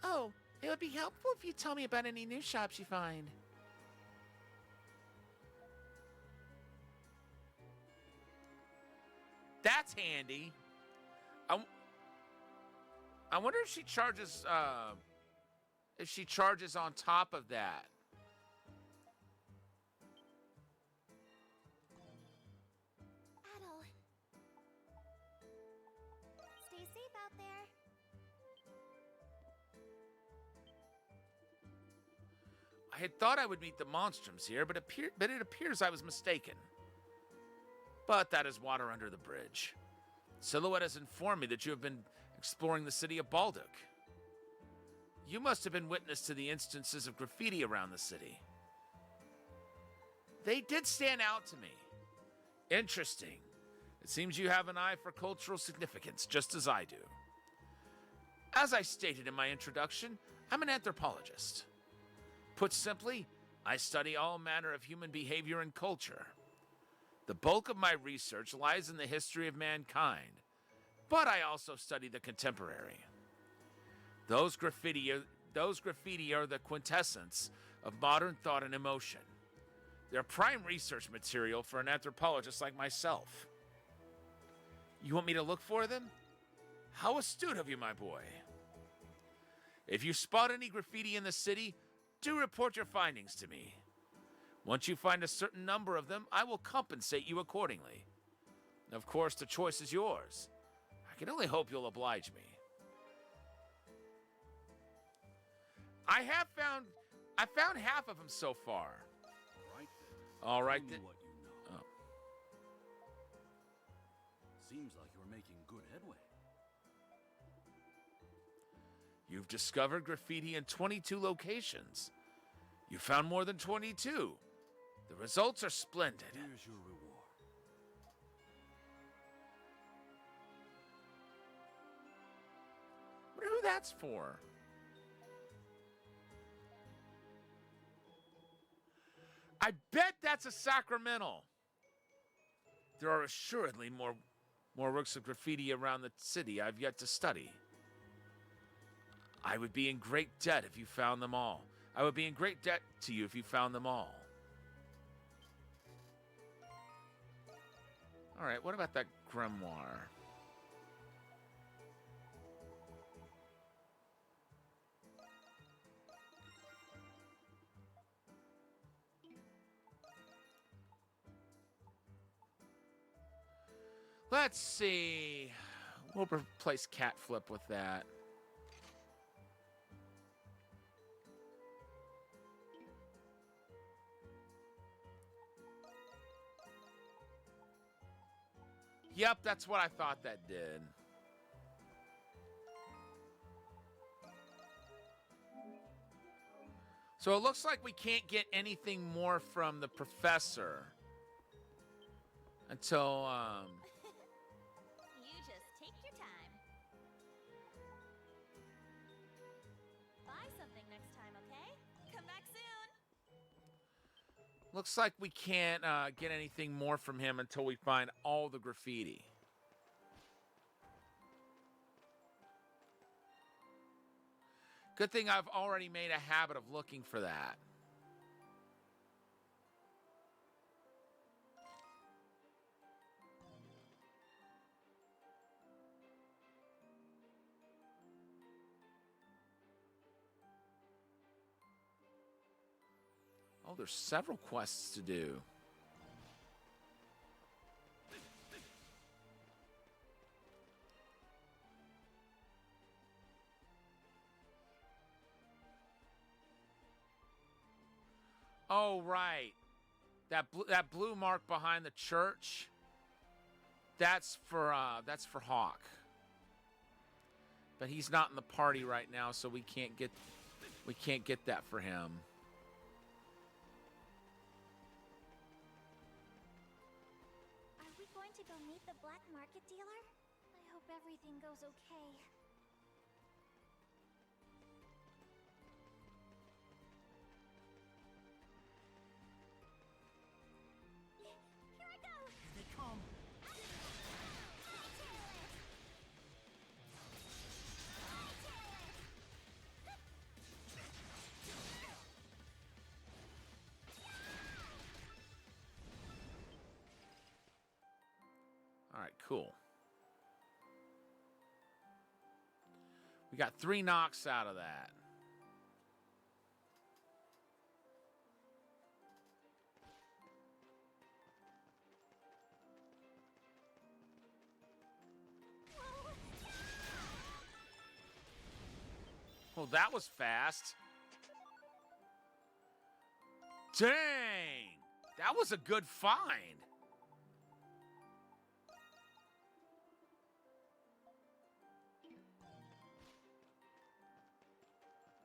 Oh, it would be helpful if you tell me about any new shops you find. That's handy. I wonder if she charges on top of that. Adel. Stay safe out there. I had thought I would meet the Monstrums here, but it appears I was mistaken. But that is water under the bridge. Silhouette has informed me that you have been exploring the city of Baldock. You must have been witness to the instances of graffiti around the city. They did stand out to me. Interesting. It seems you have an eye for cultural significance, just as I do. As I stated in my introduction, I'm an anthropologist. Put simply, I study all manner of human behavior and culture. The bulk of my research lies in the history of mankind, but I also study the contemporary. Those graffiti are the quintessence of modern thought and emotion. They're prime research material for an anthropologist like myself. You want me to look for them? How astute of you, my boy. If you spot any graffiti in the city, do report your findings to me. Once you find a certain number of them, I will compensate you accordingly. Of course, the choice is yours. I can only hope you'll oblige me. I found half of them so far. All right then. Tell me what you know. Oh. Seems like you're making good headway. You've discovered graffiti in 22 locations. You found more than 22. The results are splendid. Here's your reward. Wonder who that's for. I bet that's a sacramental. There are assuredly more works of graffiti around the city I've yet to study. I would be in great debt if you found them all. I would be in great debt to you if you found them all. All right, what about that grimoire? Let's see. We'll replace cat flip with that. Yep, that's what I thought that did. So it looks like we can't get anything more from the professor until You just take your time. Buy something next time, okay? Come back soon. looks like we can't get anything more from him until we find all the graffiti. Good thing I've already made a habit of looking for that. Oh, there's several quests to do. Oh, right. That blue mark behind the church. That's for Hawk. But he's not in the party right now, so we can't get that for him. Are we going to go meet the black market dealer? I hope everything goes okay. Here I go! Here they come. All right, cool. We got 3 Nox out of that. Well, that was fast. Dang! That was a good find.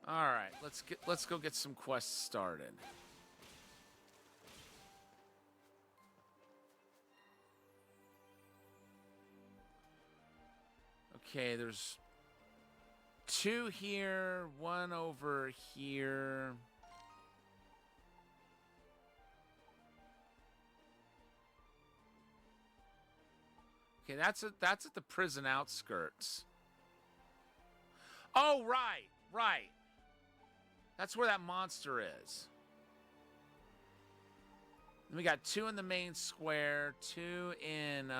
All right, let's go get some quests started. Okay, there's 2 here, 1 over here. Okay, that's at the prison outskirts. Oh, right. That's where that monster is. And we got 2 in the main square, 2 in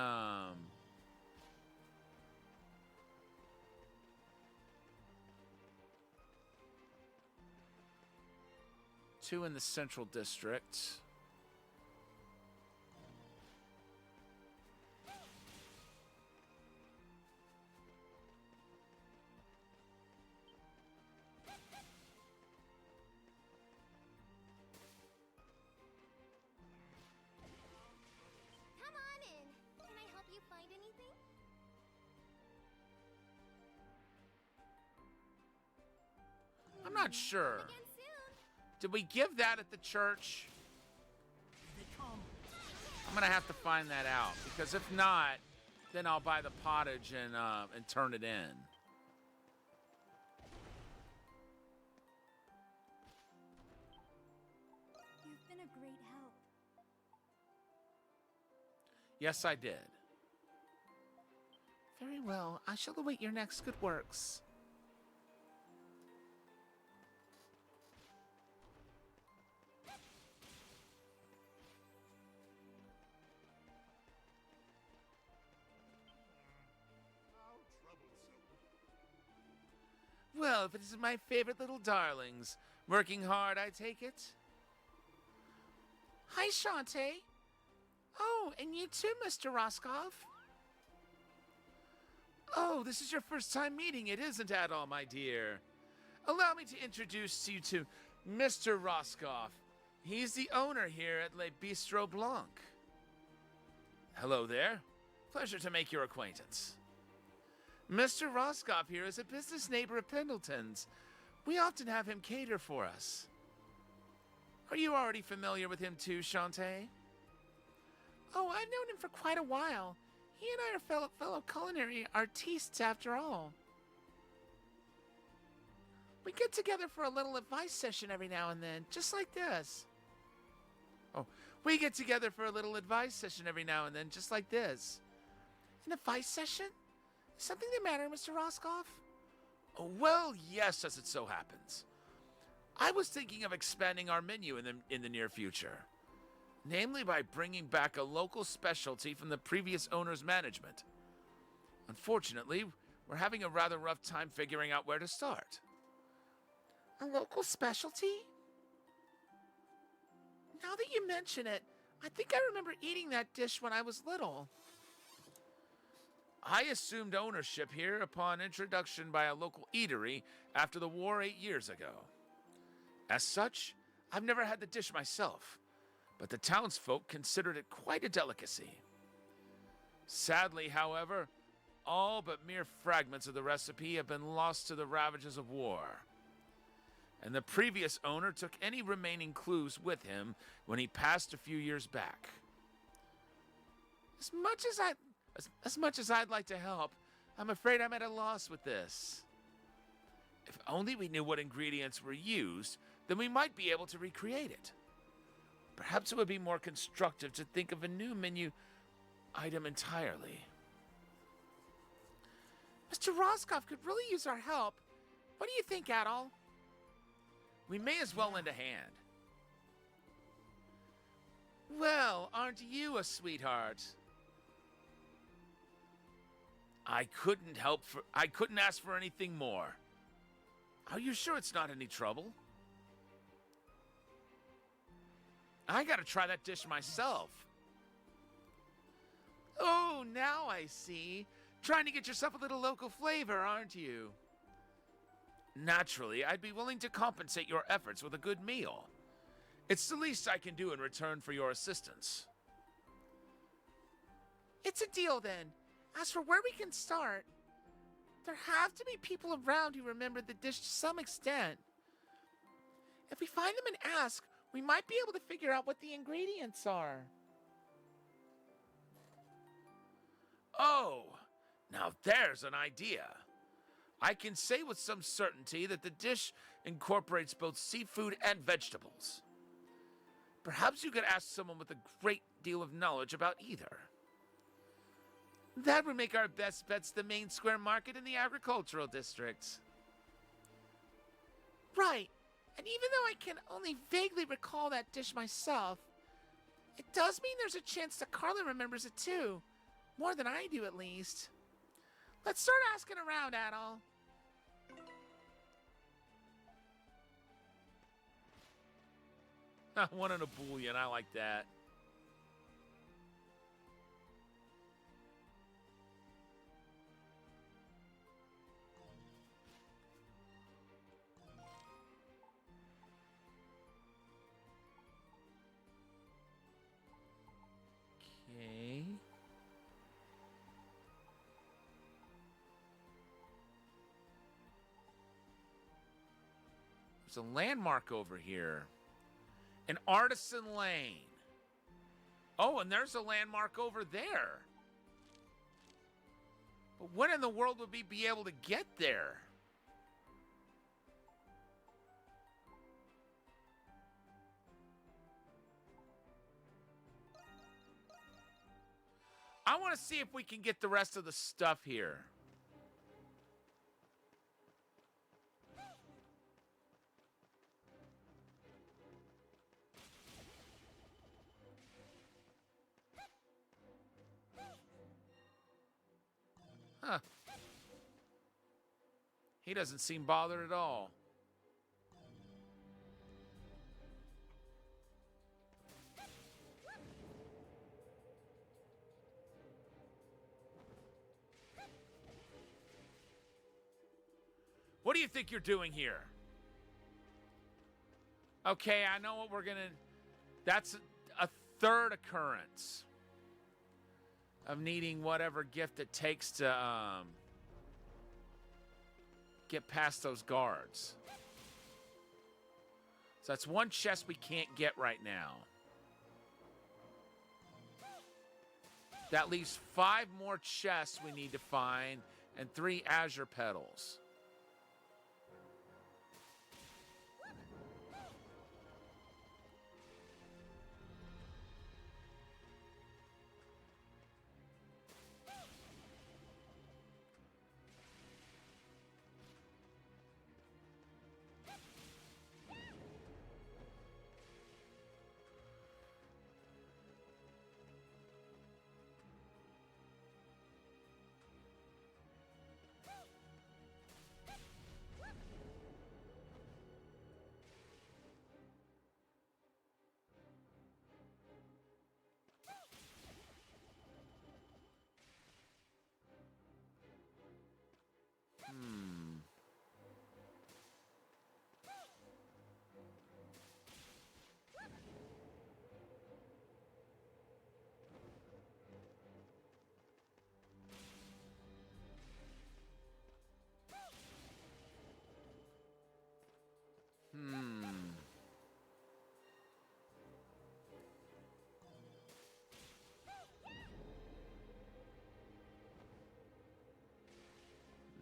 2 in the central district. Come on in. Can I help you find anything? I'm not sure. Again soon. Did we give that at the church? I'm gonna have to find that out, because if not, then I'll buy the pottage and turn it in. You've been a great help. Yes, I did. Very well. I shall await your next good works. Well, if it is my favorite little darlings. Working hard, I take it? Hi, Shantae. Oh, and you too, Mr. Roscoff. Oh, this is your first time meeting it, isn't it, all, my dear? Allow me to introduce you to Mr. Roscoff. He's the owner here at Le Bistro Blanc. Hello there. Pleasure to make your acquaintance. Mr. Roscoff here is a business neighbor of Pendleton's. We often have him cater for us. Are you already familiar with him too, Shantae? Oh, I've known him for quite a while. He and I are fellow culinary artistes after all. We get together for a little advice session every now and then, just like this. Oh, we get together for a little advice session every now and then, just like this. An advice session? Is something the matter, Mr. Roscoff? Oh, well, yes, as it so happens. I was thinking of expanding our menu in the near future. Namely by bringing back a local specialty from the previous owner's management. Unfortunately, we're having a rather rough time figuring out where to start. A local specialty? Now that you mention it, I think I remember eating that dish when I was little. I assumed ownership here upon introduction by a local eatery after the war 8 years ago. As such, I've never had the dish myself, but the townsfolk considered it quite a delicacy. Sadly, however, all but mere fragments of the recipe have been lost to the ravages of war. And the previous owner took any remaining clues with him when he passed a few years back. As much as I'd like to help, I'm afraid I'm at a loss with this. If only we knew what ingredients were used, then we might be able to recreate it. Perhaps it would be more constructive to think of a new menu item entirely. Mr. Roscoff could really use our help. What do you think, Adol? We may as well lend a hand. Well, aren't you a sweetheart? I couldn't ask for anything more. Are you sure it's not any trouble? I gotta try that dish myself. Oh, now I see. Trying to get yourself a little local flavor, aren't you? Naturally, I'd be willing to compensate your efforts with a good meal. It's the least I can do in return for your assistance. It's a deal then. As for where we can start, there have to be people around who remember the dish to some extent. If we find them and ask, we might be able to figure out what the ingredients are. Oh, now there's an idea. I can say with some certainty that the dish incorporates both seafood and vegetables. Perhaps you could ask someone with a great deal of knowledge about either. That would make our best bets the main square market in the agricultural district. Right, and even though I can only vaguely recall that dish myself, it does mean there's a chance that Carlin remembers it too. More than I do, at least. Let's start asking around, Adol. One in a bullion, I like that. Okay. There's a landmark over here. An artisan lane. Oh, and there's a landmark over there. But when in the world would we be able to get there? I want to see if we can get the rest of the stuff here. Huh. He doesn't seem bothered at all. What do you think you're doing here? Okay, I know what we're gonna... That's a third occurrence of needing whatever gift it takes to get past those guards. So that's one chest we can't get right now. That leaves 5 more chests we need to find and 3 azure petals.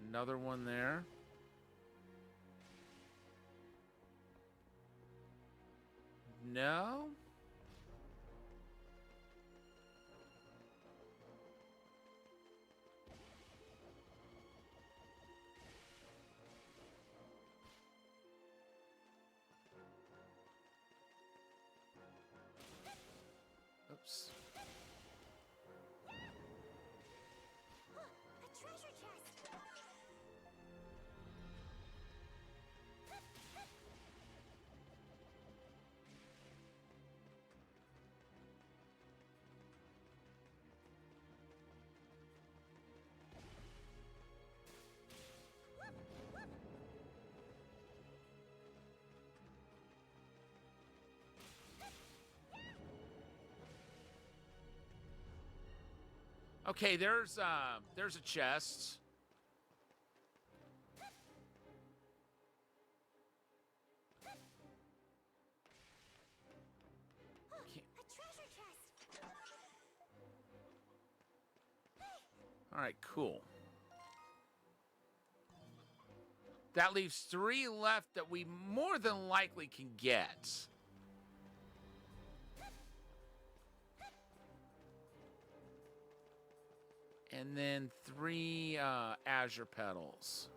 Another one there. No? Oops. A treasure! Okay, there's a chest. A treasure chest. All right, cool. That leaves 3 left that we more than likely can get. And then 3 azure petals.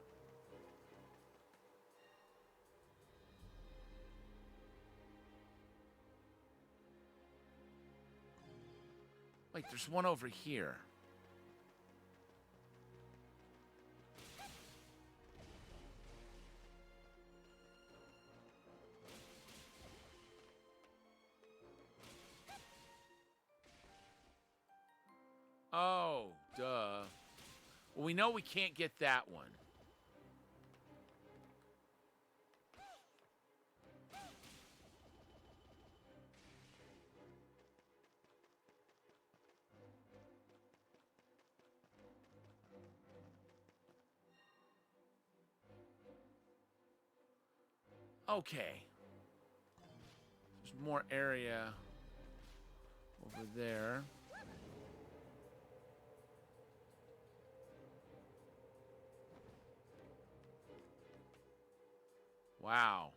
Wait, there's one over here. Oh, duh. Well, we know we can't get that one. Okay. There's more area over there. Wow.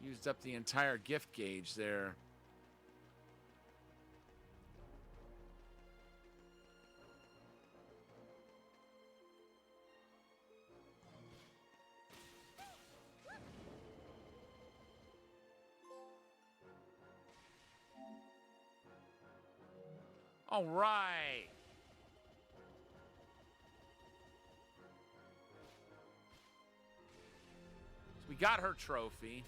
Used up the entire gift gauge there. All right. So we got her trophy.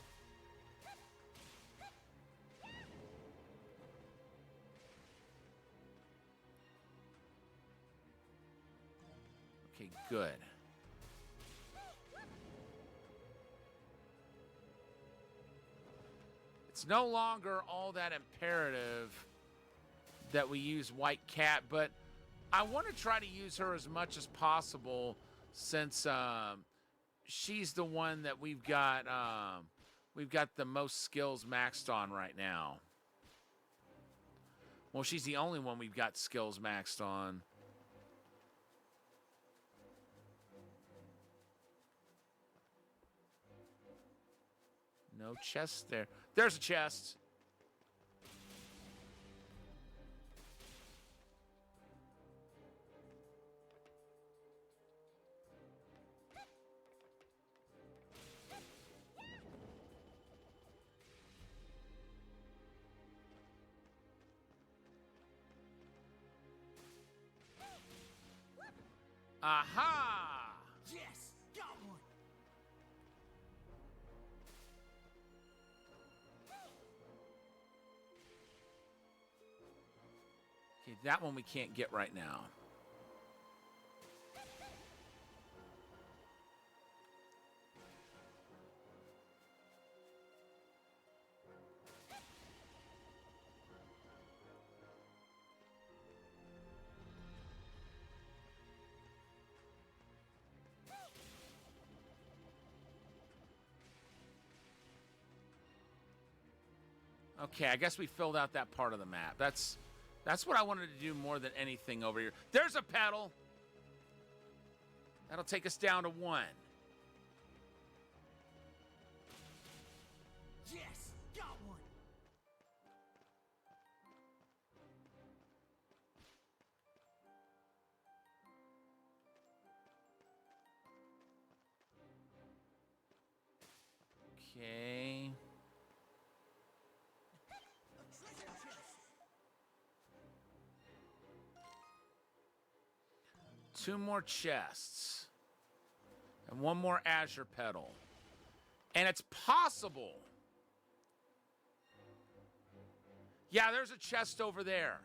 Okay, good. It's no longer all that imperative that we use White Cat, but I want to try to use her as much as possible since she's the one that we've got the most skills maxed on right now. Well, she's the only one we've got skills maxed on. No chest there. There's a chest. Aha! Yes! Got one! Okay, that one we can't get right now. Okay, I guess we filled out that part of the map. That's what I wanted to do more than anything over here. There's a pedal. That'll take us down to 1. Yes! Got one! Okay. A treasure chest! 2 more chests. And 1 more azure petal. And it's possible. Yeah, there's a chest over there.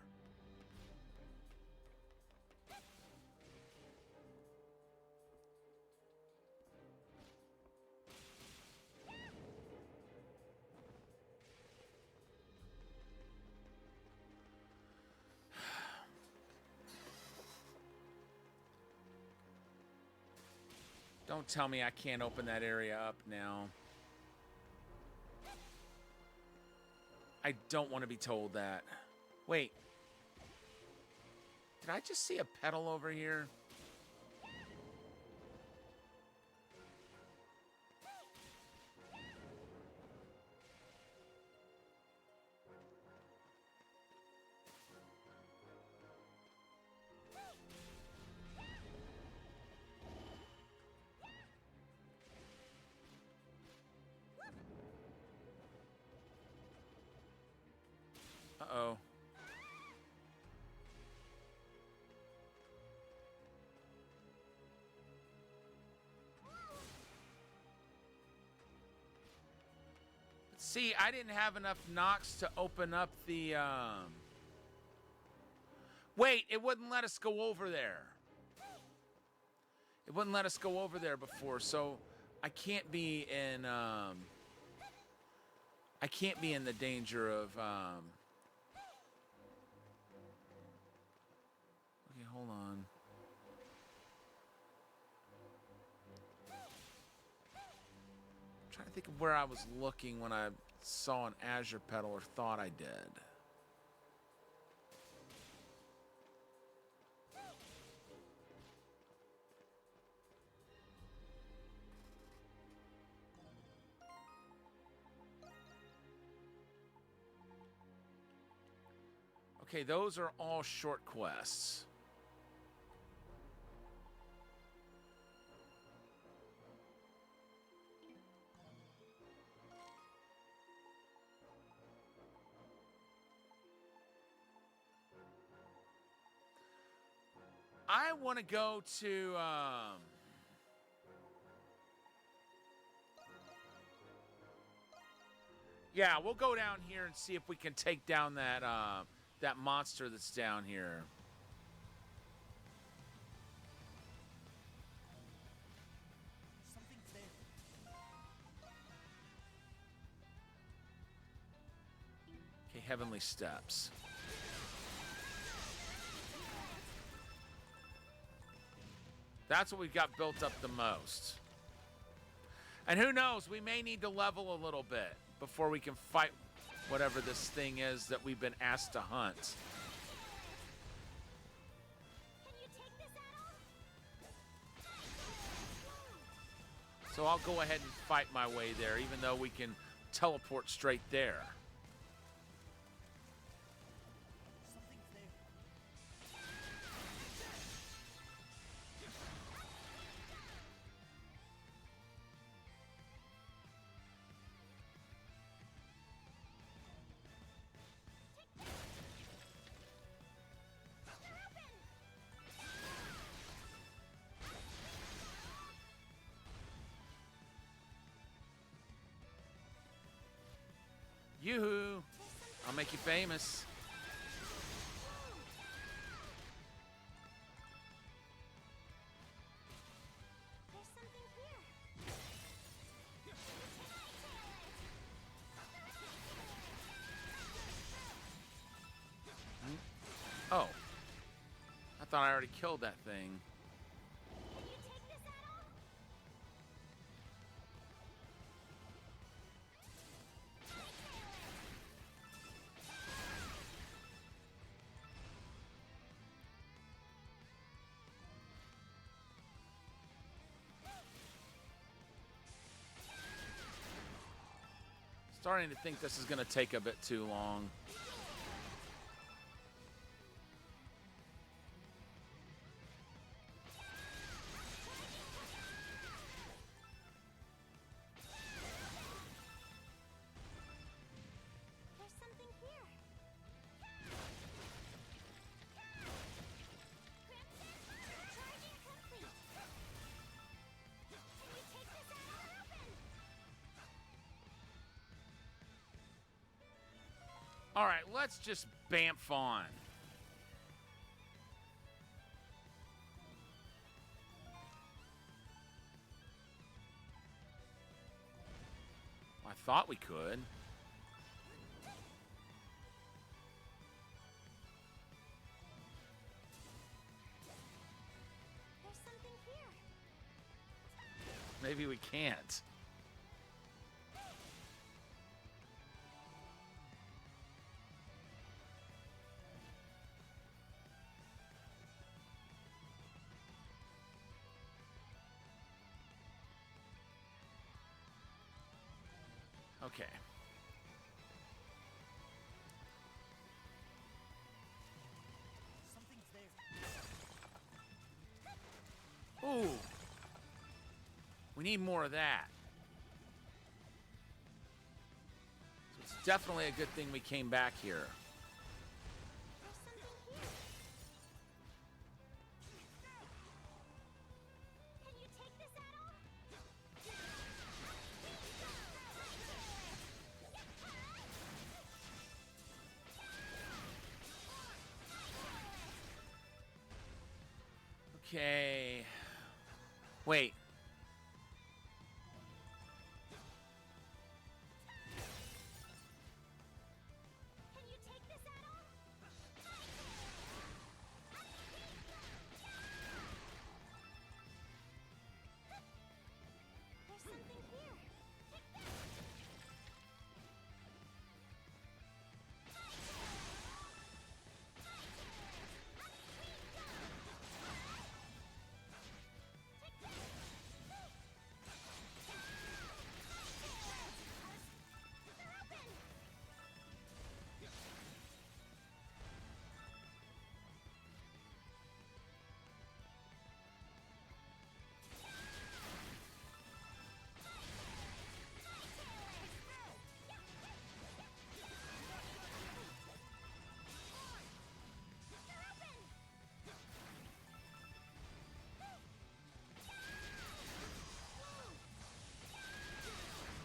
Don't tell me I can't open that area up now. I don't want to be told that. Wait. Did I just see a pedal over here? Uh-oh. See, I didn't have enough Nox to open up the, Wait, it wouldn't let us go over there. It wouldn't let us go over there before, so I can't be in, I can't be in the danger of, Okay, hold on. I'm trying to think of where I was looking when I saw an Azure pedal or thought I did. Okay, those are all short quests. I want to go to, yeah, we'll go down here and see if we can take down that, that monster that's down here. Something's there. Okay, Heavenly Steps. That's what we've got built up the most. And who knows, we may need to level a little bit before we can fight whatever this thing is that we've been asked to hunt. Can you take this at all? So I'll go ahead and fight my way there, even though we can teleport straight there. Something's there. Yoo-hoo! I'll make you famous. There's something here. Oh. I thought I already killed that thing. Can you take this at all? Starting to think this is going to take a bit too long. There's something here. Charging complete. Can you take this out of the open? All right, let's just bamf on. I thought we could. There's something here. Maybe we can't. Okay. Something's there. Ooh. We need more of that. So it's definitely a good thing we came back here. There's something here. Can you take this at all? Okay. Wait. Can you take this at all? There's something here. Take this.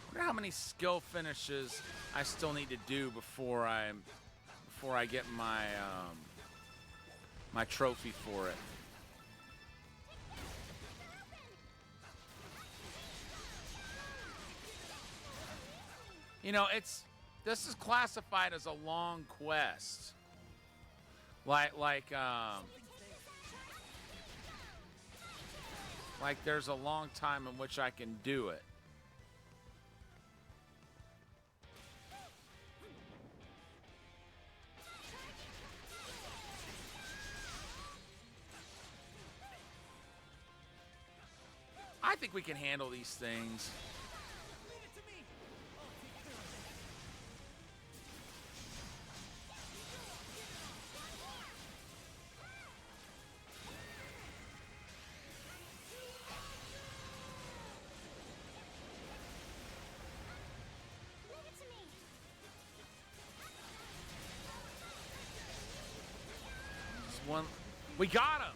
I wonder how many skill finishes I still need to do before I get my my trophy for it. You know, this is classified as a long quest. Like there's a long time in which I can do it. I think we can handle these things. Leave it to me. I'll take care of Leave it to me. Just one. We got him!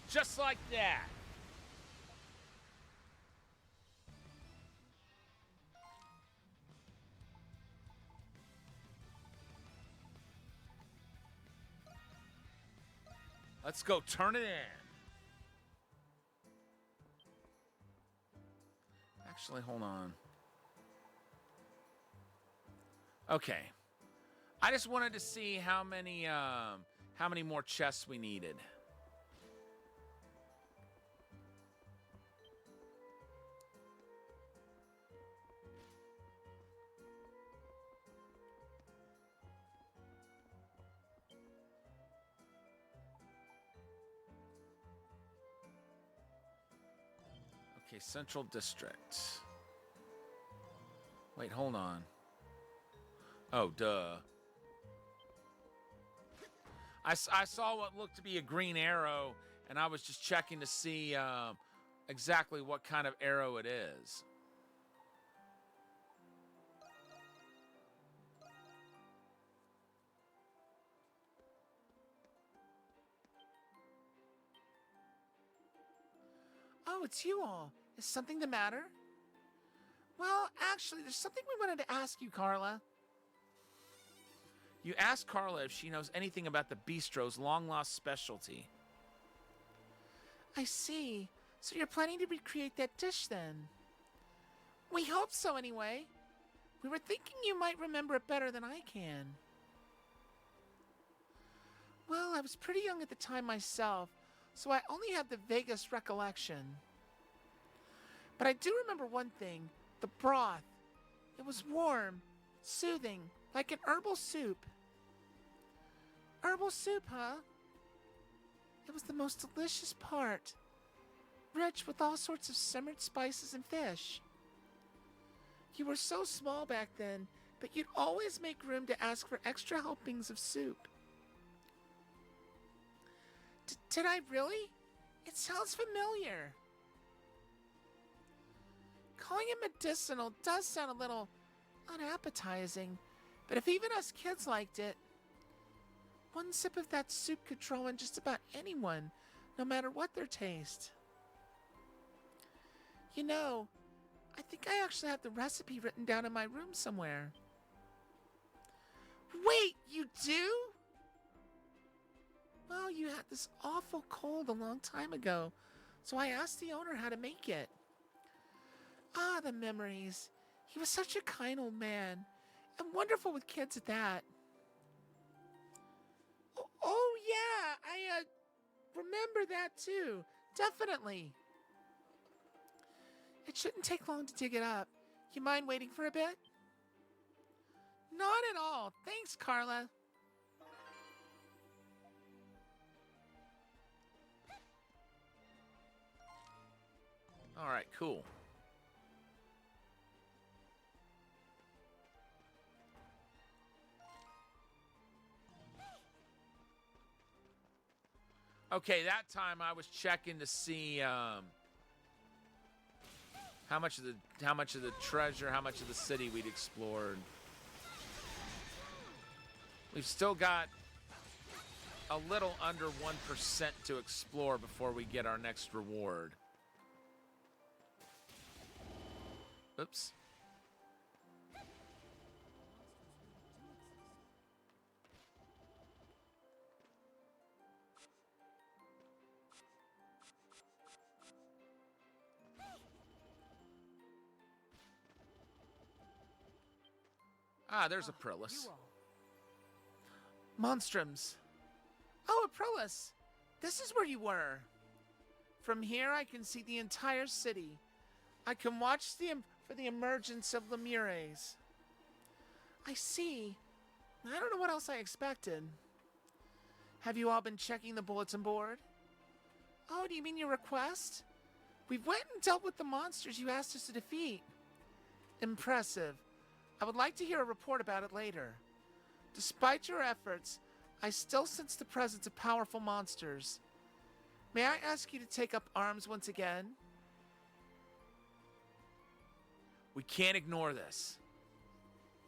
Just like that. Let's go turn it in. Actually, hold on. Okay. I just wanted to see how many more chests we needed. Okay, Central District. Wait, hold on. Oh, duh. I saw what looked to be a green arrow, and I was just checking to see exactly what kind of arrow it is. Oh, it's you all. Is something the matter? Well, actually, there's something we wanted to ask you, Carla. You asked Carla if she knows anything about the bistro's long-lost specialty. I see. So you're planning to recreate that dish then? We hope so, anyway. We were thinking you might remember it better than I can. Well, I was pretty young at the time myself, so I only have the vaguest recollection. But I do remember one thing, the broth. It was warm, soothing, like an herbal soup. Herbal soup, huh? It was the most delicious part. Rich with all sorts of simmered spices and fish. You were so small back then, but you'd always make room to ask for extra helpings of soup. Did I really? It sounds familiar. Calling it medicinal does sound a little unappetizing, but if even us kids liked it, one sip of that soup could draw in just about anyone, no matter what their taste. You know, I think I actually have the recipe written down in my room somewhere. Wait, you do? Well, you had this awful cold a long time ago, so I asked the owner how to make it. Ah, the memories. He was such a kind old man, and wonderful with kids at that. Oh yeah, I remember that too. Definitely. It shouldn't take long to dig it up. You mind waiting for a bit? Not at all. Thanks, Carla. All right, cool. Okay, that time I was checking to see how much of the treasure, how much of the city we'd explored. We've still got a little under 1% to explore before we get our next reward. Oops. Ah, there's Aprilis. Monstrums. Oh, Aprilis. This is where you were. From here, I can see the entire city. I can watch for the emergence of Lemures. I see. I don't know what else I expected. Have you all been checking the bulletin board? Oh, do you mean your request? We went and dealt with the monsters you asked us to defeat. Impressive. I would like to hear a report about it later. Despite your efforts, I still sense the presence of powerful monsters. May I ask you to take up arms once again? We can't ignore this.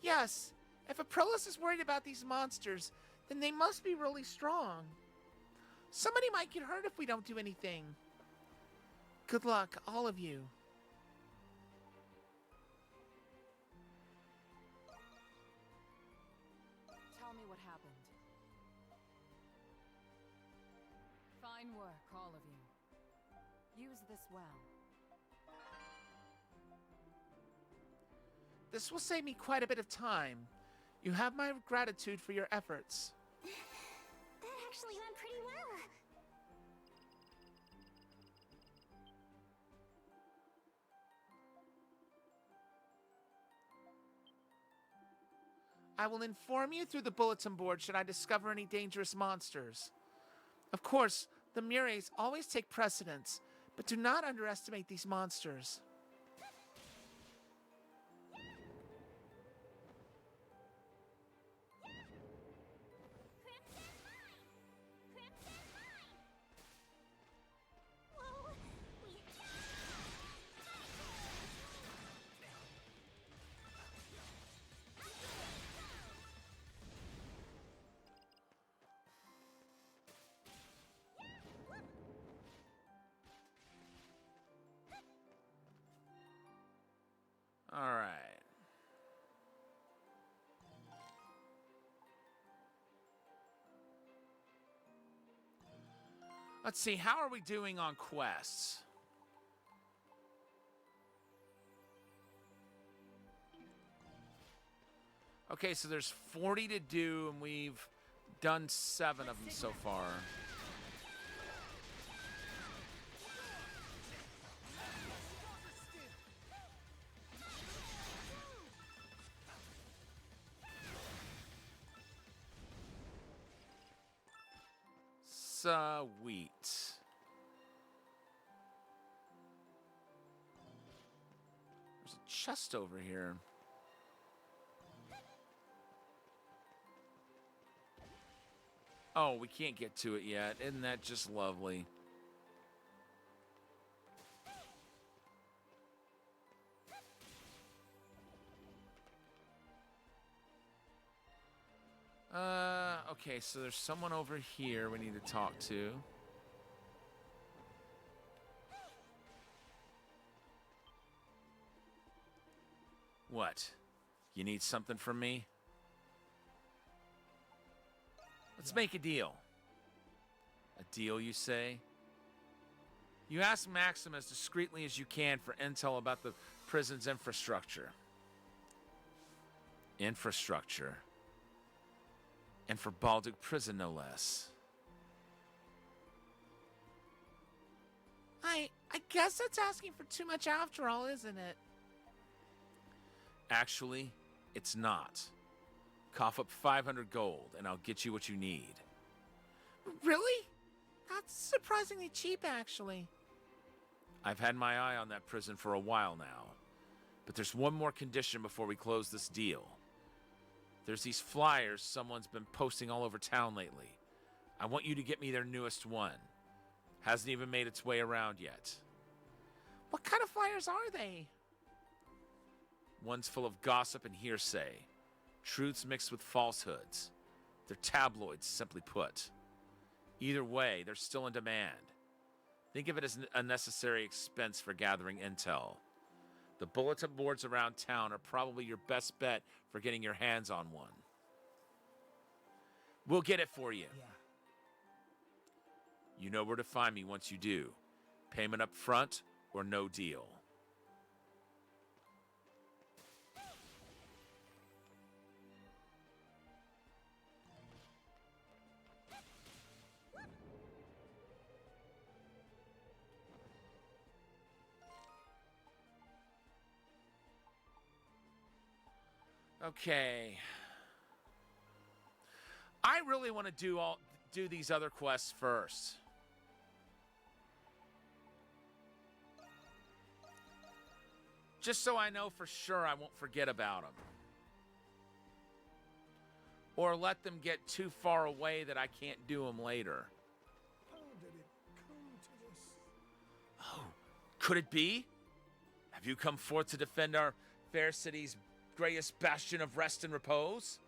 Yes, if Aprilis is worried about these monsters, then they must be really strong. Somebody might get hurt if we don't do anything. Good luck, all of you. Tell me what happened. Fine work, all of you. Use this well. This will save me quite a bit of time. You have my gratitude for your efforts. That actually went pretty well. I will inform you through the bulletin board should I discover any dangerous monsters. Of course, the Mures always take precedence, but do not underestimate these monsters. All right. Let's see, how are we doing on quests? Okay, so there's 40 to do, and we've done 7 of them so far. wheat. There's a chest over here. Oh, we can't get to it yet. Isn't that just lovely? Okay, so there's someone over here we need to talk to. What? You need something from me? Let's make a deal. A deal, you say? You ask Maxim as discreetly as you can for intel about the prison's infrastructure. Infrastructure. And for Baldic Prison, no less. I guess that's asking for too much after all, isn't it? Actually, it's not. Cough up 500 gold, and I'll get you what you need. Really? That's surprisingly cheap, actually. I've had my eye on that prison for a while now. But there's one more condition before we close this deal. There's these flyers someone's been posting all over town lately. I want you to get me their newest one. Hasn't even made its way around yet. What kind of flyers are they? One's full of gossip and hearsay. Truths mixed with falsehoods. They're tabloids, simply put. Either way, they're still in demand. Think of it as a necessary expense for gathering intel. The bulletin boards around town are probably your best bet for getting your hands on one. We'll get it for you. Yeah. You know where to find me once you do. Payment up front or no deal. Okay. I really want to do these other quests first. Just so I know for sure I won't forget about them. Or let them get too far away that I can't do them later. How did it come to this? Oh, could it be? Have you come forth to defend our fair city's greatest bastion of rest and repose?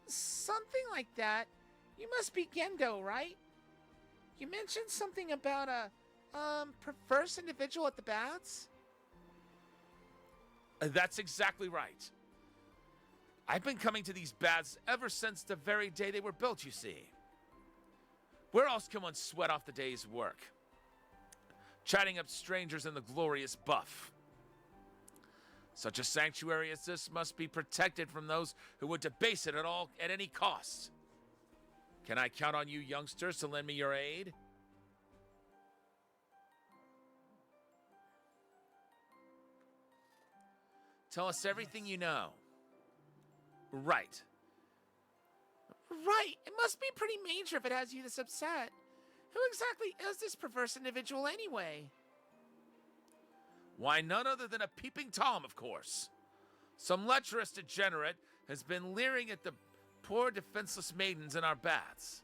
Something like that. You must be Gendo, right? You mentioned something about a, perverse individual at the baths? That's exactly right. I've been coming to these baths ever since the very day they were built, you see. Where else can one sweat off the day's work? Chatting up strangers in the glorious buff. Such a sanctuary as this must be protected from those who would debase it at any cost. Can I count on you youngsters to lend me your aid? Tell us everything you know. Right. Right. It must be pretty major if it has you this upset. Who exactly is this perverse individual anyway? Why, none other than a peeping Tom, of course. Some lecherous degenerate has been leering at the poor defenseless maidens in our baths.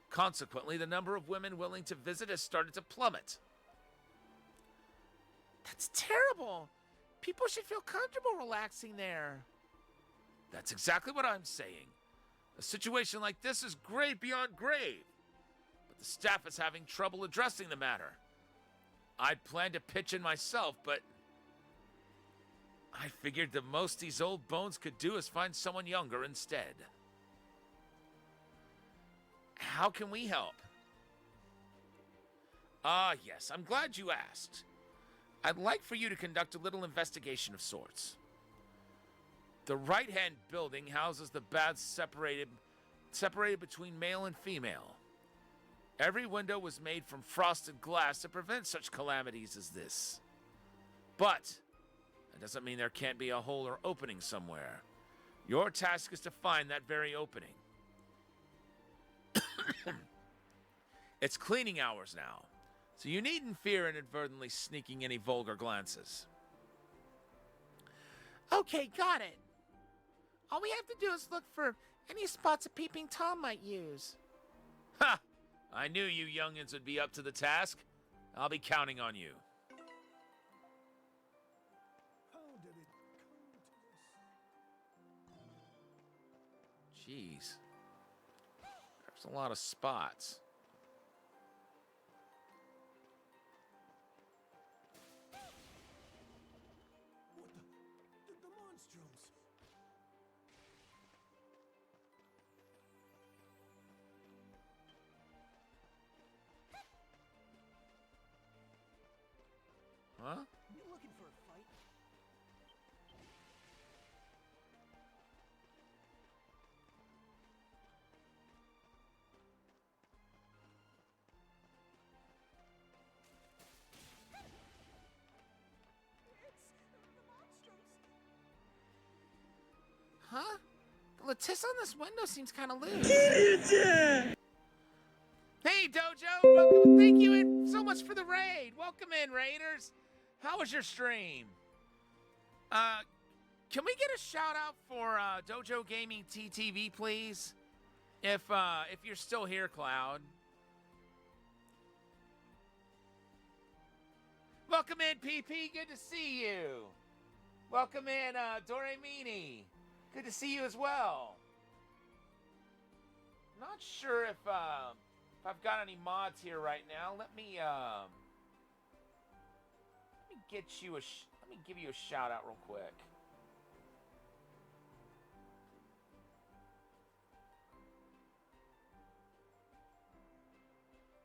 Consequently, the number of women willing to visit has started to plummet. That's terrible. People should feel comfortable relaxing there. That's exactly what I'm saying. A situation like this is grave beyond grave. But the staff is having trouble addressing the matter. I'd planned to pitch in myself, but I figured the most these old bones could do is find someone younger instead. How can we help? Ah, yes, I'm glad you asked. I'd like for you to conduct a little investigation of sorts. The right-hand building houses the baths separated between male and female. Every window was made from frosted glass to prevent such calamities as this. But that doesn't mean there can't be a hole or opening somewhere. Your task is to find that very opening. It's cleaning hours now, so you needn't fear inadvertently sneaking any vulgar glances. Okay, got it. All we have to do is look for any spots a peeping Tom might use. Ha! I knew you youngins would be up to the task. I'll be counting on you. How did it come to this? Jeez. There's a lot of spots. What the monstrums? Huh? You looking for a fight? Huh? The lattice on this window seems kind of loose. Hey, Dojo! Welcome. Thank you so much for the raid. Welcome in, Raiders. How was your stream? Can we get a shout out for Dojo Gaming TTV, please? If you're still here, Cloud. Welcome in, PP. Good to see you. Welcome in, Doremini. Good to see you as well. Not sure if I've got any mods here right now. Let me get you let me give you a shout out real quick.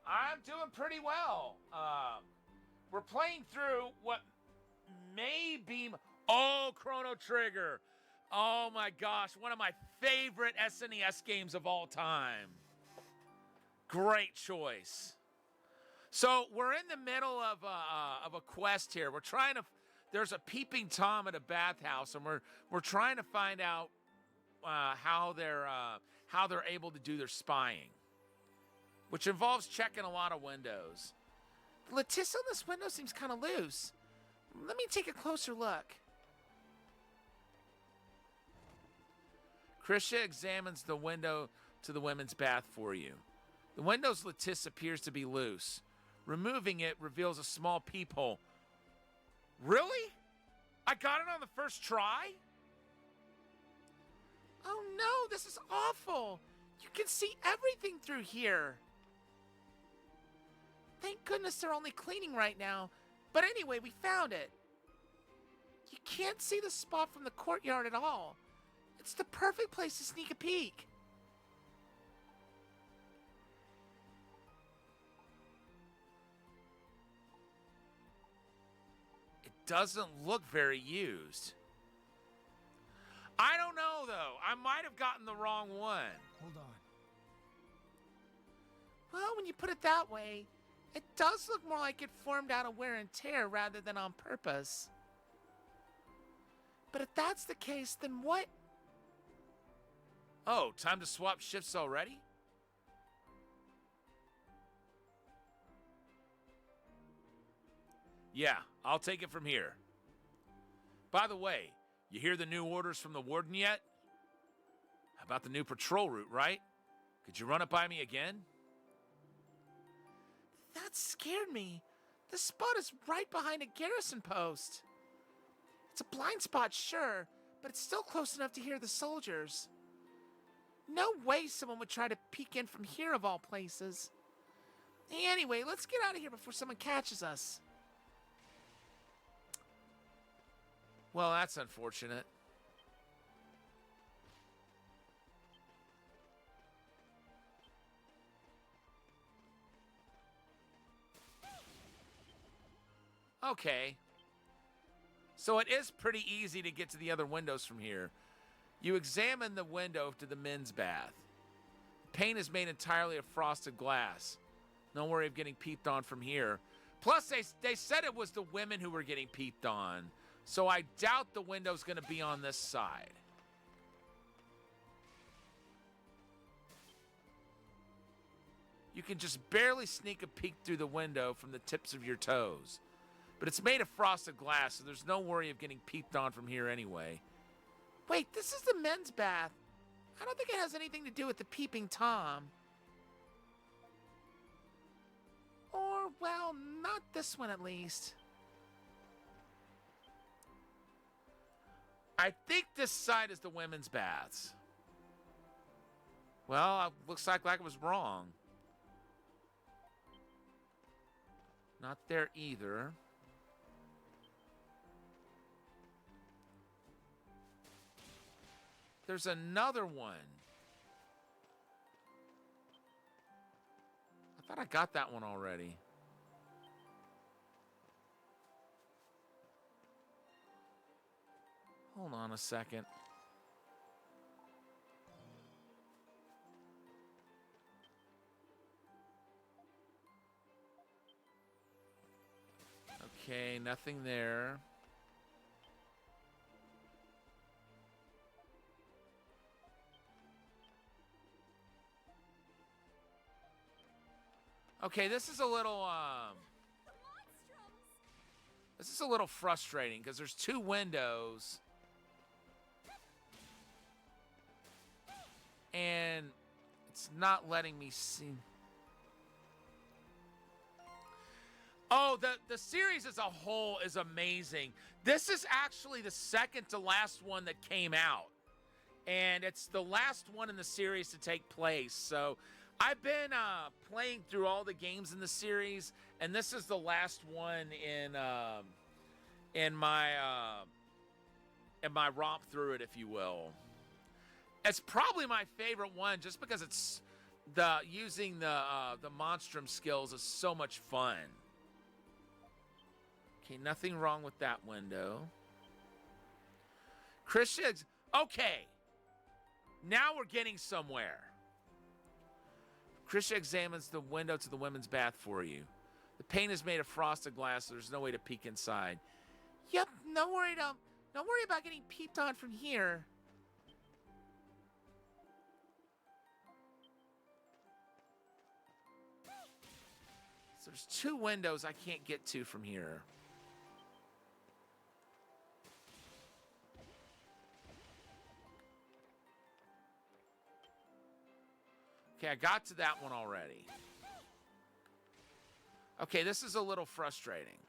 I'm doing pretty well. We're playing through what may be... Oh, Chrono Trigger. Oh my gosh, one of my favorite SNES games of all time. Great choice. So we're in the middle of a quest here. We're trying to... There's a peeping Tom at a bathhouse, and we're trying to find out how they're able to do their spying, which involves checking a lot of windows. The lattice on this window seems kind of loose. Let me take a closer look. Krisha examines the window to the women's bath for you. The window's lattice appears to be loose. Removing it reveals a small peephole. Really? I got it on the first try? Oh no, this is awful. You can see everything through here. Thank goodness they're only cleaning right now. But anyway, we found it. You can't see the spot from the courtyard at all. It's the perfect place to sneak a peek. It doesn't look very used. I don't know, though. I might have gotten the wrong one. Hold on. Well, when you put it that way, it does look more like it formed out of wear and tear rather than on purpose. But if that's the case, then what? Oh, time to swap shifts already? Yeah, I'll take it from here. By the way, you hear the new orders from the warden yet? How about the new patrol route, right? Could you run it by me again? That scared me. The spot is right behind a garrison post. It's a blind spot, sure, but it's still close enough to hear the soldiers. No way someone would try to peek in from here of all places. Anyway, let's get out of here before someone catches us. Well, that's unfortunate. Okay. So it is pretty easy to get to the other windows from here. You examine the window to the men's bath. The pane is made entirely of frosted glass. No worry of getting peeped on from here. Plus, they said it was the women who were getting peeped on. So I doubt the window's going to be on this side. you can just barely sneak a peek through the window from the tips of your toes. But it's made of frosted glass, so there's no worry of getting peeped on from here anyway. Wait, this is the men's bath. I don't think it has anything to do with the peeping Tom. Or, well, not this one at least. I think this side is the women's baths. Well, looks like I was wrong. Not there either. There's another one. I thought I got that one already. Hold on a second. Okay, nothing there. Okay, this is a little frustrating because there's two windows and it's not letting me see. Oh, the series as a whole is amazing. This is actually the second to last one that came out. And it's the last one in the series to take place. So I've been playing through all the games in the series, and this is the last one in my romp through it, if you will. It's probably my favorite one, just because it's using the Monstrum skills is so much fun. Okay, nothing wrong with that window. Christian, okay. Now we're getting somewhere. Krisha examines the window to the women's bath for you. The pane is made of frosted glass, so there's no way to peek inside. Yep, don't worry about getting peeped on from here. So there's two windows I can't get to from here. Okay, I got to that one already. Okay, this is a little frustrating.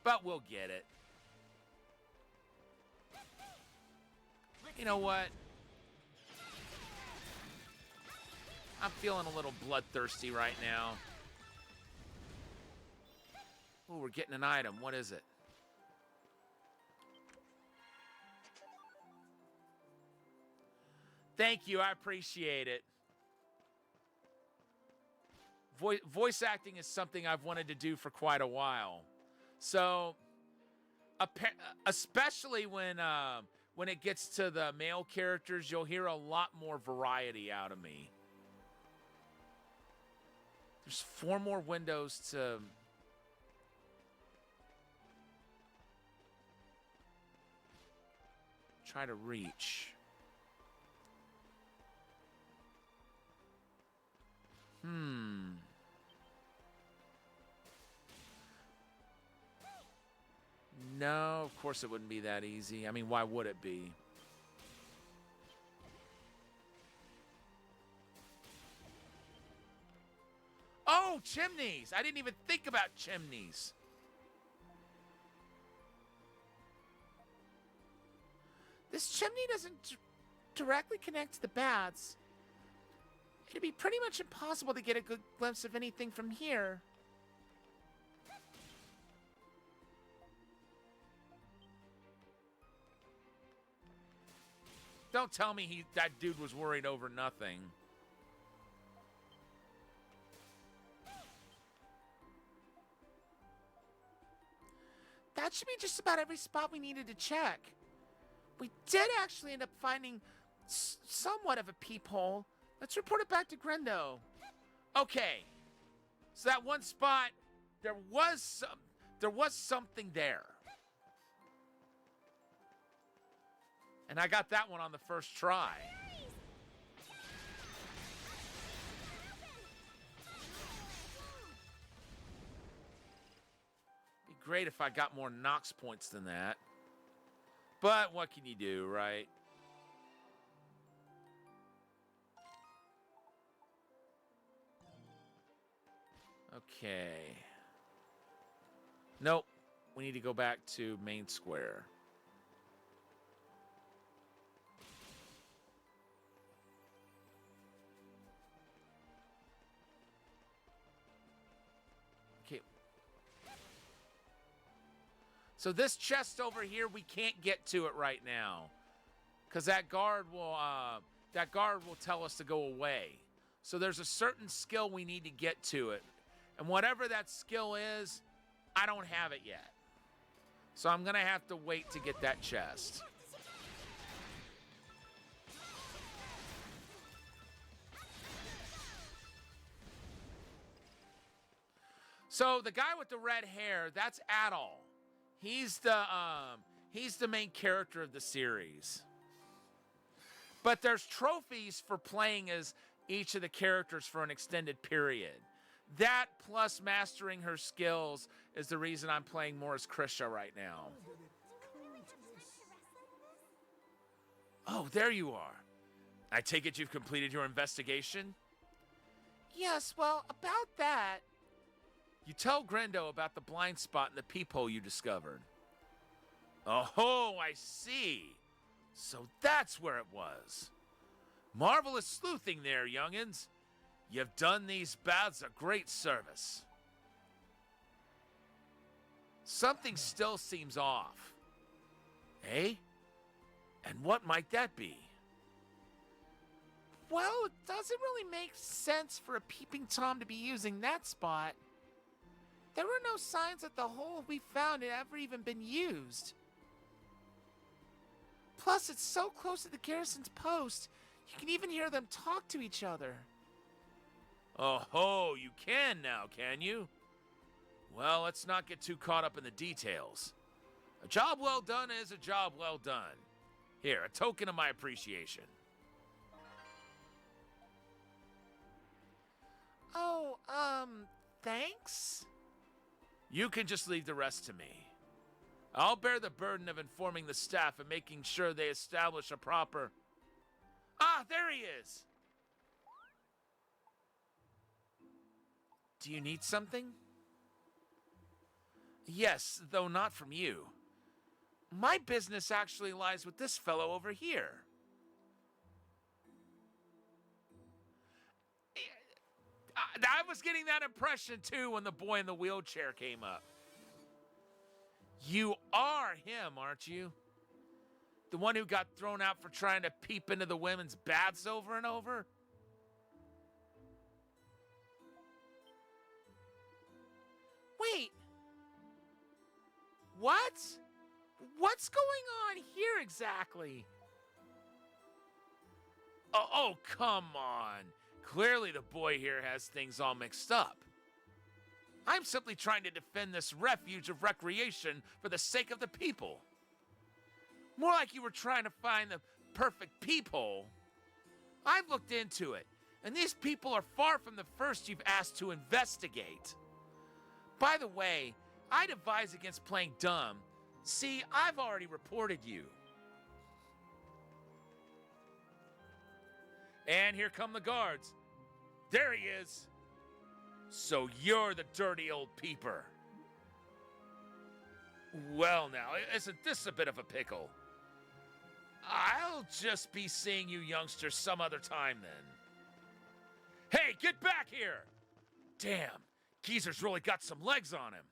But we'll get it. You know what? I'm feeling a little bloodthirsty right now. Oh, we're getting an item. What is it? Thank you. I appreciate it. Voice acting is something I've wanted to do for quite a while. So, especially when it gets to the male characters, you'll hear a lot more variety out of me. There's 4 more windows to... try to reach. No, of course it wouldn't be that easy. I mean, why would it be? Oh, chimneys! I didn't even think about chimneys. This chimney doesn't directly connect to the baths. It'd be pretty much impossible to get a good glimpse of anything from here. Don't tell me that dude was worried over nothing. That should be just about every spot we needed to check. We did actually end up finding somewhat of a peephole. Let's report it back to Grendo. Okay. So that one spot, there was something there. And I got that one on the first try. Be great if I got more Nox points than that. But what can you do, right? Okay. Nope. We need to go back to main square. Okay. So this chest over here, we can't get to it right now. Because that guard will tell us to go away. So there's a certain skill we need to get to it. And whatever that skill is, I don't have it yet. So I'm going to have to wait to get that chest. So the guy with the red hair, that's Adol. He's the main character of the series. But there's trophies for playing as each of the characters for an extended period. That plus mastering her skills is the reason I'm playing more as Krisha right now. Oh, there you are. I take it you've completed your investigation? Yes, well, about that. You tell Grendo about the blind spot in the peephole you discovered. Oh, I see. So that's where it was. Marvelous sleuthing there, youngins. You've done these baths a great service. Something still seems off. Eh? And what might that be? Well, it doesn't really make sense for a peeping Tom to be using that spot. There were no signs that the hole we found had ever even been used. Plus, it's so close to the garrison's post, you can even hear them talk to each other. Oh, you can now, can you? Well, let's not get too caught up in the details. A job well done is a job well done. Here, a token of my appreciation. Oh, thanks? You can just leave the rest to me. I'll bear the burden of informing the staff and making sure they establish a proper... Ah, there he is! Do you need something? Yes, though not from you. My business actually lies with this fellow over here. I was getting that impression too when the boy in the wheelchair came up. You are him, aren't you? The one who got thrown out for trying to peep into the women's baths over and over? Wait. What? What's going on here exactly? Oh, come on. Clearly the boy here has things all mixed up. I'm simply trying to defend this refuge of recreation for the sake of the people. More like you were trying to find the perfect peephole. I've looked into it, and these people are far from the first you've asked to investigate. By the way, I'd advise against playing dumb. See, I've already reported you. And here come the guards. There he is. So you're the dirty old peeper. Well now, isn't this a bit of a pickle? I'll just be seeing you youngsters some other time then. Hey, get back here! Damn, Geezer's really got some legs on him.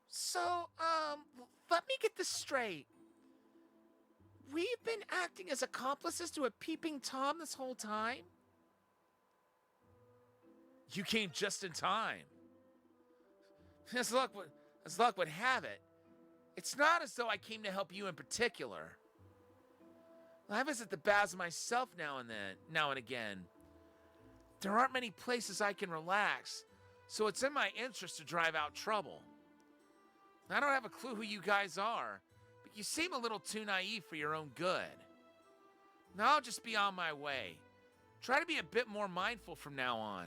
So, let me get this straight. We've been acting as accomplices to a peeping Tom this whole time? You came just in time. As luck would have it, it's not as though I came to help you in particular. I visit the baths myself now and again. There aren't many places I can relax, so it's in my interest to drive out trouble. I don't have a clue who you guys are, but you seem a little too naive for your own good. Now I'll just be on my way. Try to be a bit more mindful from now on.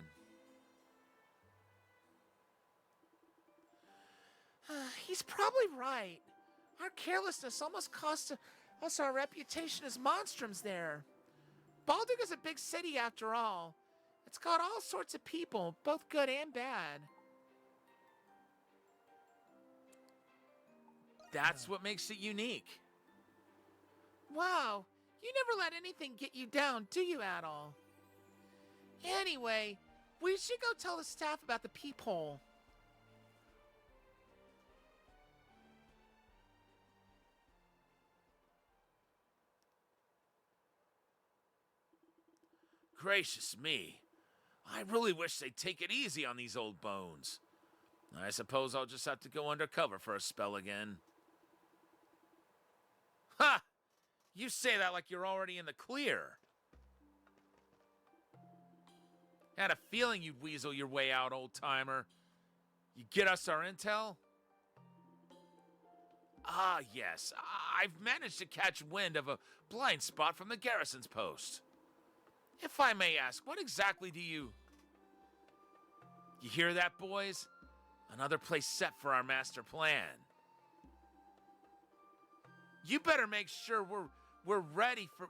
He's probably right. Our carelessness almost cost us our reputation as monstrums there. Baldur is a big city after all. It's got all sorts of people, both good and bad. That's what makes it unique. Wow, you never let anything get you down, do you, at all? Anyway, we should go tell the staff about the peephole. Gracious me. I really wish they'd take it easy on these old bones. I suppose I'll just have to go undercover for a spell again. Ha! You say that like you're already in the clear. Had a feeling you'd weasel your way out, old-timer. You get us our intel? Ah, yes. I've managed to catch wind of a blind spot from the garrison's post. If I may ask, what exactly do you... You hear that, boys? Another place set for our master plan. You better make sure we're ready for...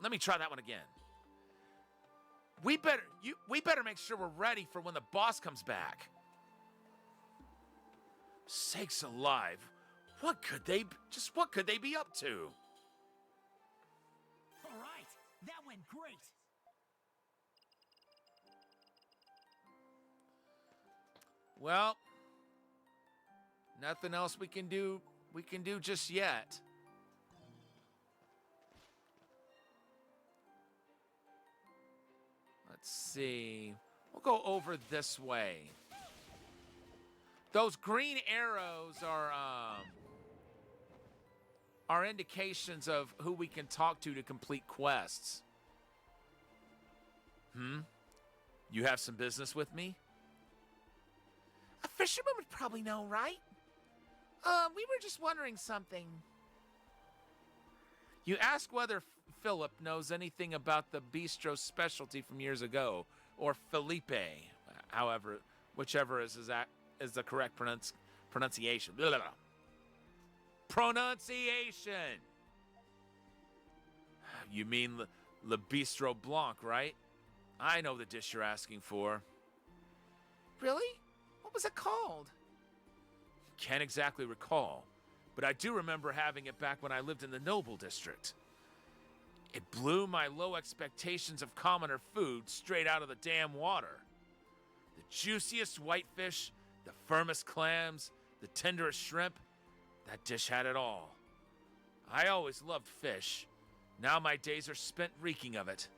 Let me try that one again. We better make sure we're ready for when the boss comes back. Sakes alive. What could they be up to? All right, that went great. Well, nothing else we can do just yet. Let's see. We'll go over this way. Those green arrows are indications of who we can talk to complete quests. You have some business with me? A fisherman would probably know, right? We were just wondering something. You ask whether Philip knows anything about the bistro's specialty from years ago, or Felipe, however, whichever is the correct pronunciation. Blah, blah, blah. Pronunciation! You mean Le Bistro Blanc, right? I know the dish you're asking for. Really? What was it called? Can't exactly recall, but I do remember having it back when I lived in the Noble District. It blew my low expectations of commoner food straight out of the damn water. The juiciest whitefish, the firmest clams, the tenderest shrimp, that dish had it all. I always loved fish. Now my days are spent reeking of it.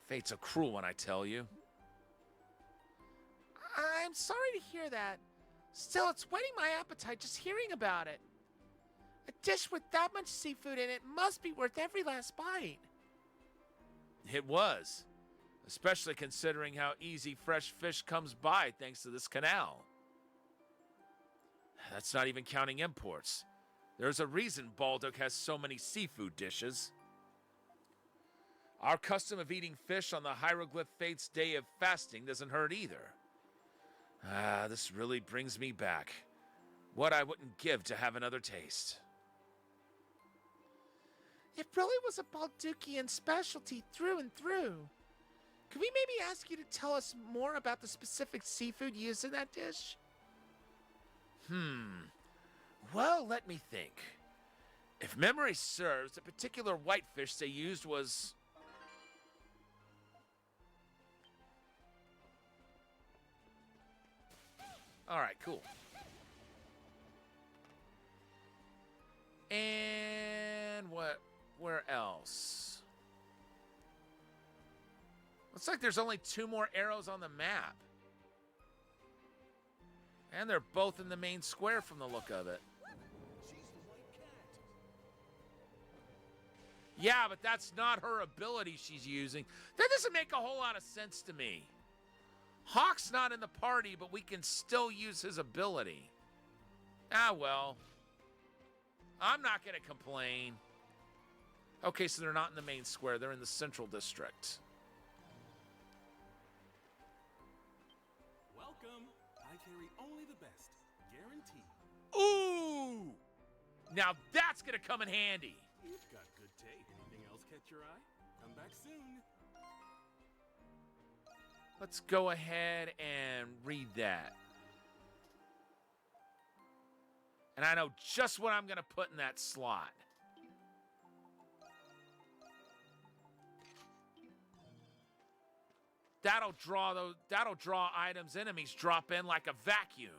Fate's a cruel one, I tell you. I'm sorry to hear that. Still, it's whetting my appetite just hearing about it. A dish with that much seafood in it must be worth every last bite. It was, especially considering how easy fresh fish comes by thanks to this canal. That's not even counting imports. There's a reason Baldock has so many seafood dishes. Our custom of eating fish on the hieroglyph fate's day of fasting doesn't hurt either. This really brings me back. What I wouldn't give to have another taste. It really was a Baldukian specialty through and through. Could we maybe ask you to tell us more about the specific seafood used in that dish? Well, let me think. If memory serves, the particular whitefish they used was... Alright, cool. And where else? Looks like there's only 2 more arrows on the map. And they're both in the main square from the look of it. Yeah, but that's not her ability she's using. That doesn't make a whole lot of sense to me. Hawk's not in the party, but we can still use his ability. Ah, well. I'm not going to complain. Okay, so they're not in the main square. They're in the central district. Welcome. I carry only the best. Guaranteed. Ooh! Now that's going to come in handy. You've got good taste. Anything else catch your eye? Come back soon. Let's go ahead and read that. And I know just what I'm going to put in that slot. That'll draw items enemies drop in like a vacuum.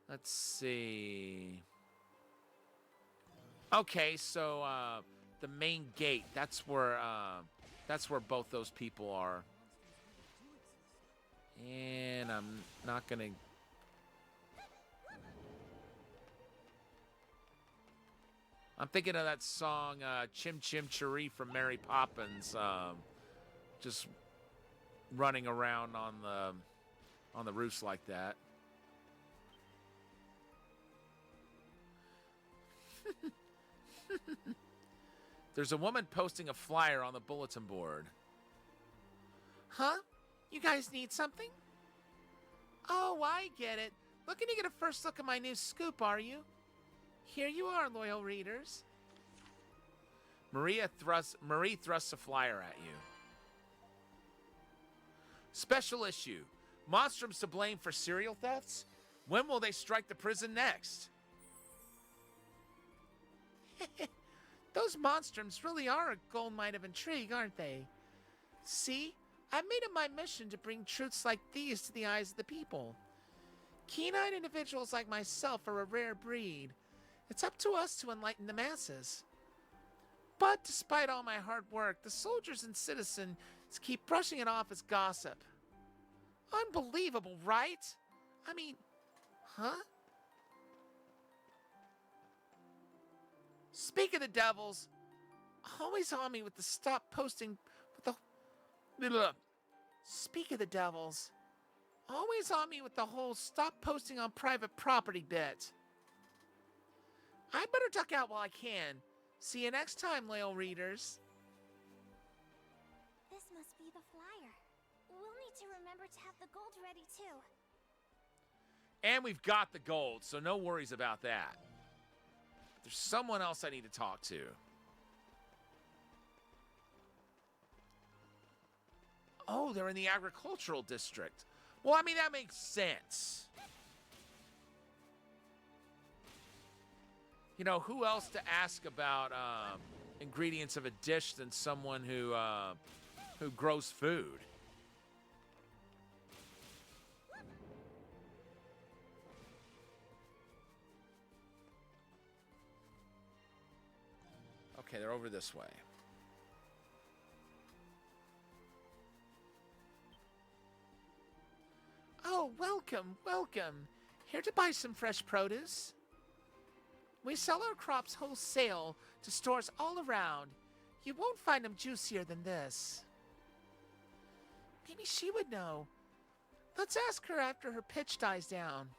Let's see. Okay, so the main gate, that's where both those people are. And I'm not gonna. I'm thinking of that song, Chim Chim Cheree from Mary Poppins, just running around on the roofs like that. There's a woman posting a flyer on the bulletin board. Huh? You guys need something? Oh, I get it. Looking to get a first look at my new scoop, are you? Here you are, loyal readers. Marie thrusts a flyer at you. Special issue. Monstrums to blame for serial thefts? When will they strike the prison next? Those monstrums really are a gold mine of intrigue, aren't they? See, I made it my mission to bring truths like these to the eyes of the people. Keen-eyed individuals like myself are a rare breed. It's up to us to enlighten the masses. But despite all my hard work, the soldiers and citizens keep brushing it off as gossip. Unbelievable, right? I mean, huh? Speak of the devils, always on me with the stop posting with the Speak of the devils, always on me with the whole stop posting on private property bit. I better duck out while I can. See you next time, loyal readers. This must be the flyer. We'll need to remember to have the gold ready too. And we've got the gold, so no worries about that. There's someone else I need to talk to. Oh, they're in the agricultural district. Well, I mean, that makes sense. You know, who else to ask about ingredients of a dish than someone who grows food? Okay, they're over this way. Oh, welcome, welcome. Here to buy some fresh produce? We sell our crops wholesale to stores all around. You won't find them juicier than this. Maybe she would know. Let's ask her after her pitch dies down.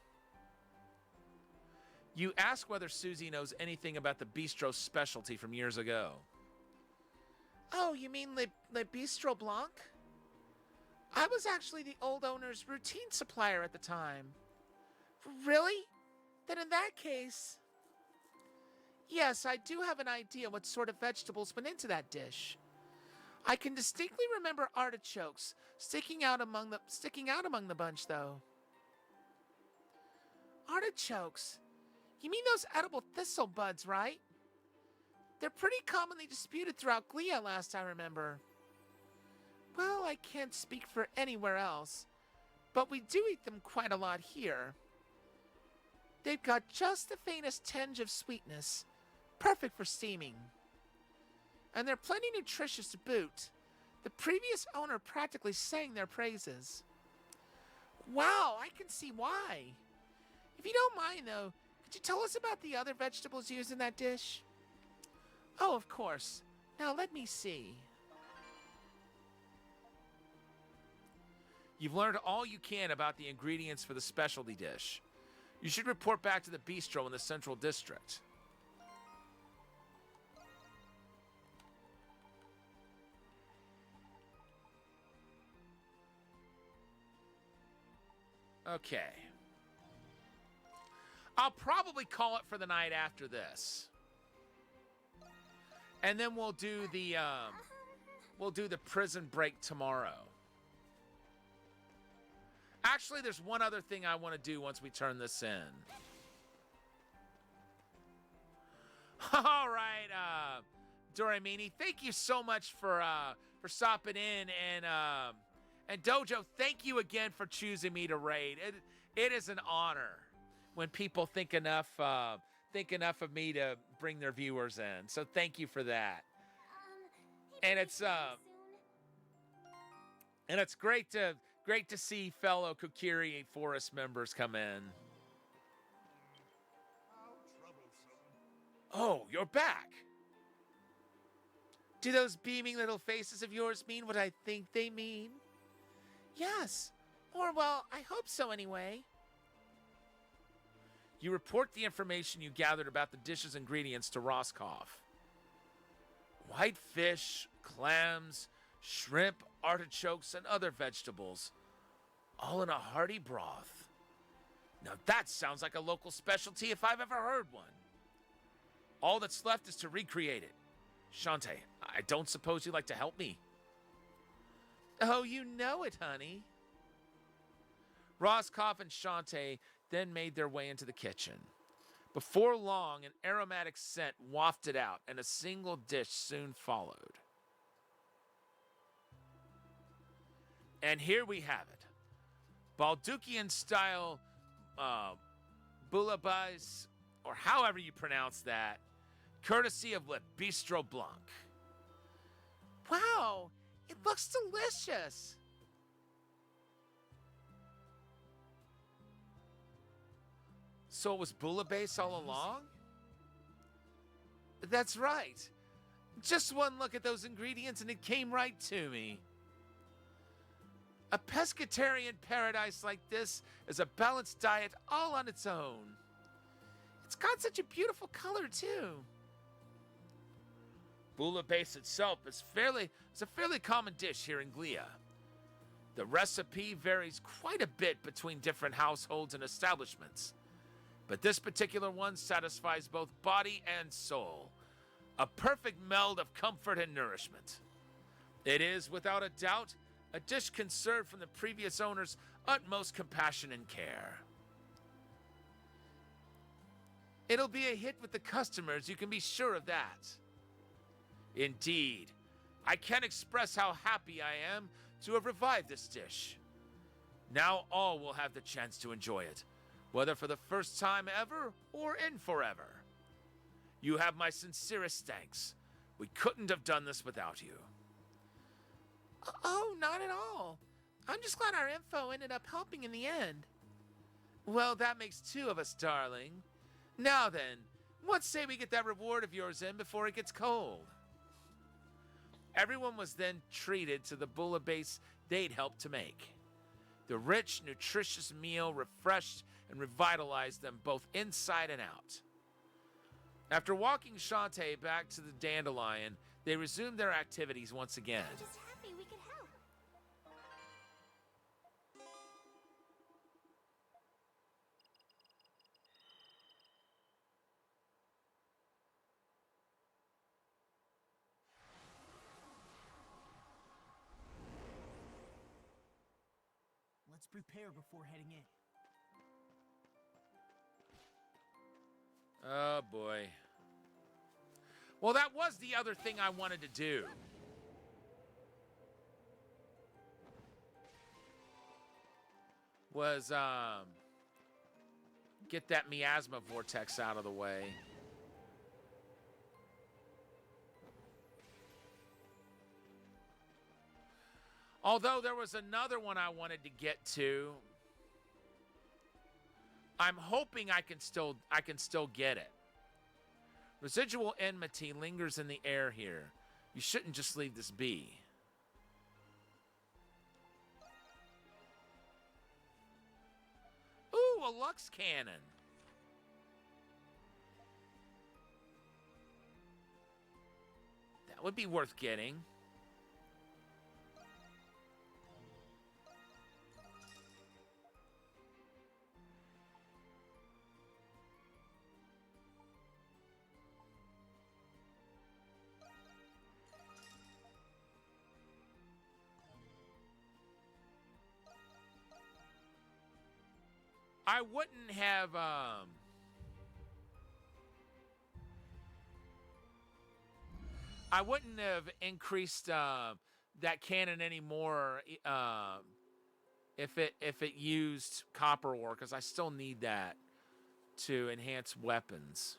You ask whether Susie knows anything about the bistro specialty from years ago. Oh, you mean Le Bistro Blanc? I was actually the old owner's routine supplier at the time. Really? Then in that case... Yes, I do have an idea what sort of vegetables went into that dish. I can distinctly remember artichokes sticking out among the bunch, though. Artichokes? You mean those edible thistle buds, right? They're pretty commonly disputed throughout Glia, last I remember. Well, I can't speak for anywhere else, but we do eat them quite a lot here. They've got just the faintest tinge of sweetness, perfect for steaming. And they're plenty nutritious to boot. The previous owner practically sang their praises. Wow, I can see why. If you don't mind, though, could you tell us about the other vegetables used in that dish? Oh, of course. Now let me see. You've learned all you can about the ingredients for the specialty dish. You should report back to the bistro in the Central District. Okay. I'll probably call it for the night after this. And then we'll do the prison break tomorrow. Actually, there's one other thing I want to do once we turn this in. All right, Doramini, thank you so much for stopping in, and Dojo, thank you again for choosing me to raid. It is an honor when people think enough of me to bring their viewers in. So thank you for that. And it's great to see fellow Kokiri Forest members come in. Oh, you're back. Do those beaming little faces of yours mean what I think they mean? Yes. Or, well, I hope so anyway. You report the information you gathered about the dish's ingredients to Roscoff. White fish, clams, shrimp, artichokes, and other vegetables, all in a hearty broth. Now that sounds like a local specialty if I've ever heard one. All that's left is to recreate it. Shantae, I don't suppose you'd like to help me? Oh, you know it, honey. Roscoff and Shantae then made their way into the kitchen. Before long, an aromatic scent wafted out, and a single dish soon followed. And here we have it. Baldukian-style bouillabaisse, or however you pronounce that, courtesy of Le Bistro Blanc. Wow, it looks delicious. So it was bouillabaisse all along? That's right. Just one look at those ingredients and it came right to me. A pescatarian paradise like this is a balanced diet all on its own. It's got such a beautiful color, too. Bouillabaisse itself is a fairly common dish here in Glia. The recipe varies quite a bit between different households and establishments, but this particular one satisfies both body and soul. A perfect meld of comfort and nourishment. It is, without a doubt, a dish conserved from the previous owner's utmost compassion and care. It'll be a hit with the customers, you can be sure of that. Indeed. I can't express how happy I am to have revived this dish. Now all will have the chance to enjoy it, whether for the first time ever or in forever. You have my sincerest thanks. We couldn't have done this without you. Oh, not at all. I'm just glad our info ended up helping in the end. Well, that makes two of us, darling. Now then, what say we get that reward of yours in before it gets cold? Everyone was then treated to the bouillabaisse they'd helped to make. The rich, nutritious meal refreshed and revitalized them both inside and out. After walking Shantae back to the Dandelion, they resumed their activities once again. I'm just happy we could help. Let's prepare before heading in. Oh boy. Well, that was the other thing I wanted to do. Was get that miasma vortex out of the way. Although there was another one I wanted to get to. I'm hoping I can still get it. Residual enmity lingers in the air here. You shouldn't just leave this be. a Lux cannon. That would be worth getting. I wouldn't have increased that cannon anymore if it used copper ore, because I still need that to enhance weapons.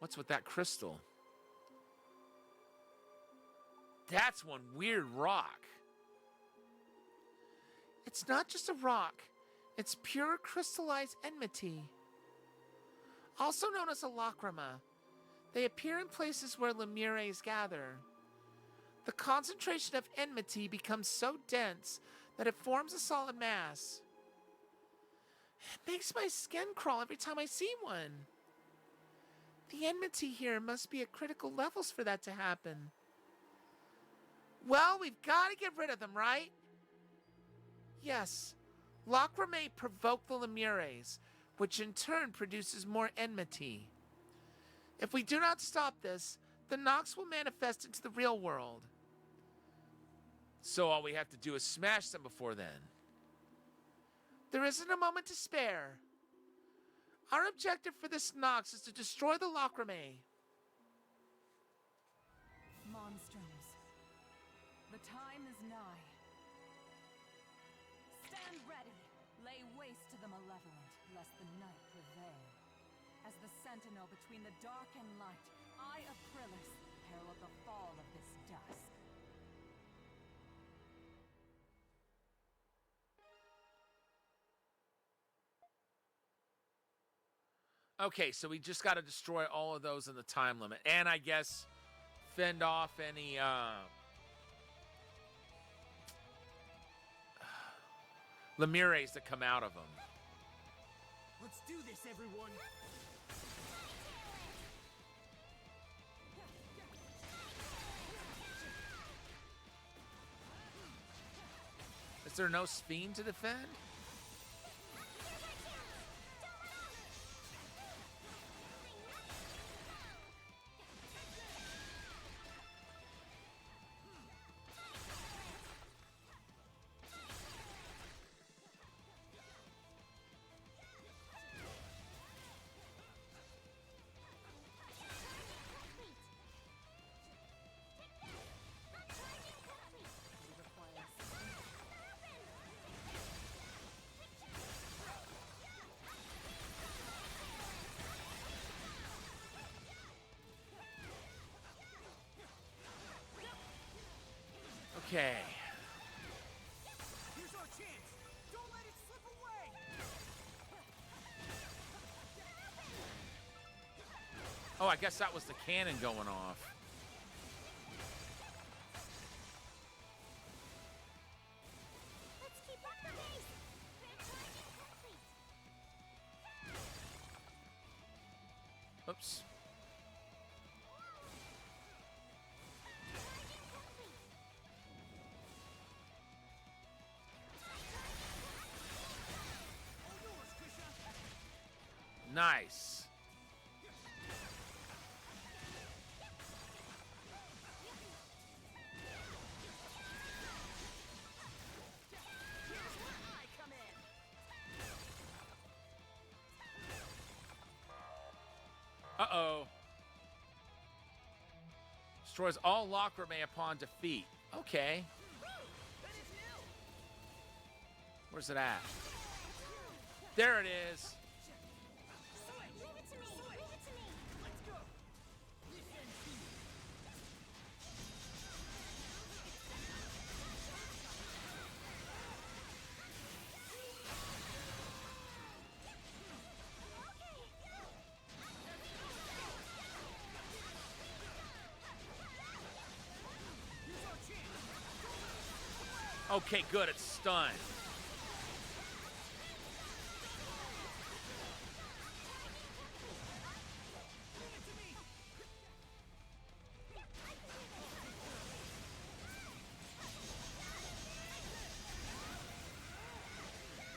What's with that crystal? That's one weird rock. It's not just a rock. It's pure crystallized enmity. Also known as a lacrima. They appear in places where lemures gather. The concentration of enmity becomes so dense that it forms a solid mass. It makes my skin crawl every time I see one. The enmity here must be at critical levels for that to happen. Well, we've got to get rid of them, right? Yes. Lacrimae provoke the lemures, which in turn produces more enmity. If we do not stop this, the Nox will manifest into the real world. So all we have to do is smash them before then. There isn't a moment to spare. Our objective for this Nox is to destroy the Lacrimae. Monstrums, the time is nigh. Stand ready. Lay waste to the malevolent, lest the night prevail. As the sentinel between the dark and light, I, Aprilis, herald the fall of this dusk. Okay, so we just got to destroy all of those in the time limit. And I guess fend off any lemures that come out of them. Let's do this, everyone! Is there no Sphene to defend? Okay. Here's our chance! Don't let it slip away! Oh, I guess that was the cannon going off. Let's keep up the pace! Oops. Nice. Uh-oh. Destroys all Lacrimae upon defeat. Okay. Where's it at? There it is. Okay, good. It's stunned.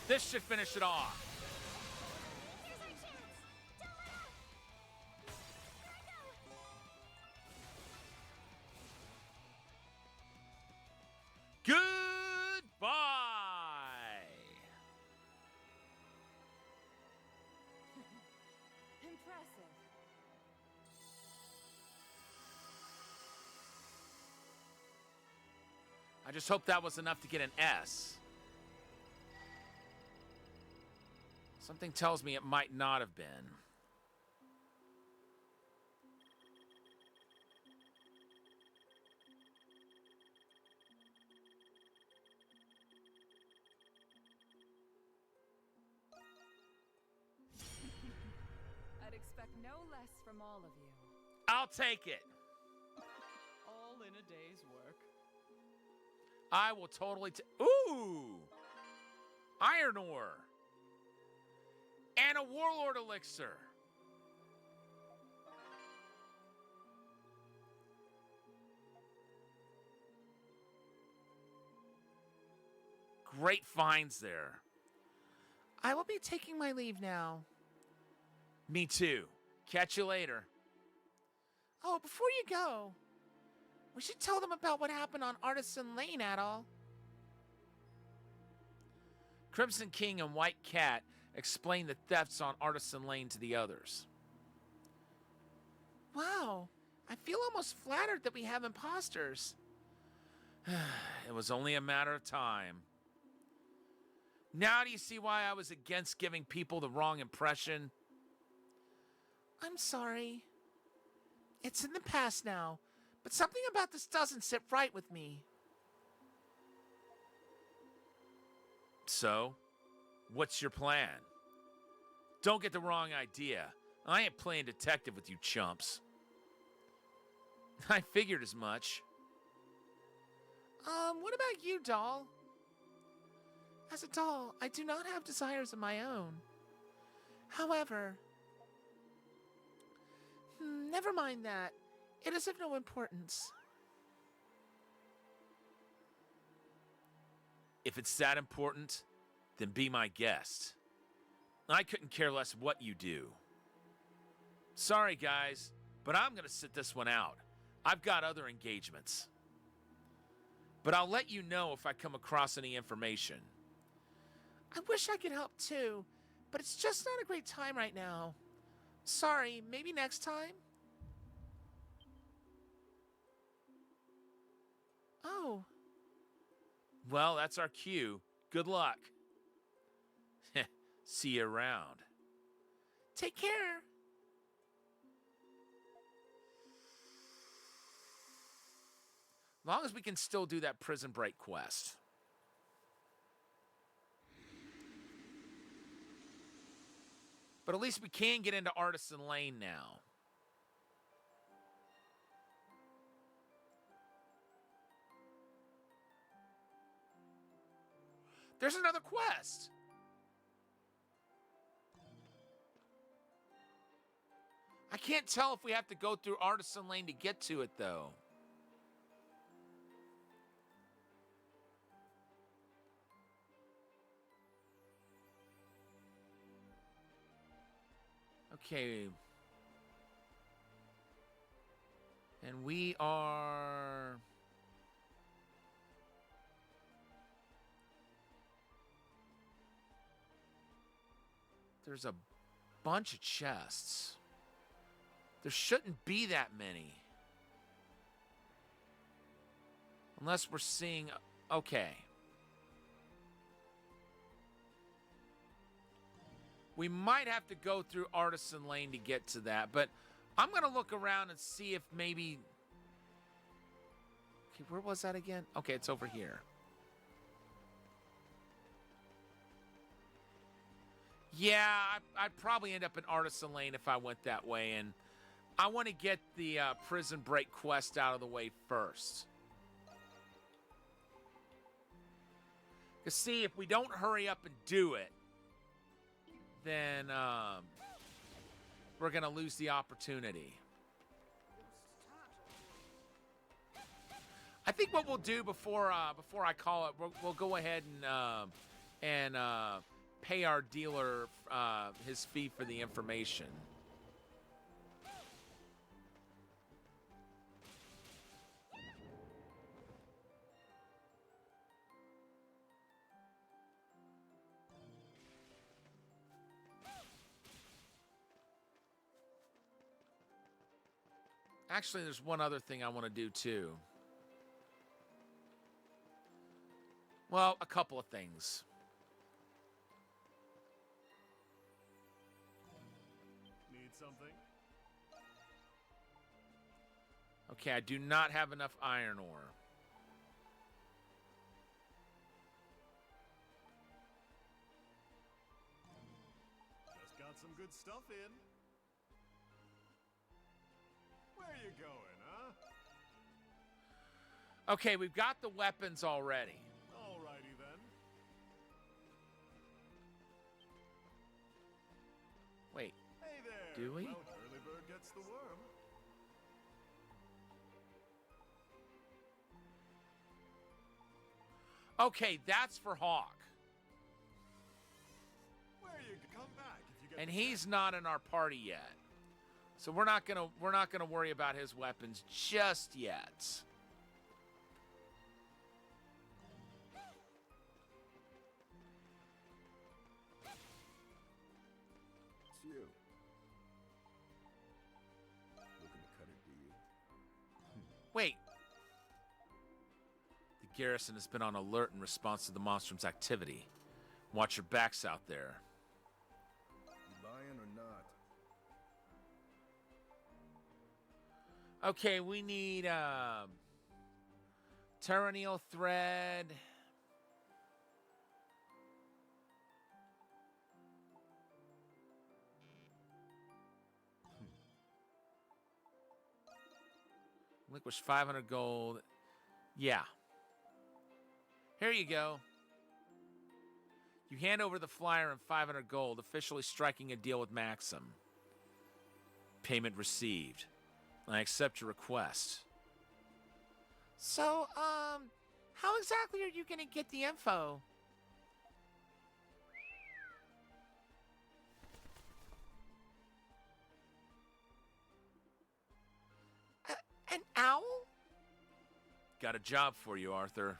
This should finish it off. Here's our chance! Don't let up! Here I go! Goodbye! Impressive. I just hope that was enough to get an S. Something tells me it might not have been. I'd expect no less from all of you. I'll take it. All in a day's work. I will totally Ooh! Iron ore. And a warlord elixir. Great finds there. I will be taking my leave now. Me too. Catch you later. Oh, before you go, we should tell them about what happened on Artisan Lane at all. Crimson King and White Cat explain the thefts on Artisan Lane to the others. Wow, I feel almost flattered that we have imposters. It was only a matter of time. Now do you see why I was against giving people the wrong impression? I'm sorry. It's in the past now, but something about this doesn't sit right with me. So, what's your plan? Don't get the wrong idea. I ain't playing detective with you chumps. I figured as much. What about you, doll? As a doll, I do not have desires of my own. However, never mind that. It is of no importance. If it's that important, then be my guest. I couldn't care less what you do. Sorry, guys, but I'm going to sit this one out. I've got other engagements. But I'll let you know if I come across any information. I wish I could help too, but it's just not a great time right now. Sorry, maybe next time? Oh. Well, that's our cue. Good luck. See you around. Take care. Long as we can still do that prison break quest. But at least we can get into Artisan Lane now. There's another quest. I can't tell if we have to go through Artisan Lane to get to it, though. Okay. And we are... There's a bunch of chests. There shouldn't be that many. Unless we're seeing... Okay. We might have to go through Artisan Lane to get to that, but I'm going to look around and see if maybe... Okay, where was that again? Okay, it's over here. Yeah, I'd probably end up in Artisan Lane if I went that way, and I want to get the prison break quest out of the way first. Because see, if we don't hurry up and do it, then we're going to lose the opportunity. I think what we'll do before I call it, we'll go ahead and pay our dealer his fee for the information. Actually, there's one other thing I want to do too. Well, a couple of things. Need something? Okay, I do not have enough iron ore. Just got some good stuff in. Where you going, huh? Okay, we've got the weapons already. Alrighty then. Wait, Hey there. do we? Well, early bird gets the worm. Okay, that's for Hawk. Where you come back if you get And the he's not in our party yet. So we're not gonna worry about his weapons just yet. It's you. Looking to cut it, do you? Wait. The garrison has been on alert in response to the Monstrum's activity. Watch your backs out there. You buying or not? Okay, we need Tyranneal thread. Liquish 500 gold. Yeah. Here you go. You hand over the flyer and 500 gold, officially striking a deal with Maxim. Payment received. I accept your request. So, how exactly are you gonna get the info? An owl? Got a job for you, Arthur.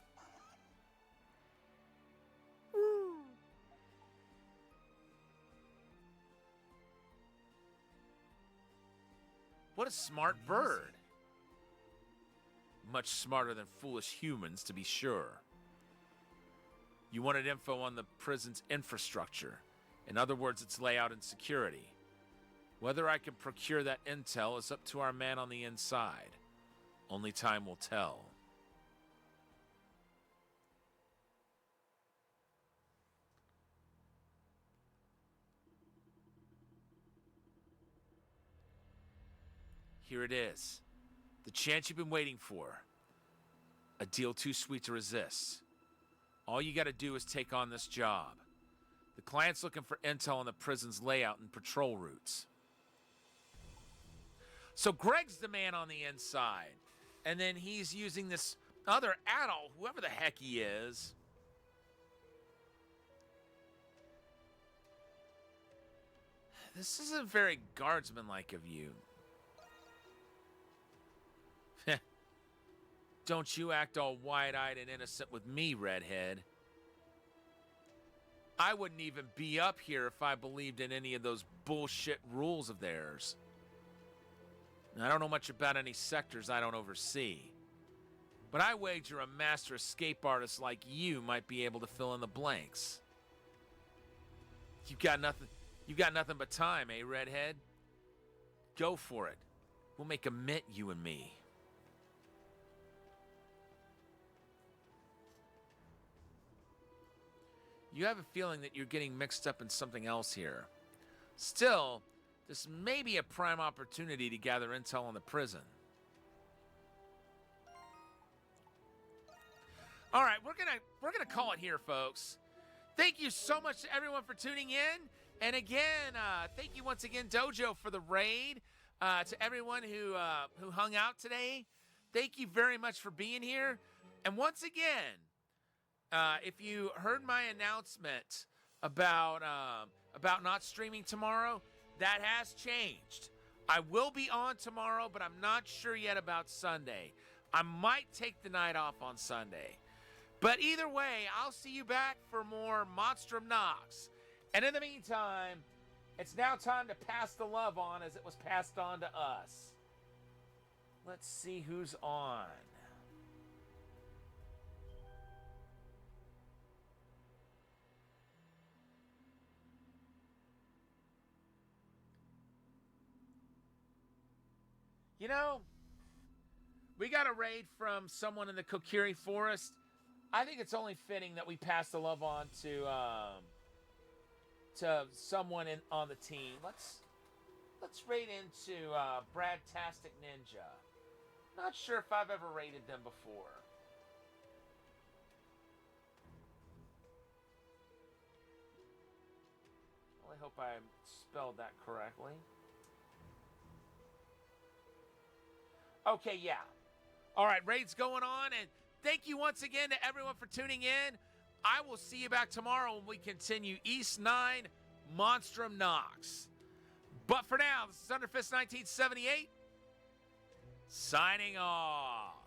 What a smart bird. Much smarter than foolish humans, to be sure. You wanted info on the prison's infrastructure. In other words, its layout and security. Whether I can procure that intel is up to our man on the inside. Only time will tell. Here it is. The chance you've been waiting for. A deal too sweet to resist. All you gotta do is take on this job. The client's looking for intel on the prison's layout and patrol routes. So Greg's the man on the inside. And then he's using this other adult, whoever the heck he is. This isn't very guardsman-like of you. Don't you act all wide-eyed and innocent with me, redhead. I wouldn't even be up here if I believed in any of those bullshit rules of theirs. I don't know much about any sectors I don't oversee. But I wager a master escape artist like you might be able to fill in the blanks. You've got nothing but time, eh, redhead? Go for it. We'll make a mint, you and me. You have a feeling that you're getting mixed up in something else here. Still, this may be a prime opportunity to gather intel on the prison. All right, we're gonna call it here, folks. Thank you so much to everyone for tuning in. And again, thank you once again, Dojo, for the raid. To everyone who hung out today, thank you very much for being here. And once again, if you heard my announcement about not streaming tomorrow, that has changed. I will be on tomorrow, but I'm not sure yet about Sunday. I might take the night off on Sunday. But either way, I'll see you back for more Monstrum Nox. And in the meantime, it's now time to pass the love on as it was passed on to us. Let's see who's on. You know, we got a raid from someone in the Kokiri Forest. I think it's only fitting that we pass the love on to someone on the team. Let's raid into Brad-tastic Ninja. Not sure if I've ever raided them before. Well, I hope I spelled that correctly. Okay, yeah. All right, raid's going on, and thank you once again to everyone for tuning in. I will see you back tomorrow when we continue East 9 Monstrum Nox. But for now, this is Thunderfist 1978, signing off.